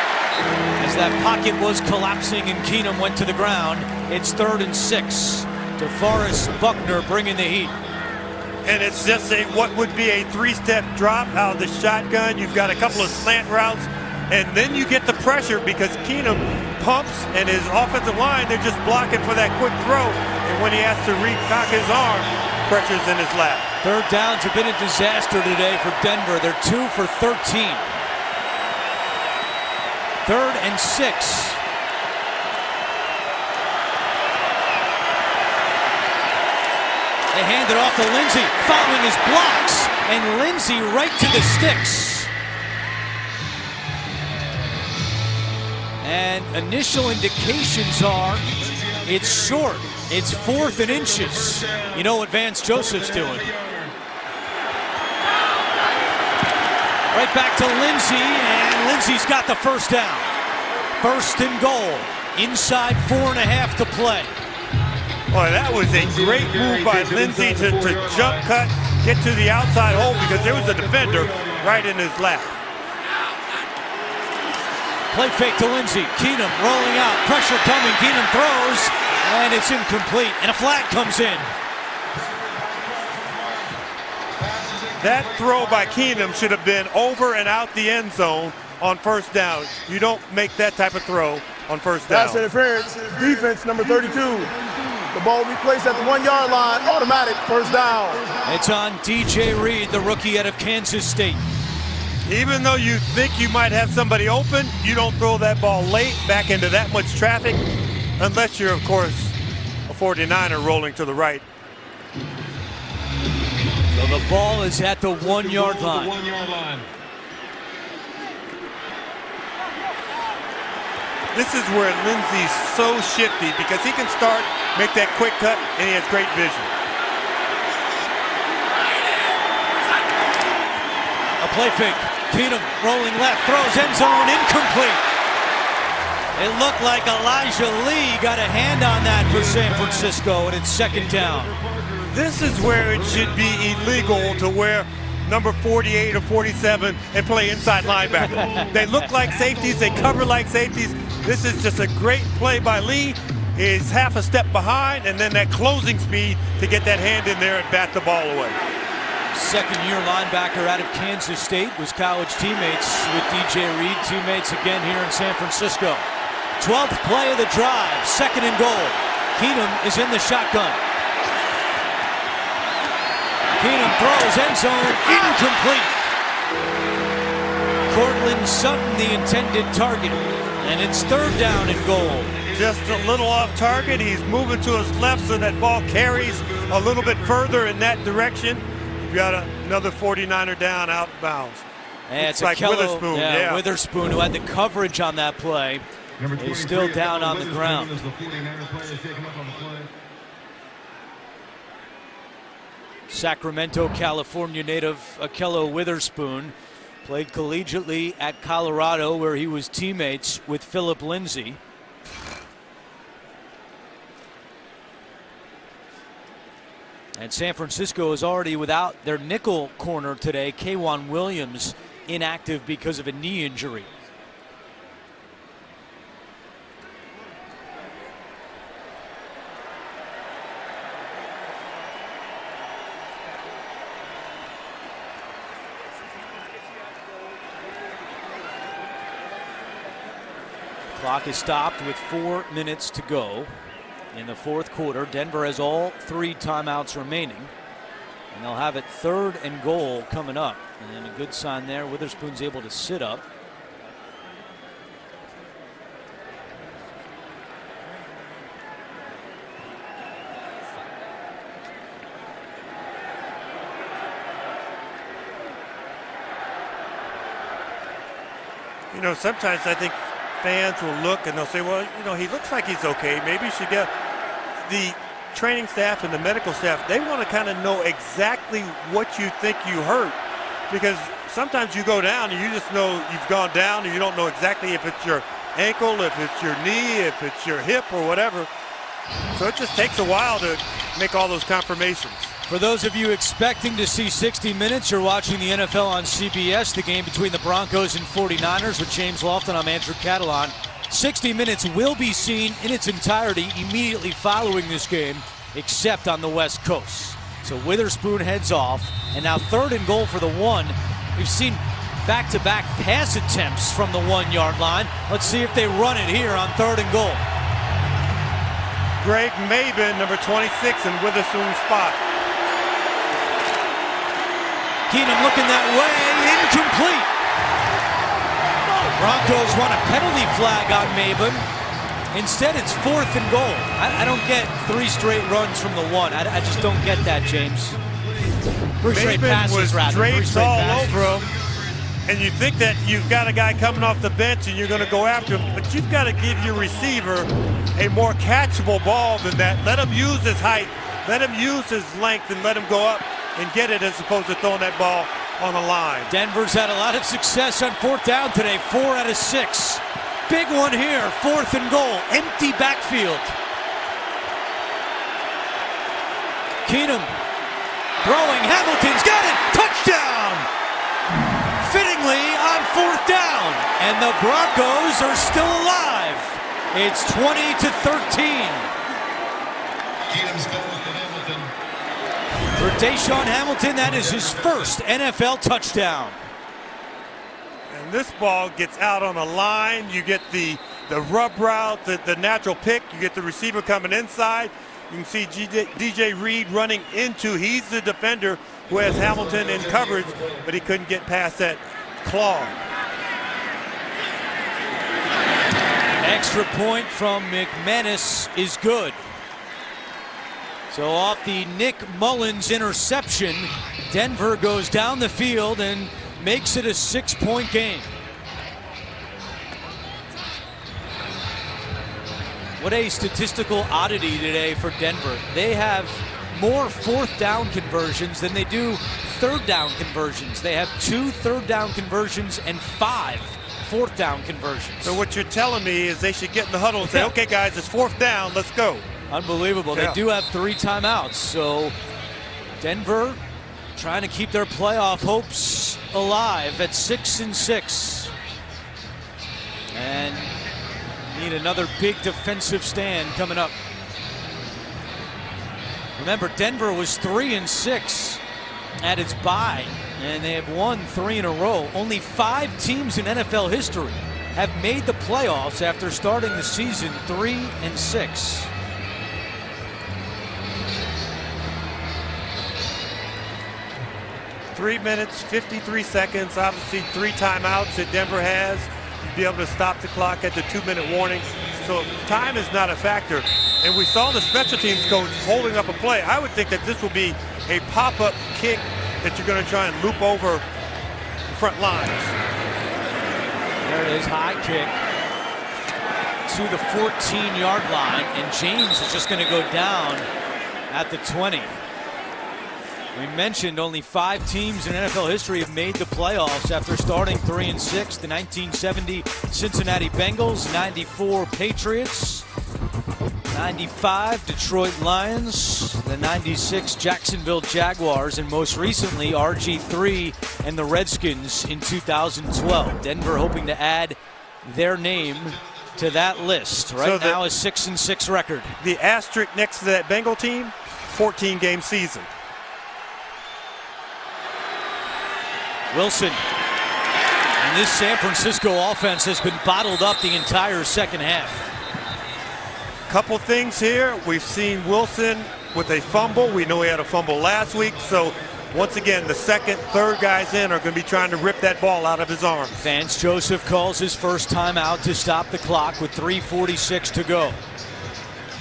As that pocket was collapsing and Keenum went to the ground, it's 3rd and 6. DeForest Buckner bringing the heat. And it's just what would be a 3-step drop out of the shotgun. You've got a couple of slant routes, and then you get the pressure because Keenum pumps and his offensive line, they're just blocking for that quick throw. And when he has to recock his arm, pressure's in his lap. 3rd downs have been a disaster today for Denver. They're 2 for 13. 3rd and 6. They hand it off to Lindsey, following his blocks, and Lindsey right to the sticks. And initial indications are it's short. It's 4th and inches. You know what Vance Joseph's doing. Right back to Lindsey, and Lindsey's got the 1st down. 1st and goal. Inside 4.5 to play. Boy, that was a great move by Lindsey to jump cut, get to the outside hole because there was a defender right in his lap. Play fake to Lindsey. Keenum rolling out. Pressure coming. Keenum throws, and it's incomplete. And a flag comes in. That throw by Keenum should have been over and out the end zone on 1st down. You don't make that type of throw on 1st down. Pass interference. Defense number 32. The ball will be placed at the 1-yard line. Automatic 1st down. It's on DJ Reed, the rookie out of Kansas State. Even though you think you might have somebody open, you don't throw that ball late back into that much traffic, unless you're, of course, a 49er rolling to the right. So the ball is at the 1-yard line. This is where Lindsey's so shifty because he can start, make that quick cut, and he has great vision. A play fake. Keenum rolling left, throws end zone, incomplete. It looked like Elijah Lee got a hand on that for San Francisco, and it's 2nd down. This is where it should be illegal to wear number 48 or 47 and play inside linebacker. They look like safeties, they cover like safeties. This is just a great play by Lee. He's half a step behind, and then that closing speed to get that hand in there and bat the ball away. 2nd-year linebacker out of Kansas State, was college teammates with DJ Reed, teammates again here in San Francisco. 12th play of the drive, 2nd and goal. Keenum is in the shotgun. Keenum throws end zone, incomplete. Cortland Sutton, the intended target, and it's 3rd down and goal. Just a little off target. He's moving to his left so that ball carries a little bit further in that direction. You've got another 49er down out of bounds. And it's like Witherspoon. Yeah, Witherspoon, who had the coverage on that play, is still down on the ground. Sacramento, California native Akello Witherspoon played collegiately at Colorado, where he was teammates with Philip Lindsay. And San Francisco is already without their nickel corner today. K'Wan Williams inactive because of a knee injury. Clock is stopped with 4 minutes to go in the 4th quarter. Denver has all 3 timeouts remaining, and they'll have it 3rd and goal coming up. And a good sign there. Witherspoon's able to sit up. You know, sometimes I think fans will look and they'll say, well, you know, he looks like he's okay. Maybe he should get the training staff and the medical staff. They want to kind of know exactly what you think you hurt, because sometimes you go down and you just know you've gone down and you don't know exactly if it's your ankle, if it's your knee, if it's your hip or whatever. So it just takes a while to make all those confirmations. For those of you expecting to see 60 Minutes, you're watching the NFL on CBS, the game between the Broncos and 49ers with James Lofton. I'm Andrew Catalon. 60 Minutes will be seen in its entirety immediately following this game, except on the West Coast. So Witherspoon heads off, and now 3rd and goal for the 1. We've seen back-to-back pass attempts from the 1-yard line. Let's see if they run it here on 3rd and goal. Greg Mabin, number 26, in Witherspoon's spot. Keenum looking that way, incomplete. Broncos want a penalty flag on Mabin. Instead, it's 4th and goal. I don't get 3 straight runs from the 1. I just don't get that, James. 3 straight passes, rather. 3 straight all passes. over him. And you think that you've got a guy coming off the bench and you're going to go after him, but you've got to give your receiver a more catchable ball than that. Let him use his height, let him use his length, and let him go up and get it as opposed to throwing that ball on the line. Denver's had a lot of success on 4th down today, 4 out of 6. Big one here, 4th and goal, empty backfield. Keenum throwing, Hamilton's got it, touchdown! Fittingly on 4th down, and the Broncos are still alive. It's 20-13. For Deshaun Hamilton, that is his first NFL touchdown. And this ball gets out on a line. You get the rub route, the natural pick. You get the receiver coming inside. You can see DJ Reed running into. He's the defender who has Hamilton in coverage, but he couldn't get past that claw. Extra point from McManus is good. So off the Nick Mullins interception, Denver goes down the field and makes it a 6-point game. What a statistical oddity today for Denver. They have more 4th down conversions than they do 3rd down conversions. They have 2 3rd down conversions and 5 4th down conversions. So what you're telling me is they should get in the huddle and say, okay guys, it's 4th down, let's go. Unbelievable. Yeah. They do have 3 timeouts. So Denver trying to keep their playoff hopes alive at 6-6. And need another big defensive stand coming up. Remember, Denver was 3-6 at its bye, and they have won 3 in a row. Only 5 teams in NFL history have made the playoffs after starting the season 3-6. Three minutes, 53 seconds, obviously 3 timeouts that Denver has. You'd be able to stop the clock at the 2-minute warning. So time is not a factor. And we saw the special teams coach holding up a play. I would think that this will be a pop-up kick that you're going to try and loop over the front lines. There it is, high kick to the 14-yard line, and James is just going to go down at the 20. We mentioned only 5 teams in NFL history have made the playoffs after starting 3-6. The 1970 Cincinnati Bengals, 94 Patriots, 95 Detroit Lions, the 96 Jacksonville Jaguars, and most recently RG3 and the Redskins in 2012. Denver hoping to add their name to that list. Right now a 6-6 record. The asterisk next to that Bengal team, 14-game season. Wilson. And this San Francisco offense has been bottled up the entire second half. Couple things here. We've seen Wilson with a fumble. We know he had a fumble last week. So once again, the second, third guys in are going to be trying to rip that ball out of his arms. Vance Joseph calls his first timeout to stop the clock with 3:46 to go.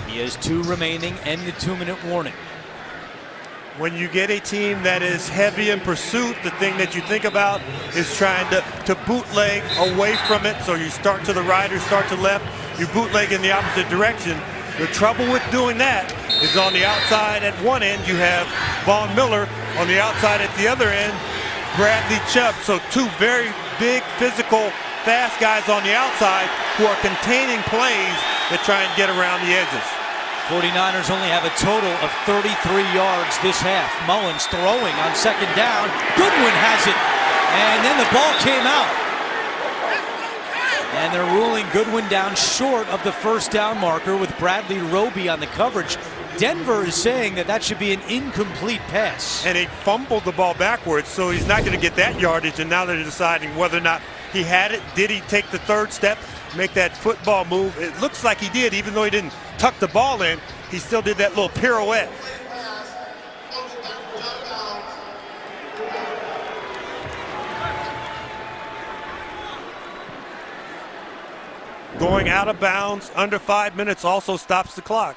He has 2 remaining and the 2-minute warning. When you get a team that is heavy in pursuit, the thing that you think about is trying to bootleg away from it. So you start to the right or start to left, you bootleg in the opposite direction. The trouble with doing that is on the outside at one end, you have Von Miller. On the outside at the other end, Bradley Chubb. So 2 very big, physical, fast guys on the outside who are containing plays that try and get around the edges. 49ers only have a total of 33 yards this half. Mullins throwing on second down. Goodwin has it. And then the ball came out. And they're ruling Goodwin down short of the first down marker with Bradley Roby on the coverage. Denver is saying that should be an incomplete pass. And he fumbled the ball backwards, so he's not going to get that yardage. And now they're deciding whether or not he had it. Did he take the third step, make that football move? It looks like he did, even though he didn't tuck the ball in. He still did that little pirouette. Going out of bounds under 5 minutes also stops the clock.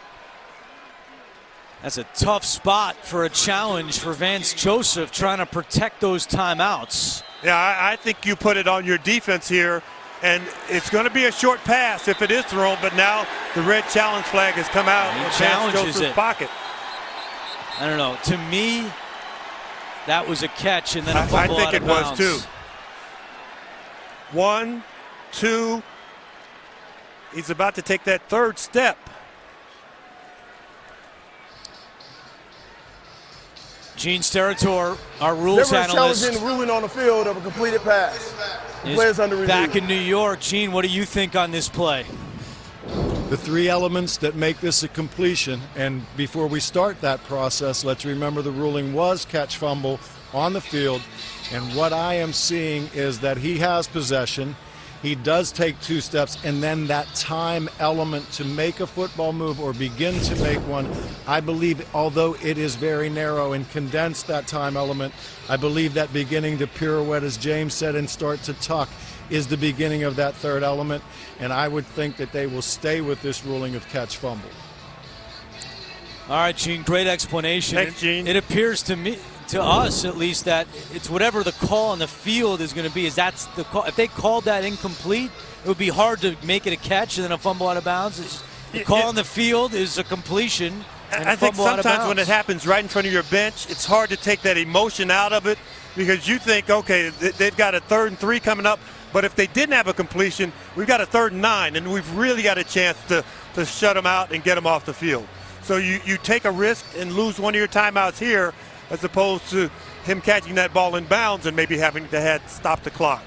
That's a tough spot for a challenge for Vance Joseph, trying to protect those timeouts. Yeah, I think you put it on your defense here, and it's going to be a short pass if it is thrown, but now the red challenge flag has come out of Vance Joseph's pocket. I don't know. To me, that was a catch and then a fumble out of bounds. I think it was too. 1, 2. He's about to take that third step. Gene Steratore, our rules analyst, challenging the ruling on the field of a completed pass. The player's under review. Back in New York. Gene, what do you think on this play? The three elements that make this a completion, and before we start that process, let's remember the ruling was catch fumble on the field, and what I am seeing is that he has possession. He does take 2 steps, and then that time element to make a football move or begin to make one, I believe, although it is very narrow and condensed, that time element, I believe that beginning to pirouette, as James said, and start to tuck is the beginning of that third element, and I would think that they will stay with this ruling of catch fumble. All right, Gene, great explanation. Thanks, Gene. It appears to me, to us at least, that it's whatever the call on the field is going to be. Is that's the call? If they called that incomplete, it would be hard to make it a catch and then a fumble out of bounds. The call on the field is a completion. And I think sometimes when it happens right in front of your bench, it's hard to take that emotion out of it because you think, okay, they've got a 3rd and 3 coming up, but if they didn't have a completion, we've got a 3rd and 9, and we've really got a chance to shut them out and get them off the field. So you take a risk and lose one of your timeouts here, as opposed to him catching that ball in bounds and maybe having to stop the clock.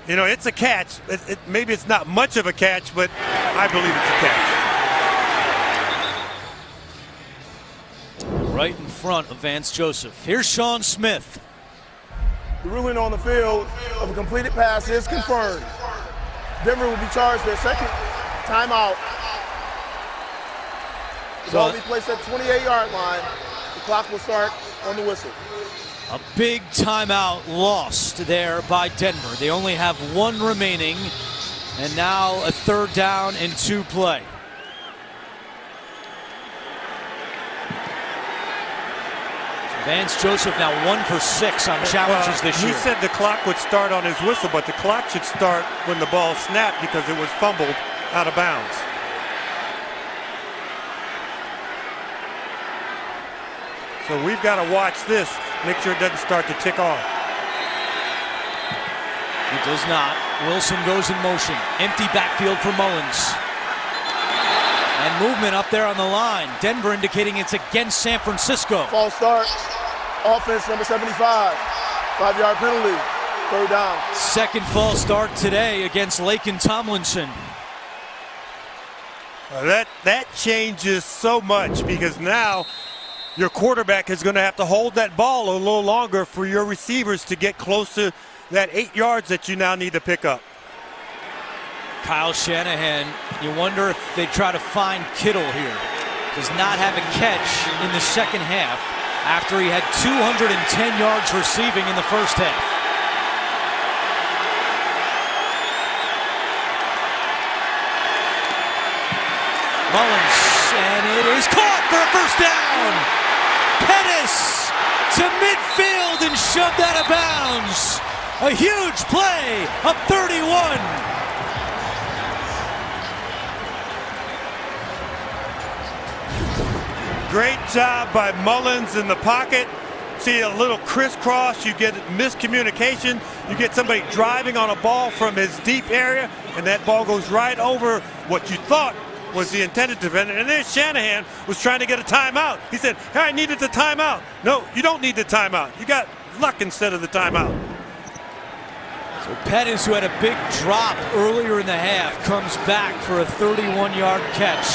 You know, it's a catch. Maybe it's not much of a catch, but I believe it's a catch. Right in front of Vance Joseph. Here's Sean Smith. The ruling on the field of a completed pass is confirmed. Denver will be charged their second timeout. The ball will be placed at 28-yard line. The clock will start on the whistle. A big timeout lost there by Denver. They only have 1 remaining, and now a 3rd down and 2 play. Vance Joseph now 1 for 6 on challenges this year. He said the clock would start on his whistle, but the clock should start when the ball snapped because it was fumbled out of bounds. So we've got to watch this, make sure it doesn't start to tick off. It does not. Wilson goes in motion. Empty backfield for Mullins. And movement up there on the line. Denver indicating it's against San Francisco. False start. Offense number 75. 5-yard penalty. 3rd down. Second false start today against Laken Tomlinson. That changes so much because now your quarterback is going to have to hold that ball a little longer for your receivers to get close to that 8 yards that you now need to pick up. Kyle Shanahan, you wonder if they try to find Kittle here. Does not have a catch in the second half after he had 210 yards receiving in the first half. Mullins, and it is caught for a first down. Pettis to midfield and shoved out of bounds. A huge play of 31. Great job by Mullins in the pocket. See a little crisscross, you get miscommunication, you get somebody driving on a ball from his deep area, and that ball goes right over what you thought was the intended defender. And then Shanahan was trying to get a timeout. He said, hey, I needed the timeout. No, you don't need the timeout. You got luck instead of the timeout. So Pettis, who had a big drop earlier in the half, comes back for a 31-yard catch.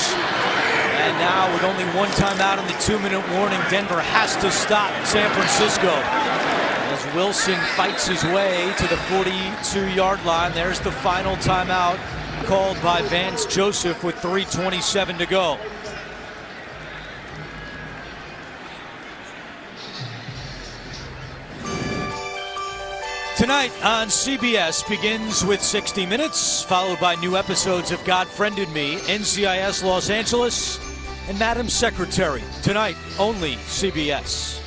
And now with only one timeout in the 2-minute warning, Denver has to stop San Francisco. As Wilson fights his way to the 42-yard line, there's the final timeout called by Vance Joseph with 3:27 to go. Tonight on CBS begins with 60 Minutes, followed by new episodes of God Friended Me, NCIS Los Angeles, and Madam Secretary. Tonight, only CBS.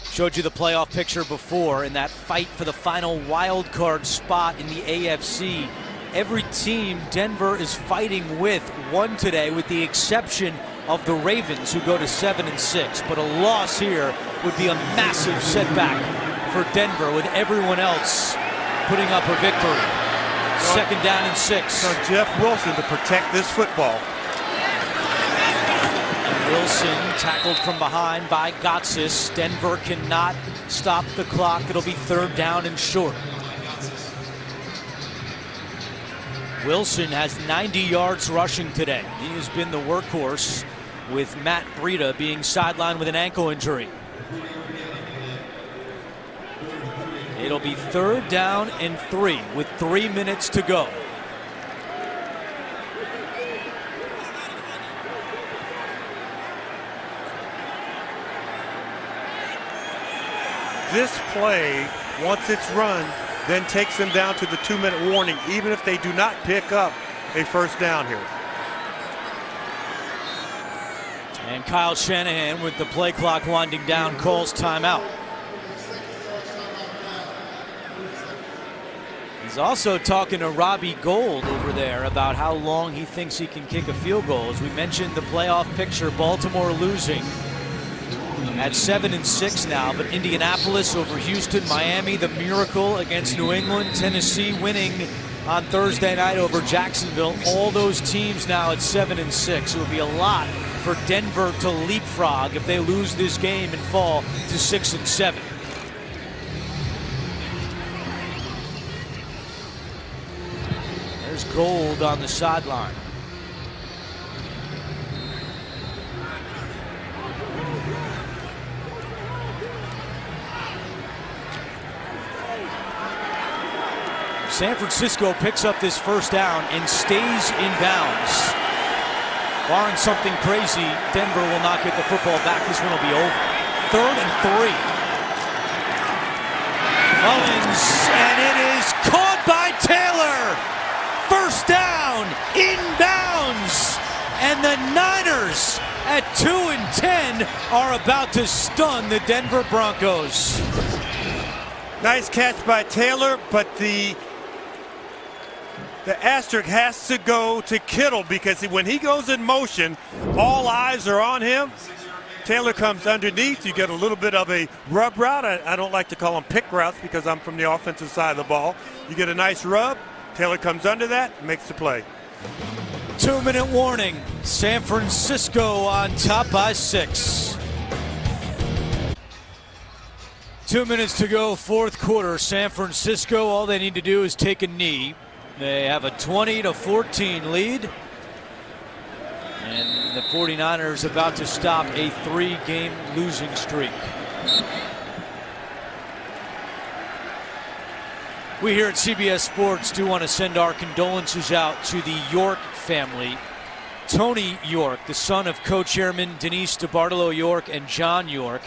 Showed you the playoff picture before in that fight for the final wild card spot in the AFC. Every team Denver is fighting with won today, with the exception of the Ravens, who go to 7-6. But a loss here would be a massive setback for Denver, with everyone else putting up a victory. 2nd down and 6. So Jeff Wilson to protect this football. Wilson tackled from behind by Gotsis. Denver cannot stop the clock. It'll be 3rd down and short. Wilson has 90 yards rushing today. He has been the workhorse, with Matt Breida being sidelined with an ankle injury. It'll be 3rd down and 3 with 3 minutes to go. This play, once it's run, then takes them down to the 2-minute warning, even if they do not pick up a 1st down here. And Kyle Shanahan, with the play clock winding down, calls timeout. He's also talking to Robbie Gould over there about how long he thinks he can kick a field goal. As we mentioned, the playoff picture, Baltimore losing at 7-6 now, but Indianapolis over Houston, Miami, the miracle against New England, Tennessee winning on Thursday night over Jacksonville. All those teams now at 7-6. It would be a lot for Denver to leapfrog if they lose this game and fall to 6-7. There's Gould on the sideline. San Francisco picks up this 1st down and stays in bounds. Barring something crazy, Denver will not get the football back. This one will be over. 3rd and 3. Mullins, and it is caught by Taylor. 1st down, inbounds. And the Niners at 2-10 are about to stun the Denver Broncos. Nice catch by Taylor, but the asterisk has to go to Kittle, because when he goes in motion, all eyes are on him. Taylor comes underneath. You get a little bit of a rub route. I don't like to call them pick routes because I'm from the offensive side of the ball. You get a nice rub. Taylor comes under that, makes the play. 2-minute warning. San Francisco on top by 6. 2 minutes to go, 4th quarter. San Francisco, all they need to do is take a knee. They have a 20-14 lead. And the 49ers about to stop a 3-game losing streak. We here at CBS Sports do want to send our condolences out to the York family. Tony York, the son of co-chairman Denise DeBartolo York and John York,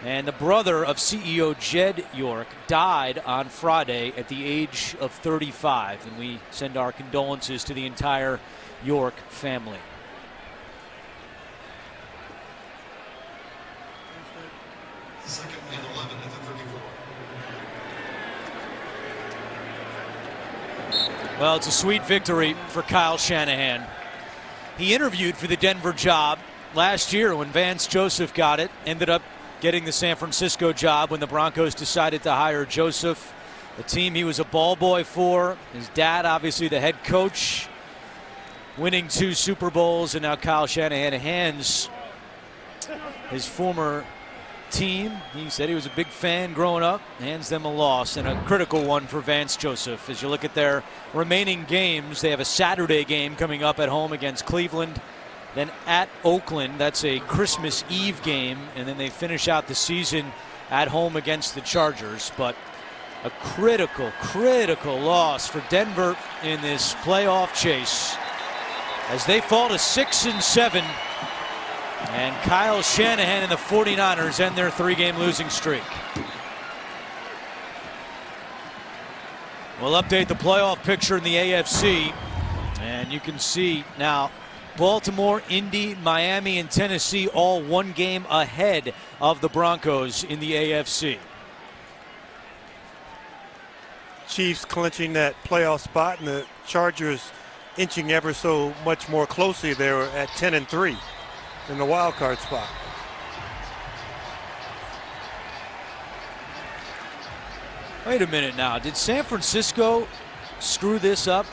and the brother of CEO Jed York, died on Friday at the age of 35. And we send our condolences to the entire York family. Second and 11 at the 34. Well, it's a sweet victory for Kyle Shanahan. He interviewed for the Denver job last year when Vance Joseph got it, ended up getting the San Francisco job when the Broncos decided to hire Joseph, the team he was a ball boy for. His dad, obviously the head coach, winning 2 Super Bowls, and now Kyle Shanahan hands his former team. He said he was a big fan growing up, hands them a loss, and a critical one for Vance Joseph. As you look at their remaining games, they have a Saturday game coming up at home against Cleveland, then at Oakland. That's a Christmas Eve game, and then they finish out the season at home against the Chargers. But a critical loss for Denver in this playoff chase as they fall to 6-7. And Kyle Shanahan and the 49ers end their 3-game losing streak. We'll update the playoff picture in the AFC. And you can see now Baltimore, Indy, Miami, and Tennessee all 1 game ahead of the Broncos in the AFC. Chiefs clinching that playoff spot, and the Chargers inching ever so much more closely. They were at 10-3 in the wild card spot. Wait a minute now. Did San Francisco screw this up?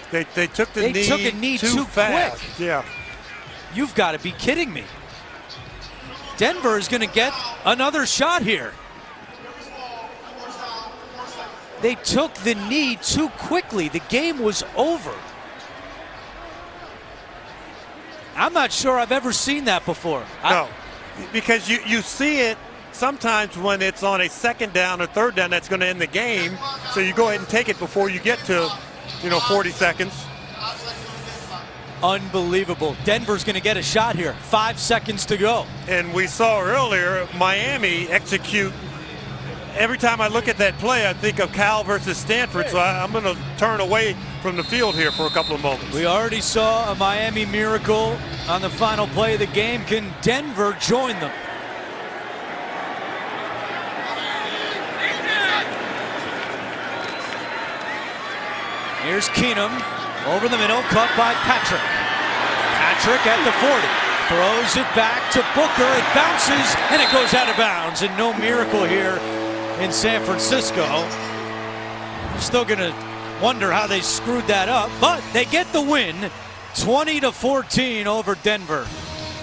They took the knee. They took a knee too fast. quick. Yeah. You've got to be kidding me. Denver is going to get another shot here. They took the knee too quickly. The game was over. I'm not sure I've ever seen that before. No, because you see it sometimes when it's on a 2nd down or 3rd down that's going to end the game. So you go ahead and take it before you get to, 40 seconds. Unbelievable. Denver's going to get a shot here. 5 seconds to go. And we saw earlier Miami execute. Every time I look at that play, I think of Cal versus Stanford, so I'm going to turn away from the field here for a couple of moments. We already saw a Miami miracle on the final play of the game. Can Denver join them? Here's Keenum over the middle, caught by Patrick. Patrick at the 40. Throws it back to Booker. It bounces, and it goes out of bounds. And no miracle here in San Francisco. You're still going to wonder how they screwed that up, but they get the win, 20-14 over Denver.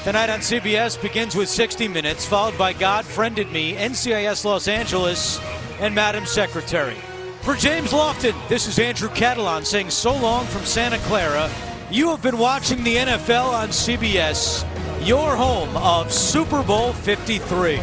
Tonight on CBS begins with 60 Minutes, followed by God Friended Me, NCIS Los Angeles, and Madam Secretary. For James Lofton, this is Andrew Catalon saying so long from Santa Clara. You have been watching the NFL on CBS, your home of Super Bowl 53.